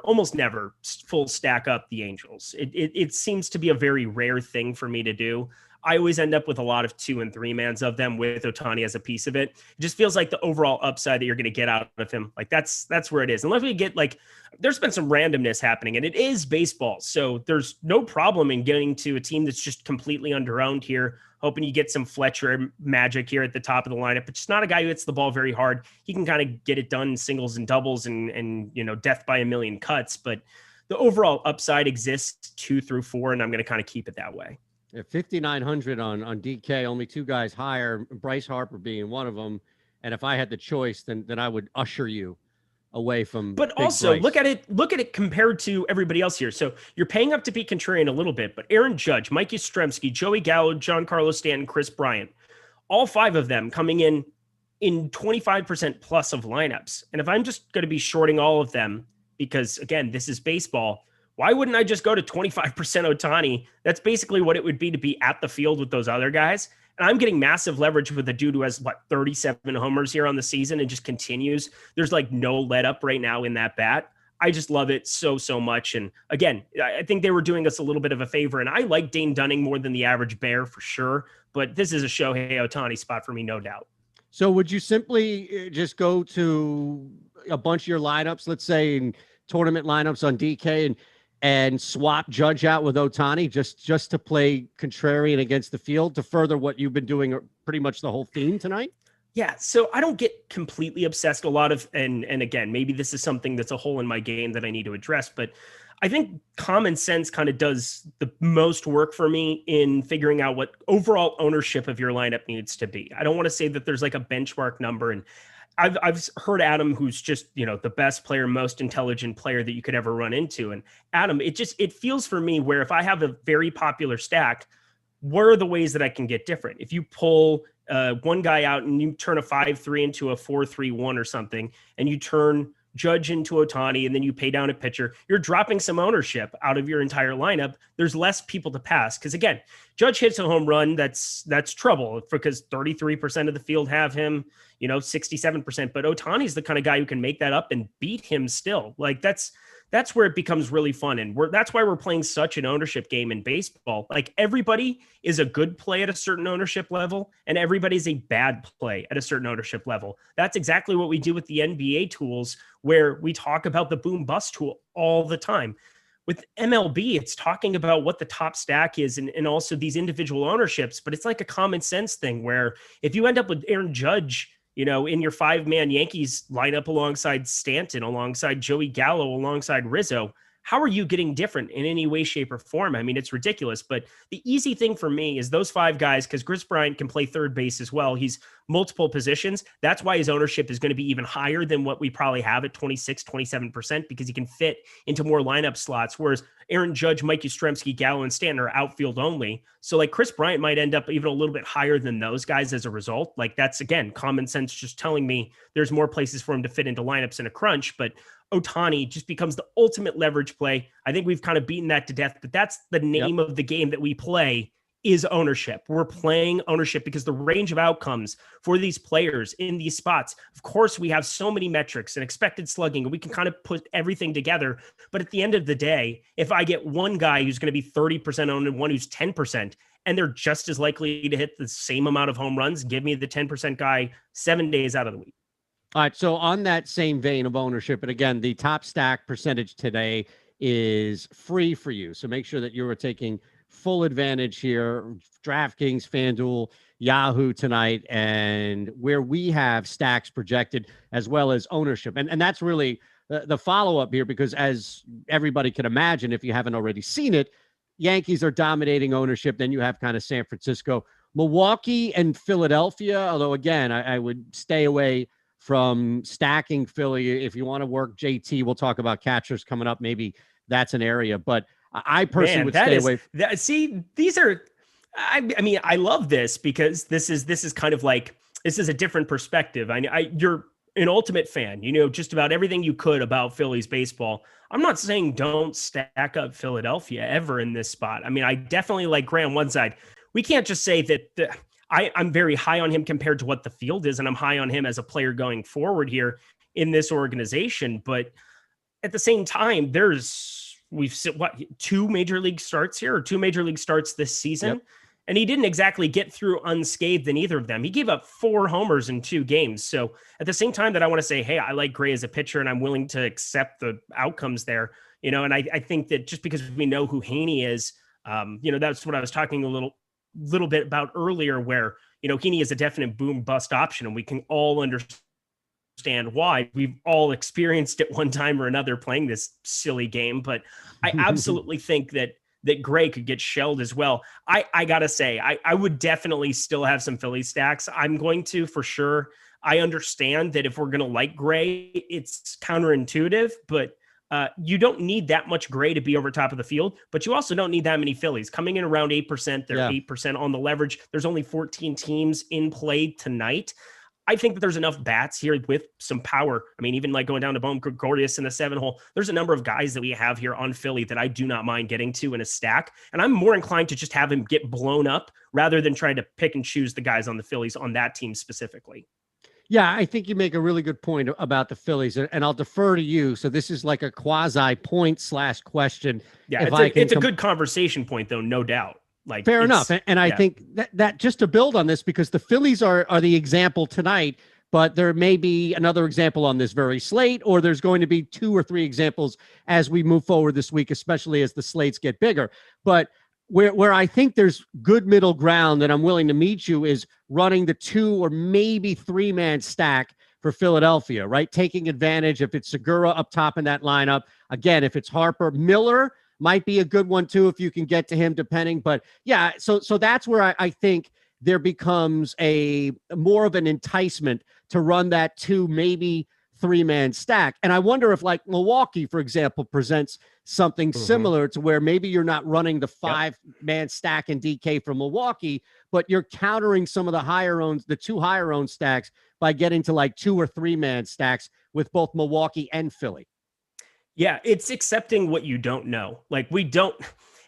almost never full stack up the Angels. It seems to be a very rare thing for me to do. I always end up with a lot of 2 and 3-mans of them with Ohtani as a piece of it. It just feels like the overall upside that you're going to get out of him. Like that's where it is. Unless we get there's been some randomness happening, and it is baseball. So there's no problem in getting to a team that's just completely underowned here, hoping you get some Fletcher magic here at the top of the lineup, but just not a guy who hits the ball very hard. He can kind of get it done in singles and doubles and death by a million cuts, but the overall upside exists 2 through 4, and I'm going to kind of keep it that way. Yeah, 5,900 on DK, only 2 guys higher, Bryce Harper being one of them. And if I had the choice, then I would usher you away from. But also Bryce. Look at it compared to everybody else here. So you're paying up to be contrarian a little bit, but Aaron Judge, Mike Yastrzemski, Joey Gallo, Giancarlo Stanton, Chris Bryant, all 5 of them coming in 25% plus of lineups. And if I'm just going to be shorting all of them, because again, this is baseball, why wouldn't I just go to 25% Ohtani? That's basically what it would be to be at the field with those other guys. And I'm getting massive leverage with a dude who has 37 homers here on the season and just continues. There's no let up right now in that bat. I just love it so much. And again, I think they were doing us a little bit of a favor. And I like Dane Dunning more than the average bear for sure. But this is a Shohei Ohtani spot for me, no doubt. So would you simply just go to a bunch of your lineups, let's say in tournament lineups on DK, and swap Judge out with Ohtani just to play contrarian against the field to further what you've been doing pretty much the whole theme tonight? Yeah, so I don't get completely obsessed a lot of, and again, maybe this is something that's a hole in my game that I need to address, but I think common sense kind of does the most work for me in figuring out what overall ownership of your lineup needs to be. I don't want to say that there's a benchmark number, and I've heard Adam, who's just, the best player, most intelligent player that you could ever run into. And Adam, it feels for me where if I have a very popular stack, what are the ways that I can get different? If you pull one guy out and you turn a 5-3 into a 4-3-1 or something, and you turn Judge into Ohtani, and then you pay down a pitcher, you're dropping some ownership out of your entire lineup. There's less people to pass. Because again, Judge hits a home run, that's trouble because 33% of the field have him, 67%. But Ohtani's the kind of guy who can make that up and beat him still. Like that's where it becomes really fun. And that's why we're playing such an ownership game in baseball. Like everybody is a good play at a certain ownership level, and everybody's a bad play at a certain ownership level. That's exactly what we do with the NBA tools, where we talk about the boom bust tool all the time. With MLB, it's talking about what the top stack is and also these individual ownerships, but it's like a common sense thing where if you end up with Aaron Judge, in your 5-man Yankees lineup alongside Stanton, alongside Joey Gallo, alongside Rizzo, how are you getting different in any way, shape, or form? I mean, it's ridiculous. But the easy thing for me is those 5 guys, because Chris Bryant can play third base as well. He's multiple positions. That's why his ownership is going to be even higher than what we probably have at 26, 27%, because he can fit into more lineup slots. Whereas Aaron Judge, Mike Yastrzemski, Gallo, and Stanton are outfield only. So like Chris Bryant might end up even a little bit higher than those guys as a result. Like that's, again, common sense just telling me there's more places for him to fit into lineups in a crunch. But Ohtani just becomes the ultimate leverage play. I think we've kind of beaten that to death, but that's the name of the game that we play is ownership. We're playing ownership because the range of outcomes for these players in these spots, of course, we have so many metrics and expected slugging, and we can kind of put everything together. But at the end of the day, if I get one guy who's going to be 30% owned and one who's 10%, and they're just as likely to hit the same amount of home runs, give me the 10% guy 7 days out of the week. All right. So on that same vein of ownership, and again, the top stack percentage today is free for you. So make sure that you are taking full advantage here. DraftKings, FanDuel, Yahoo tonight, and where we have stacks projected as well as ownership. And that's really the follow-up here, because as everybody can imagine, if you haven't already seen it, Yankees are dominating ownership. Then you have kind of San Francisco, Milwaukee, and Philadelphia. Although, again, I would stay away from stacking Philly. If you want to work JT, we'll talk about catchers coming up. Maybe that's an area, but I personally would stay away. See, these are, I mean, I love this because this is kind of like, this is a different perspective. You're an ultimate fan, just about everything you could about Phillies baseball. I'm not saying don't stack up Philadelphia ever in this spot. I mean, I definitely like Graham one side. We can't just say that I'm very high on him compared to what the field is, and I'm high on him as a player going forward here in this organization. But at the seen time, we've seen 2 major league starts here, or 2 major league starts this season. Yep. And he didn't exactly get through unscathed in either of them. He gave up 4 homers in 2 games. So at the same time that I want to say, hey, I like Gray as a pitcher and I'm willing to accept the outcomes there, and I think that just because we know who Heaney is, that's what I was talking a little bit about earlier, where, Heaney is a definite boom bust option, and we can all understand why. We've all experienced it one time or another playing this silly game, but I absolutely think that Gray could get shelled as well. I gotta say, I would definitely still have some Philly stacks. I'm going to, for sure. I understand that if we're going to like Gray, it's counterintuitive, but you don't need that much Gray to be over top of the field, but you also don't need that many Phillies coming in around 8%. They're 8% on the leverage. There's only 14 teams in play tonight. I think that there's enough bats here with some power. I mean, even like going down to Bone Gregorius in the 7-hole, there's a number of guys that we have here on Philly that I do not mind getting to in a stack. And I'm more inclined to just have him get blown up rather than trying to pick and choose the guys on the Phillies on that team specifically. Yeah, I think you make a really good point about the Phillies, and I'll defer to you. So this is like a quasi point/question. Yeah, it's a good conversation point, though, no doubt. Like, fair enough. And I think that just to build on this, because the Phillies are the example tonight, but there may be another example on this very slate, or there's going to be 2 or 3 examples as we move forward this week, especially as the slates get bigger. But where I think there's good middle ground that I'm willing to meet you is running the 2 or maybe 3-man stack for Philadelphia, right? Taking advantage if it's Segura up top in that lineup. Again, if it's Harper, Miller might be a good one too, if you can get to him, depending. But yeah, so that's where I think there becomes a more of an enticement to run that 2, maybe 3-man stack. And I wonder if, like, Milwaukee, for example, presents something similar to where maybe you're not running the 5-man stack in DK from Milwaukee, but you're countering some of the 2 higher owned stacks by getting to like 2 or 3 man stacks with both Milwaukee and Philly. Yeah, it's accepting what you don't know. Like we don't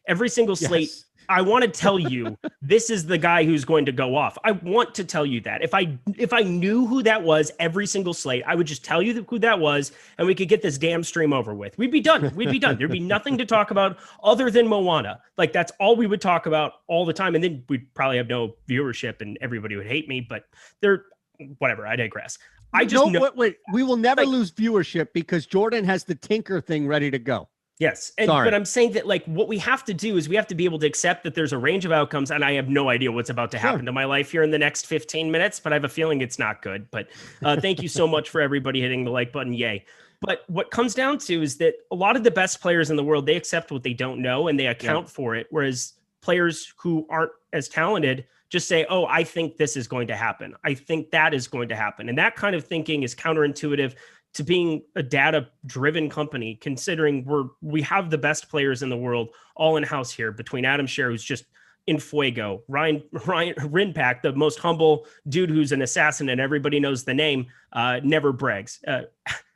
every single slate. Yes. I want to tell you this is the guy who's going to go off. I want to tell you that. If I knew who that was every single slate, I would just tell you who that was, and we could get this damn stream over with. We'd be done. We'd be done. There'd be nothing to talk about other than Moana. Like that's all we would talk about all the time, and then we'd probably have no viewership, and everybody would hate me. But whatever. I digress. I just know. Wait. We will never lose viewership because Jordan has the Tinker thing ready to go. Yes. But I'm saying that like what we have to do is we have to be able to accept that there's a range of outcomes, and I have no idea what's about to happen to my life here in the next 15 minutes, but I have a feeling it's not good. But thank you so much for everybody hitting the like button. Yay. But what comes down to is that a lot of the best players in the world, they accept what they don't know and they account for it. Whereas players who aren't as talented just say, oh, I think this is going to happen. I think that is going to happen. And that kind of thinking is counterintuitive to being a data-driven company, considering we have the best players in the world all in-house here between Adam Scherer, who's just in fuego, Ryan Rinpack, the most humble dude who's an assassin and everybody knows the name, never brags.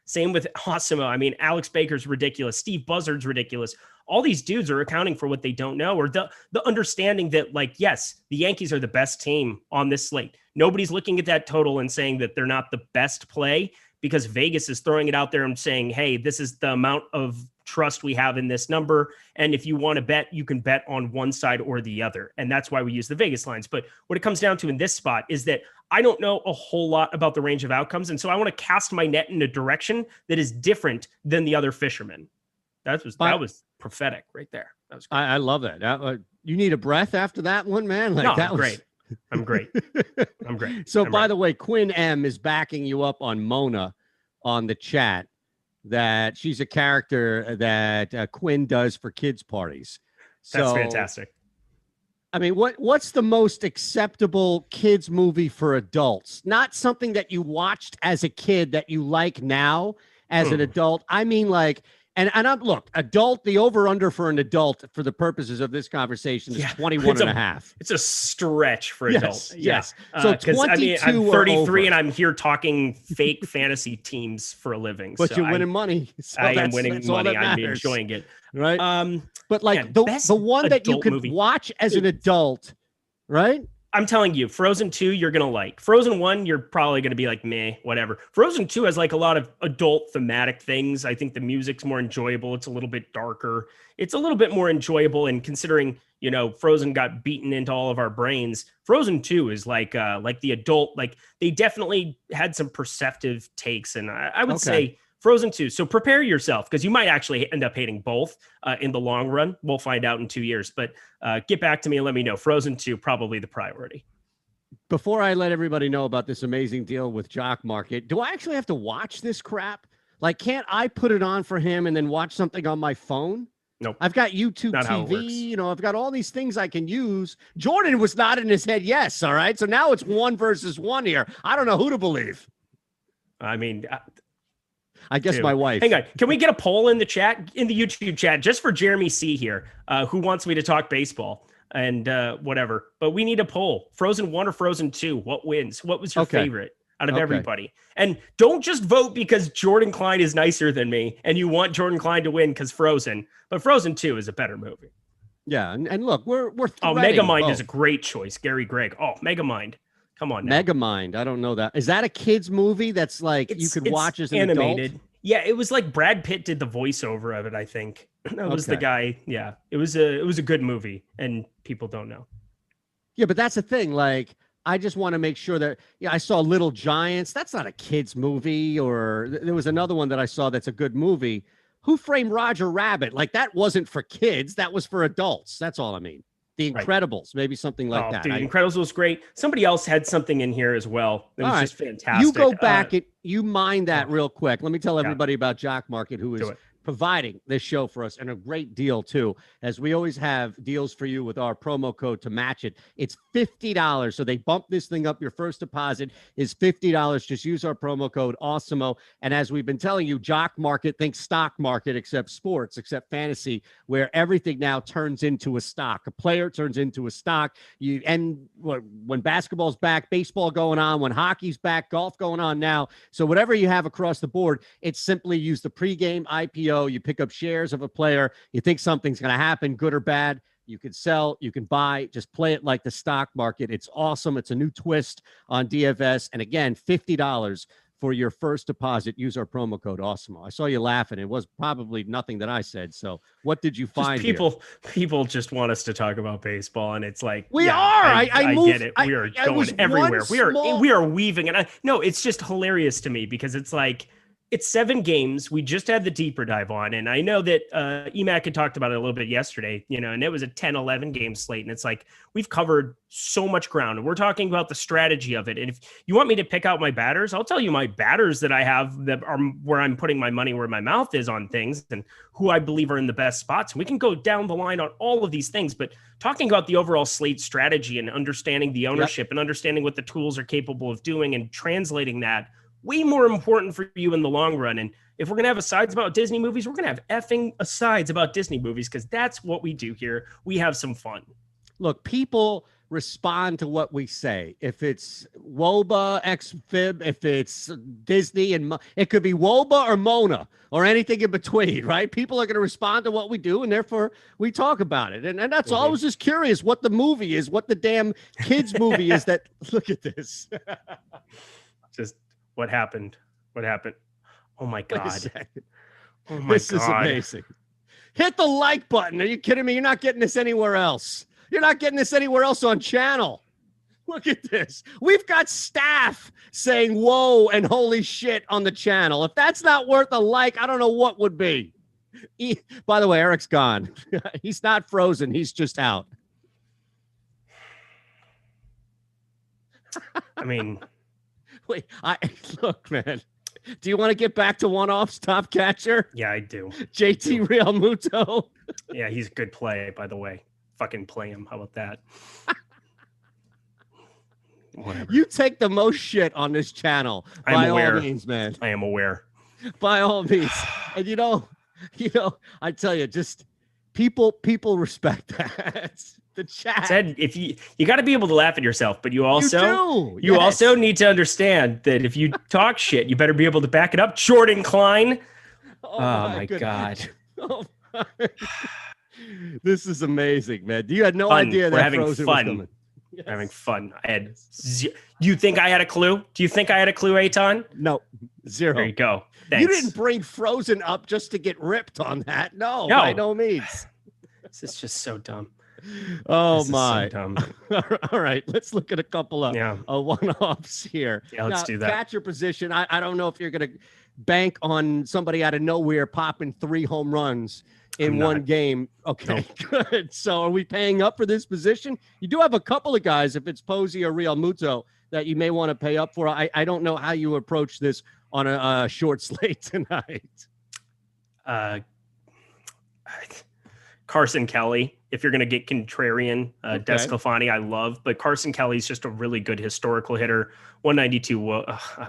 Same with Awesemo. I mean, Alex Baker's ridiculous. Steve Buzzard's ridiculous. All these dudes are accounting for what they don't know, or the understanding that, like, yes, the Yankees are the best team on this slate. Nobody's looking at that total and saying that they're not the best play, because Vegas is throwing it out there and saying, hey, this is the amount of trust we have in this number. And if you want to bet, you can bet on one side or the other. And that's why we use the Vegas lines. But what it comes down to in this spot is that I don't know a whole lot about the range of outcomes. And so I want to cast my net in a direction that is different than the other fishermen. That was prophetic right there. That was great. I love that. You need a breath after that one, man? Like, no, that was great. I'm great. I'm great. So, by the way, Quinn M is backing you up on Mona on the chat, that she's a character that Quinn does for kids' parties. That's so fantastic. I mean, what's the most acceptable kids movie for adults? Not something that you watched as a kid that you like now as an adult. I mean, like, and look, adult, the over-under for an adult for the purposes of this conversation is 21 and a half. It's a stretch for adults. Yes. So 22 I mean, I'm 33 and I'm I'm here talking fake fantasy teams for a living. But you're winning money. So I am winning money. I'm enjoying it. Right. But like the one that you could watch as an adult, right? I'm telling you, Frozen 2, you're going to like. Frozen 1, you're probably going to be like, meh, whatever. Frozen 2 has like a lot of adult thematic things. I think the music's more enjoyable. It's a little bit darker. It's a little bit more enjoyable. And considering, you know, Frozen got beaten into all of our brains, Frozen 2 is like the adult, like they definitely had some perceptive takes. And I would say Frozen 2. So prepare yourself, because you might actually end up hating both in the long run. We'll find out in 2 years. But get back to me and let me know. Frozen 2, probably the priority. Before I let everybody know about this amazing deal with Jock Market, do I actually have to watch this crap? Like, can't I put it on for him and then watch something on my phone? Nope. I've got YouTube TV, you know, I've got all these things I can use. Jordan was nodding his head yes, all right? So now it's 1 versus 1 here. I don't know who to believe. I mean... I guess my wife. Hang on. Can we get a poll in the chat, in the YouTube chat, just for Jeremy C here, who wants me to talk baseball and whatever. But we need a poll. Frozen 1 or Frozen 2? What wins? What was your favorite out of everybody? And don't just vote because Jordan Klein is nicer than me and you want Jordan Klein to win because Frozen. But Frozen 2 is a better movie. Yeah. And look, we're Megamind is a great choice. Gary Gregg. Oh, Megamind. Come on now. Megamind. I don't know that. Is that a kid's movie that's like you could watch as an animated adult? Yeah, it was like Brad Pitt did the voiceover of it, I think. That was the guy. Yeah. It was a good movie and people don't know. Yeah, but that's the thing. Like, I just want to make sure that I saw Little Giants. That's not a kid's movie. Or there was another one that I saw that's a good movie. Who Framed Roger Rabbit? Like, that wasn't for kids. That was for adults. That's all I mean. The Incredibles, maybe something like that. Dude, Incredibles was great. Somebody else had something in here as well. It was just fantastic. You go back, you mind that real quick. Let me tell everybody about Jock Market, who is providing this show for us, and a great deal too, as we always have deals for you with our promo code to match it. It's $50. So they bump this thing up. Your first deposit is $50. Just use our promo code Awesemo. And as we've been telling you, Jock Market, think stock market, except sports, except fantasy, where everything now turns into a stock. A player turns into a stock. When basketball's back, baseball going on, when hockey's back, golf going on now. So whatever you have across the board, it's simply use the pregame IPO. You pick up shares of a player. You think something's going to happen, good or bad. You can sell, you can buy, just play it like the stock market. It's awesome. It's a new twist on DFS. And again, $50 for your first deposit. Use our promo code Awesemo. I saw you laughing. It was probably nothing that I said. So what did you find? People just want us to talk about baseball, and it's like we are. I get it. We are going everywhere. We are weaving, and it's just hilarious to me because it's like, it's 7 games. We just had the deeper dive on. And I know that EMAC had talked about it a little bit yesterday, and it was a 10-11 game slate. And it's like, we've covered so much ground, and we're talking about the strategy of it. And if you want me to pick out my batters, I'll tell you my batters that I have that are where I'm putting my money, where my mouth is on things, and who I believe are in the best spots. And we can go down the line on all of these things, but talking about the overall slate strategy and understanding the ownership and understanding what the tools are capable of doing and translating that, way more important for you in the long run. And if we're going to have asides about Disney movies, we're going to have effing asides about Disney movies, because that's what we do here. We have some fun. Look, people respond to what we say. If it's WOBA, XFIB, if it's Disney, and it could be WOBA or Mona or anything in between, right? People are going to respond to what we do, and therefore we talk about it. And that's all. I was just curious what the movie is, what the damn kids movie is that, look at this. Just what happened? Oh my God. Oh my God. This is amazing. Hit the like button. Are you kidding me? You're not getting this anywhere else. You're not getting this anywhere else on channel. Look at this. We've got staff saying whoa and holy shit on the channel. If that's not worth a like, I don't know what would be. By the way, Eric's gone. He's not frozen. He's just out. I mean, wait, look, man. Do you want to get back to one-offs, top catcher? Yeah, I do. JT Realmuto. Yeah, he's a good play, by the way. Fucking play him. How about that? Whatever. You take the most shit on this channel. By all means, man. I am aware. By all means. And you know, I tell you, just people respect that. The chat said, if you got to be able to laugh at yourself, but you also need to understand that if you talk shit, you better be able to back it up. Jordan Klein. Oh my God. Oh my. This is amazing, man. You had no idea that Frozen was coming. Yes. We're having fun. I had you think I had a clue? Do you think I had a clue, Eytan? No, zero. There you go. Thanks. You didn't bring Frozen up just to get ripped on that. No, by no means. This is just so dumb. Oh my! So all right, let's look at a couple of one-offs here. Yeah, let's do that. Catcher position. I don't know if you're going to bank on somebody out of nowhere popping 3 home runs in one game. Okay, good. So are we paying up for this position? You do have a couple of guys, if it's Posey or Realmuto, that you may want to pay up for. I don't know how you approach this on a short slate tonight. Carson Kelly, if you're going to get contrarian, Desclafani, I love, but Carson Kelly's just a really good historical hitter. 192.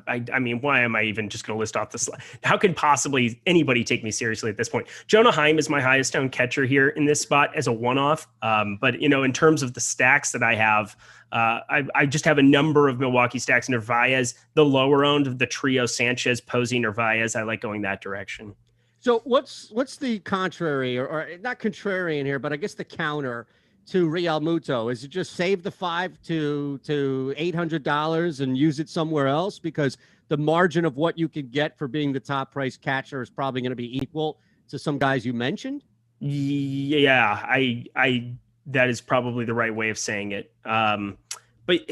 I mean, why am I even just going to list off this? How can possibly anybody take me seriously at this point? Jonah Heim is my highest owned catcher here in this spot as a one-off. But in terms of the stacks that I have, I just have a number of Milwaukee stacks. Narvaez, the lower owned of the trio, Sanchez, Posey, Narvaez. I like going that direction. So what's the contrary or not contrarian here, but I guess the counter to Realmuto? Is it just save the $500 to $800 and use it somewhere else? Because the margin of what you could get for being the top price catcher is probably going to be equal to some guys you mentioned. Yeah, I that is probably the right way of saying it. But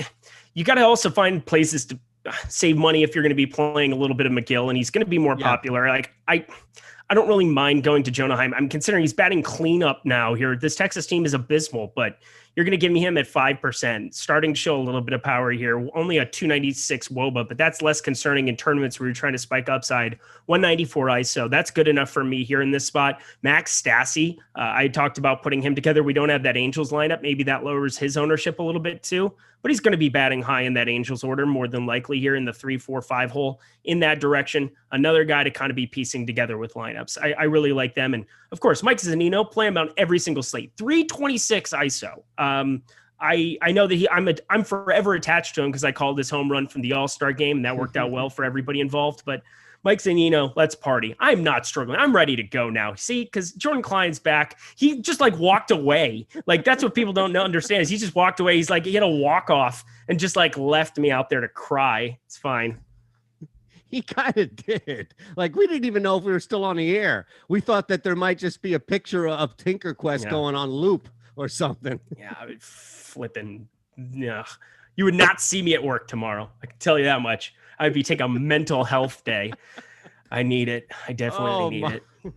you got to also find places to save money if you're going to be playing a little bit of McGill, and he's going to be more popular. Like I don't really mind going to Jonah Heim. I'm considering he's batting cleanup now here. This Texas team is abysmal, but you're going to give me him at 5%, starting to show a little bit of power here. Only a 296 WOBA, but that's less concerning in tournaments where you're trying to spike upside. 194 ISO. That's good enough for me here in this spot. Max Stassi, I talked about putting him together. We don't have that Angels lineup. Maybe that lowers his ownership a little bit too, but he's going to be batting high in that Angels order more than likely here in the 3, 4, 5 hole in that direction. Another guy to kind of be piecing together with lineups. I really like them. And of course, Mike Zunino, play him on every single slate. 326 ISO. I know that I'm forever attached to him because I called his home run from the All-Star game, and that worked out well for everybody involved. But Mike Zunino, let's party. I'm not struggling. I'm ready to go now. See, because Jordan Klein's back. He just like walked away. Like that's what people don't understand is he just walked away. He's like, he had a walk off and just like left me out there to cry. It's fine. He kind of did. Like we didn't even know if we were still on the air. We thought that there might just be a picture of Tinker Quest going on loop or something. Yeah, I would flipping. Yeah, you would not see me at work tomorrow. I can tell you that much. I'd be taking a mental health day. I need it. I definitely need it.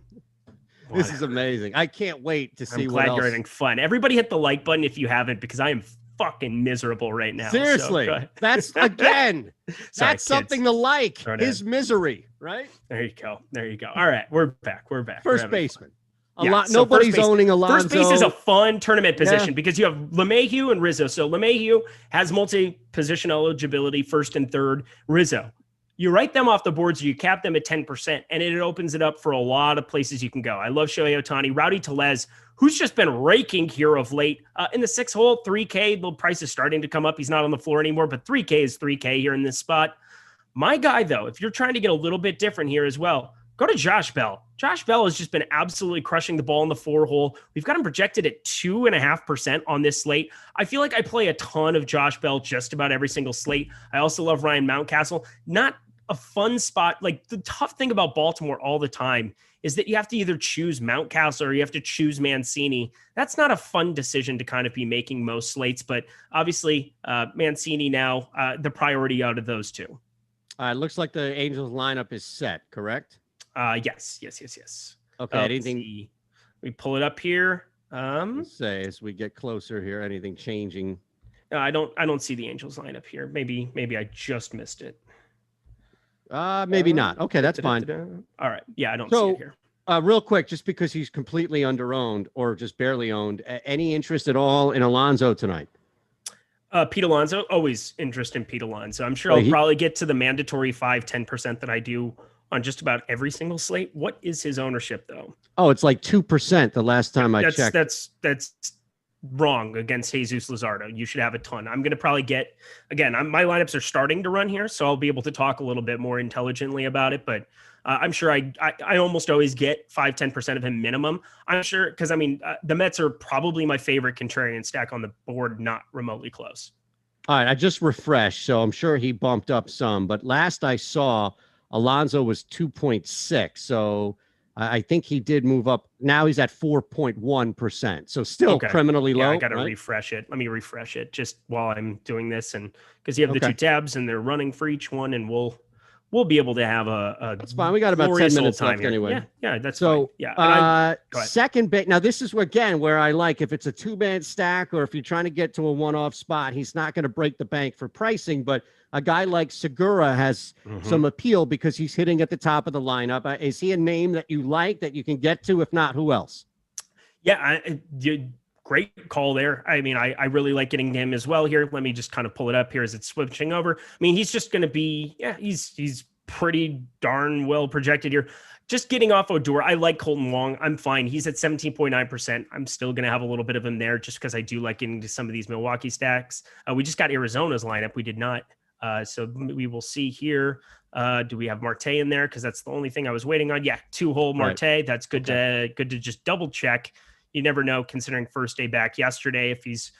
This is amazing. I can't wait to see I'm what glad else. you're having fun. Everybody hit the like button if you haven't, because I am fucking miserable right now. Seriously. So That's again. Sorry, that's something to like. Throw it His in. misery, right? There you go. There you go. All right. We're back. First baseman. Yeah, so Nobody's first base- owning Alonso. First base is a fun tournament position because you have LeMahieu and Rizzo. So LeMahieu has multi-position eligibility, first and third. Rizzo, you write them off the boards, you cap them at 10%, and it opens it up for a lot of places you can go. I love Shohei Ohtani. Rowdy Tellez, who's just been raking here of late. In the 6 hole, 3K, the price is starting to come up. He's not on the floor anymore, but 3K is 3K here in this spot. My guy, though, if you're trying to get a little bit different here as well, go to Josh Bell. Josh Bell has just been absolutely crushing the ball in the 4 hole. We've got him projected at 2.5% on this slate. I feel like I play a ton of Josh Bell just about every single slate. I also love Ryan Mountcastle. Not a fun spot. Like the tough thing about Baltimore all the time is that you have to either choose Mountcastle or you have to choose Mancini. That's not a fun decision to kind of be making most slates, but obviously Mancini now the priority out of those two. It looks like the Angels lineup is set, correct? Yes. Okay. Anything? We pull it up here. Let's say as we get closer here, anything changing? No, I don't see the Angels lineup here. Maybe I just missed it. Maybe not. Okay, that's fine. All right. Yeah, I don't see it here. Real quick, just because he's completely underowned or just barely owned, any interest at all in Alonso tonight? Pete Alonso, always interest in Pete Alonso. I'm sure I'll probably get to the mandatory 5-10% that I do on just about every single slate. What is his ownership though? Oh, it's like 2% the last time I checked. That's wrong against Jesus Luzardo. You should have a ton. I'm going to probably get, again, my lineups are starting to run here, so I'll be able to talk a little bit more intelligently about it, but I'm sure I almost always get 5-10% of him minimum. I'm sure, because I mean, the Mets are probably my favorite contrarian stack on the board, not remotely close. All right, I just refreshed, so I'm sure he bumped up some, but last I saw, Alonso was 2.6, so I think he did move up. Now he's at 4.1%, so still criminally low. I got to refresh it. Let me refresh it just while I'm doing this, and because you have the 2 tabs and they're running for each one, and we'll be able to have a that's fine. We got about 10 minutes left here. anyway. Yeah, that's so fine. Yeah. Second base. Now this is again where I like if it's a 2-man stack or if you're trying to get to a one-off spot, he's not going to break the bank for pricing, but a guy like Segura has some appeal because he's hitting at the top of the lineup. Is he a name that you like that you can get to? If not, who else? Yeah, great call there. I mean, I really like getting him as well here. Let me just kind of pull it up here as it's switching over. I mean, he's just going to be, he's pretty darn well projected here. Just getting off Odor. I like Colton Wong. I'm fine. He's at 17.9%. I'm still going to have a little bit of him there just because I do like getting to some of these Milwaukee stacks. We just got Arizona's lineup. We did not. So we will see here. Do we have Marte in there? Because that's the only thing I was waiting on. Yeah, 2-hole Marte. Right. That's good to just double check. You never know, considering first day back yesterday, if he's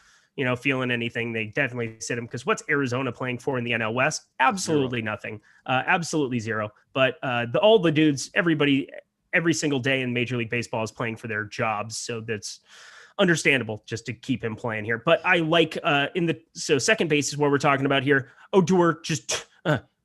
feeling anything. They definitely sit him because what's Arizona playing for in the NL West? Absolutely nothing. Absolutely zero. But all the dudes, everybody, every single day in Major League Baseball is playing for their jobs. So that's understandable just to keep him playing here. But I like second base is what we're talking about here. Odor just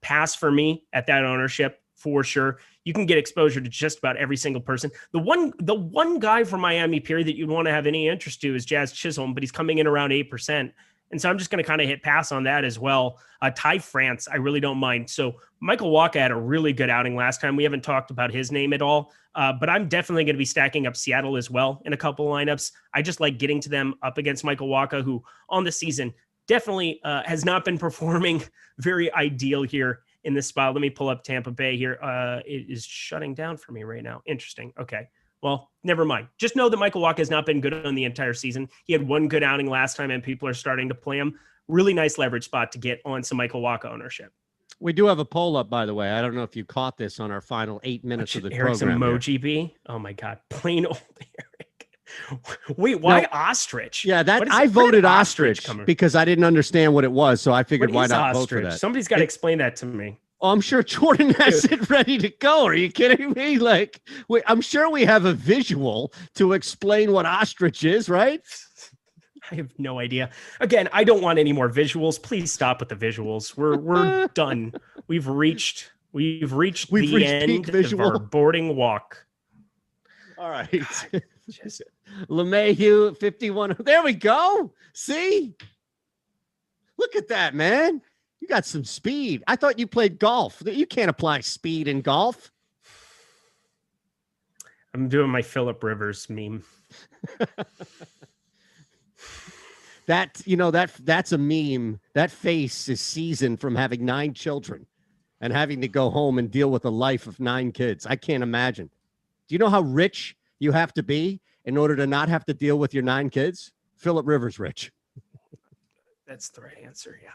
pass for me at that ownership. for sure. You can get exposure to just about every single person. The one guy from Miami, period, that you'd want to have any interest to is Jazz Chisholm, but he's coming in around 8%. And so I'm just going to kind of hit pass on that as well. Ty France, I really don't mind. So Michael Wacha had a really good outing last time. We haven't talked about his name at all, but I'm definitely going to be stacking up Seattle as well in a couple lineups. I just like getting to them up against Michael Wacha, who on the season definitely has not been performing very ideal here in this spot. Let me pull up Tampa Bay here. It is shutting down for me right now. Interesting. Okay. Well, never mind. Just know that Michael Wacha has not been good on the entire season. He had one good outing last time, and people are starting to play him. Really nice leverage spot to get on some Michael Wacha ownership. We do have a poll up, by the way. I don't know if you caught this on our final 8 minutes of the Eric's program. emoji bee. Oh my God. Plain old Eric. Wait, why ostrich? Yeah, I voted ostrich because I didn't understand what it was. So I figured, why not vote for that? Somebody's got to explain that to me. Oh, I'm sure Jordan has it ready to go. Are you kidding me? Like, I'm sure we have a visual to explain what ostrich is, right? I have no idea. Again, I don't want any more visuals. Please stop with the visuals. We're done. We've reached the end of our boarding walk. All right. LeMahieu 51. There we go. See? Look at that, man. You got some speed. I thought you played golf. You can't apply speed in golf. I'm doing my Phillip Rivers meme. That's a meme. That face is seasoned from having 9 children and having to go home and deal with a life of 9 kids. I can't imagine. Do you know how rich you have to be in order to not have to deal with your 9 kids? Phillip Rivers rich. That's the right answer, yeah.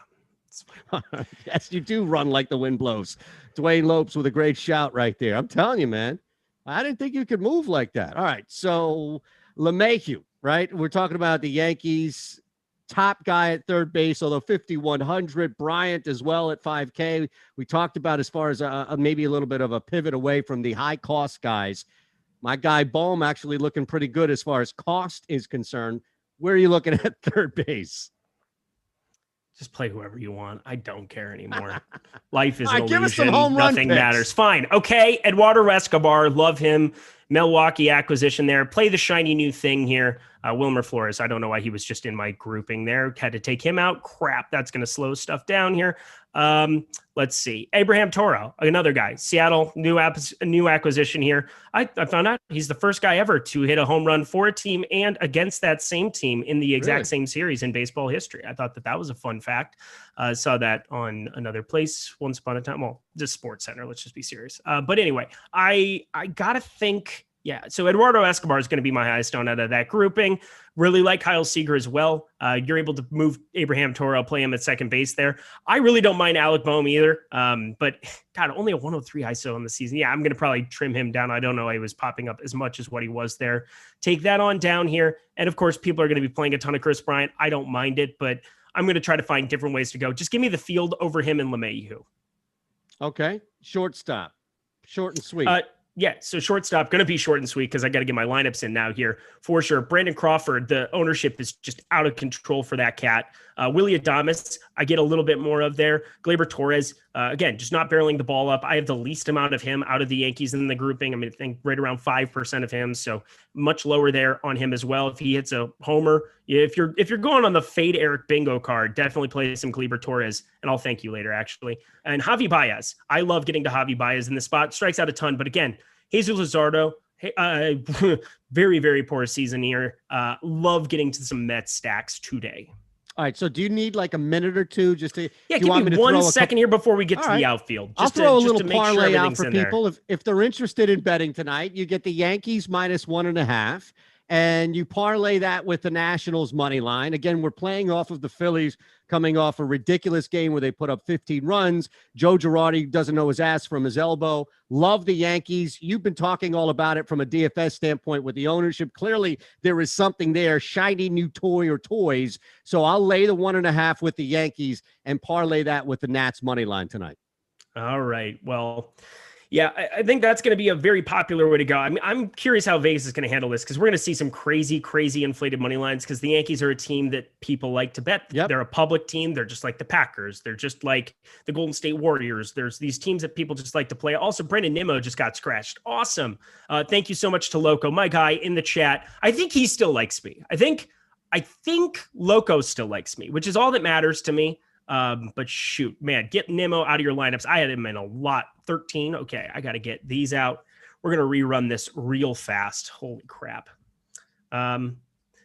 Yes, you do run like the wind blows. Dwayne Lopes with a great shout right there. I'm telling you, man. I didn't think you could move like that. All right, so LeMahieu, right? We're talking about the Yankees top guy at third base, although 5,100. Bryant as well at 5K. We talked about as far as maybe a little bit of a pivot away from the high-cost guys. My guy Bohm actually looking pretty good as far as cost is concerned. Where are you looking at third base? Just play whoever you want. I don't care anymore. Life is an give us some illusion. home run Nothing picks. matters. Fine. Okay. Eduardo Escobar. Love him. Milwaukee acquisition there. Play the shiny new thing here. Wilmer Flores. I don't know why he was just in my grouping there. Had to take him out. Crap. That's going to slow stuff down here. Let's see. Abraham Toro, another guy. Seattle, new acquisition here. I found out he's the first guy ever to hit a home run for a team and against that same team in the exact same series in baseball history. I thought that was a fun fact. Saw that on another place once upon a time. Well, just Sports Center. Let's just be serious. But anyway, I got to think. Yeah, so Eduardo Escobar is going to be my highest out of that grouping. Really like Kyle Seager as well. You're able to move Abraham Toro, play him at second base there. I really don't mind Alec Boehm either. But, God, only a 103 ISO in the season. Yeah, I'm going to probably trim him down. I don't know. He was popping up as much as what he was there. Take that on down here. And, of course, people are going to be playing a ton of Chris Bryant. I don't mind it, but I'm going to try to find different ways to go. Just give me the field over him and LeMahieu. Okay. Shortstop. Short and sweet. Yeah, so shortstop, going to be short and sweet because I got to get my lineups in now here for sure. Brandon Crawford, the ownership is just out of control for that cat. Willie Adames, I get a little bit more of there. Gleyber Torres, again, just not barreling the ball up. I have the least amount of him out of the Yankees in the grouping. I mean, I think right around 5% of him, so much lower there on him as well. If he hits a homer, if you're going on the Fade Eric bingo card, definitely play some Gleyber Torres, and I'll thank you later, actually. And Javi Baez, I love getting to Javi Baez in the spot. Strikes out a ton, but again, Jesus Luzardo, very, very poor season here. Love getting to some Mets stacks today. All right, so do you need like a minute or two just to? Yeah, give me 1 second here before we get to the outfield. I'll throw a little parlay out for people if they're interested in betting tonight. You get the Yankees -1.5, and you parlay that with the Nationals money line. Again, we're playing off of the Phillies coming off a ridiculous game where they put up 15 runs. Joe Girardi doesn't know his ass from his elbow. Love the Yankees. You've been talking all about it from a DFS standpoint with the ownership. Clearly, there is something there, shiny new toy or toys. So I'll lay the 1.5 with the Yankees and parlay that with the Nats money line tonight. All right. Well, Yeah, I think that's going to be a very popular way to go. I mean, I'm curious how Vegas is going to handle this because we're going to see some crazy, crazy inflated money lines because the Yankees are a team that people like to bet. Yep. They're a public team. They're just like the Packers. They're just like the Golden State Warriors. There's these teams that people just like to play. Also, Brendan Nimmo just got scratched. Awesome. Thank you so much to Loco, my guy in the chat. I think he still likes me. I think Loco still likes me, which is all that matters to me. But shoot, man, get Nimmo out of your lineups. I had him in a lot. 13. Okay, I got to get these out. We're going to rerun this real fast. Holy crap.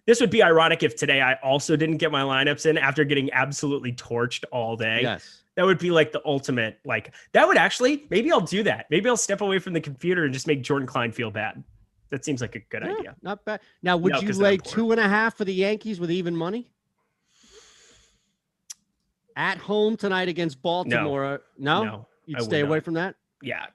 This would be ironic if today I also didn't get my lineups in after getting absolutely torched all day. Yes. That would be like the ultimate, like that would actually, maybe I'll do that. Maybe I'll step away from the computer and just make Jordan Klein feel bad. That seems like a good idea. Not bad. Now, would you lay 2.5 for the Yankees with even money? At home tonight against Baltimore. No? You'd stay away from that? Yeah.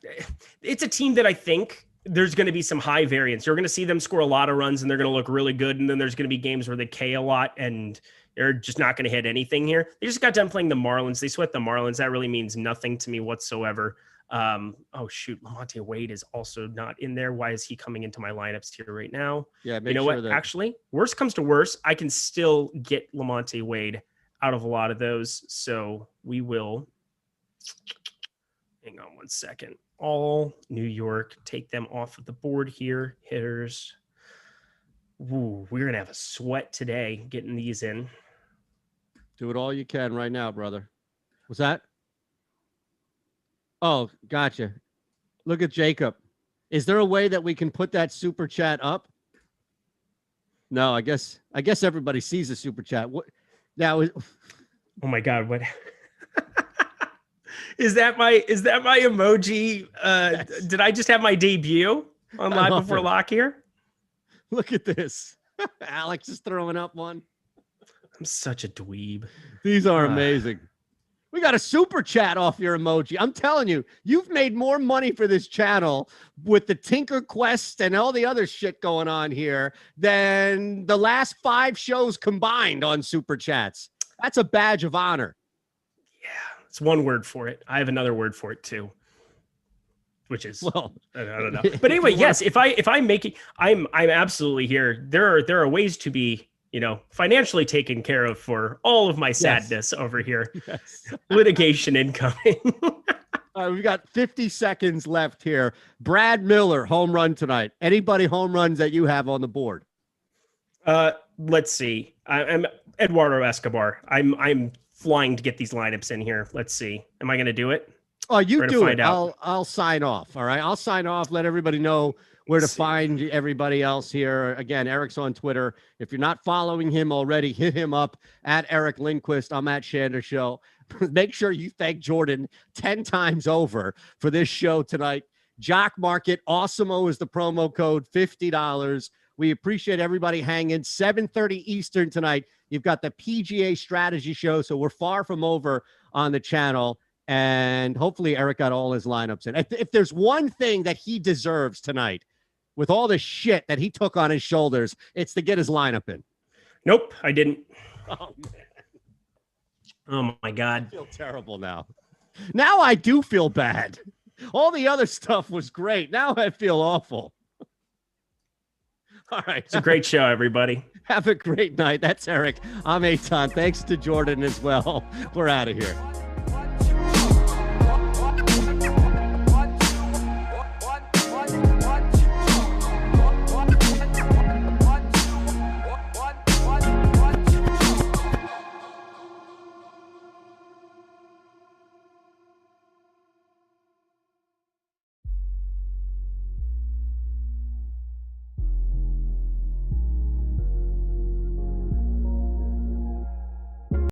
It's a team that I think there's going to be some high variance. You're going to see them score a lot of runs and they're going to look really good. And then there's going to be games where they K a lot and they're just not going to hit anything here. They just got done playing the Marlins. They sweat the Marlins. That really means nothing to me whatsoever. Oh shoot, Lamonte Wade is also not in there. Why is he coming into my lineups here right now? Yeah, you know what? Actually, worst comes to worst, I can still get Lamonte Wade out of a lot of those. So we will hang on one second. All New York, take them off of the board here. Hitters. Ooh, we're gonna have a sweat today getting these in. Do it all you can right now, brother. What's that? Oh, gotcha. Look at Jacob. Is there a way that we can put that super chat up? No, I guess everybody sees the super chat. What now? Oh my God! What is that? My emoji? Yes. Did I just have my debut on Live Before Lock here? Look at this. Alex is throwing up one. I'm such a dweeb. These are amazing. We got a super chat off your emoji. I'm telling you, you've made more money for this channel with the Tinker Quest and all the other shit going on here than the last 5 shows combined on super chats. That's a badge of honor. Yeah, it's one word for it. I have another word for it too, which is I don't know. But anyway, yes, if I'm making, I'm absolutely here. There are ways to be, financially taken care of for all of my sadness over here. Yes. Litigation incoming. We've got 50 seconds left here. Brad Miller, home run tonight. Anybody home runs that you have on the board? Let's see. I'm Eduardo Escobar. I'm flying to get these lineups in here. Let's see. Am I going to do it? Oh, you do it. I'll sign off. All right. I'll sign off. Let everybody know where to find everybody else here. Again, Eric's on Twitter. If you're not following him already, hit him up at Eric Lindquist. I'm at Shander Show. Make sure you thank Jordan 10 times over for this show tonight. Jock Market, Awesemo is the promo code, $50. We appreciate everybody hanging. 7:30 Eastern tonight. You've got the PGA Strategy Show, so we're far from over on the channel. And hopefully Eric got all his lineups in. If there's one thing that he deserves tonight, with all the shit that he took on his shoulders, it's to get his lineup in. Nope, I didn't. Oh, man. Oh my God. I feel terrible now. Now I do feel bad. All the other stuff was great. Now I feel awful. All right. It's a great show, everybody. Have a great night. That's Eric. I'm Eytan. Thanks to Jordan as well. We're out of here.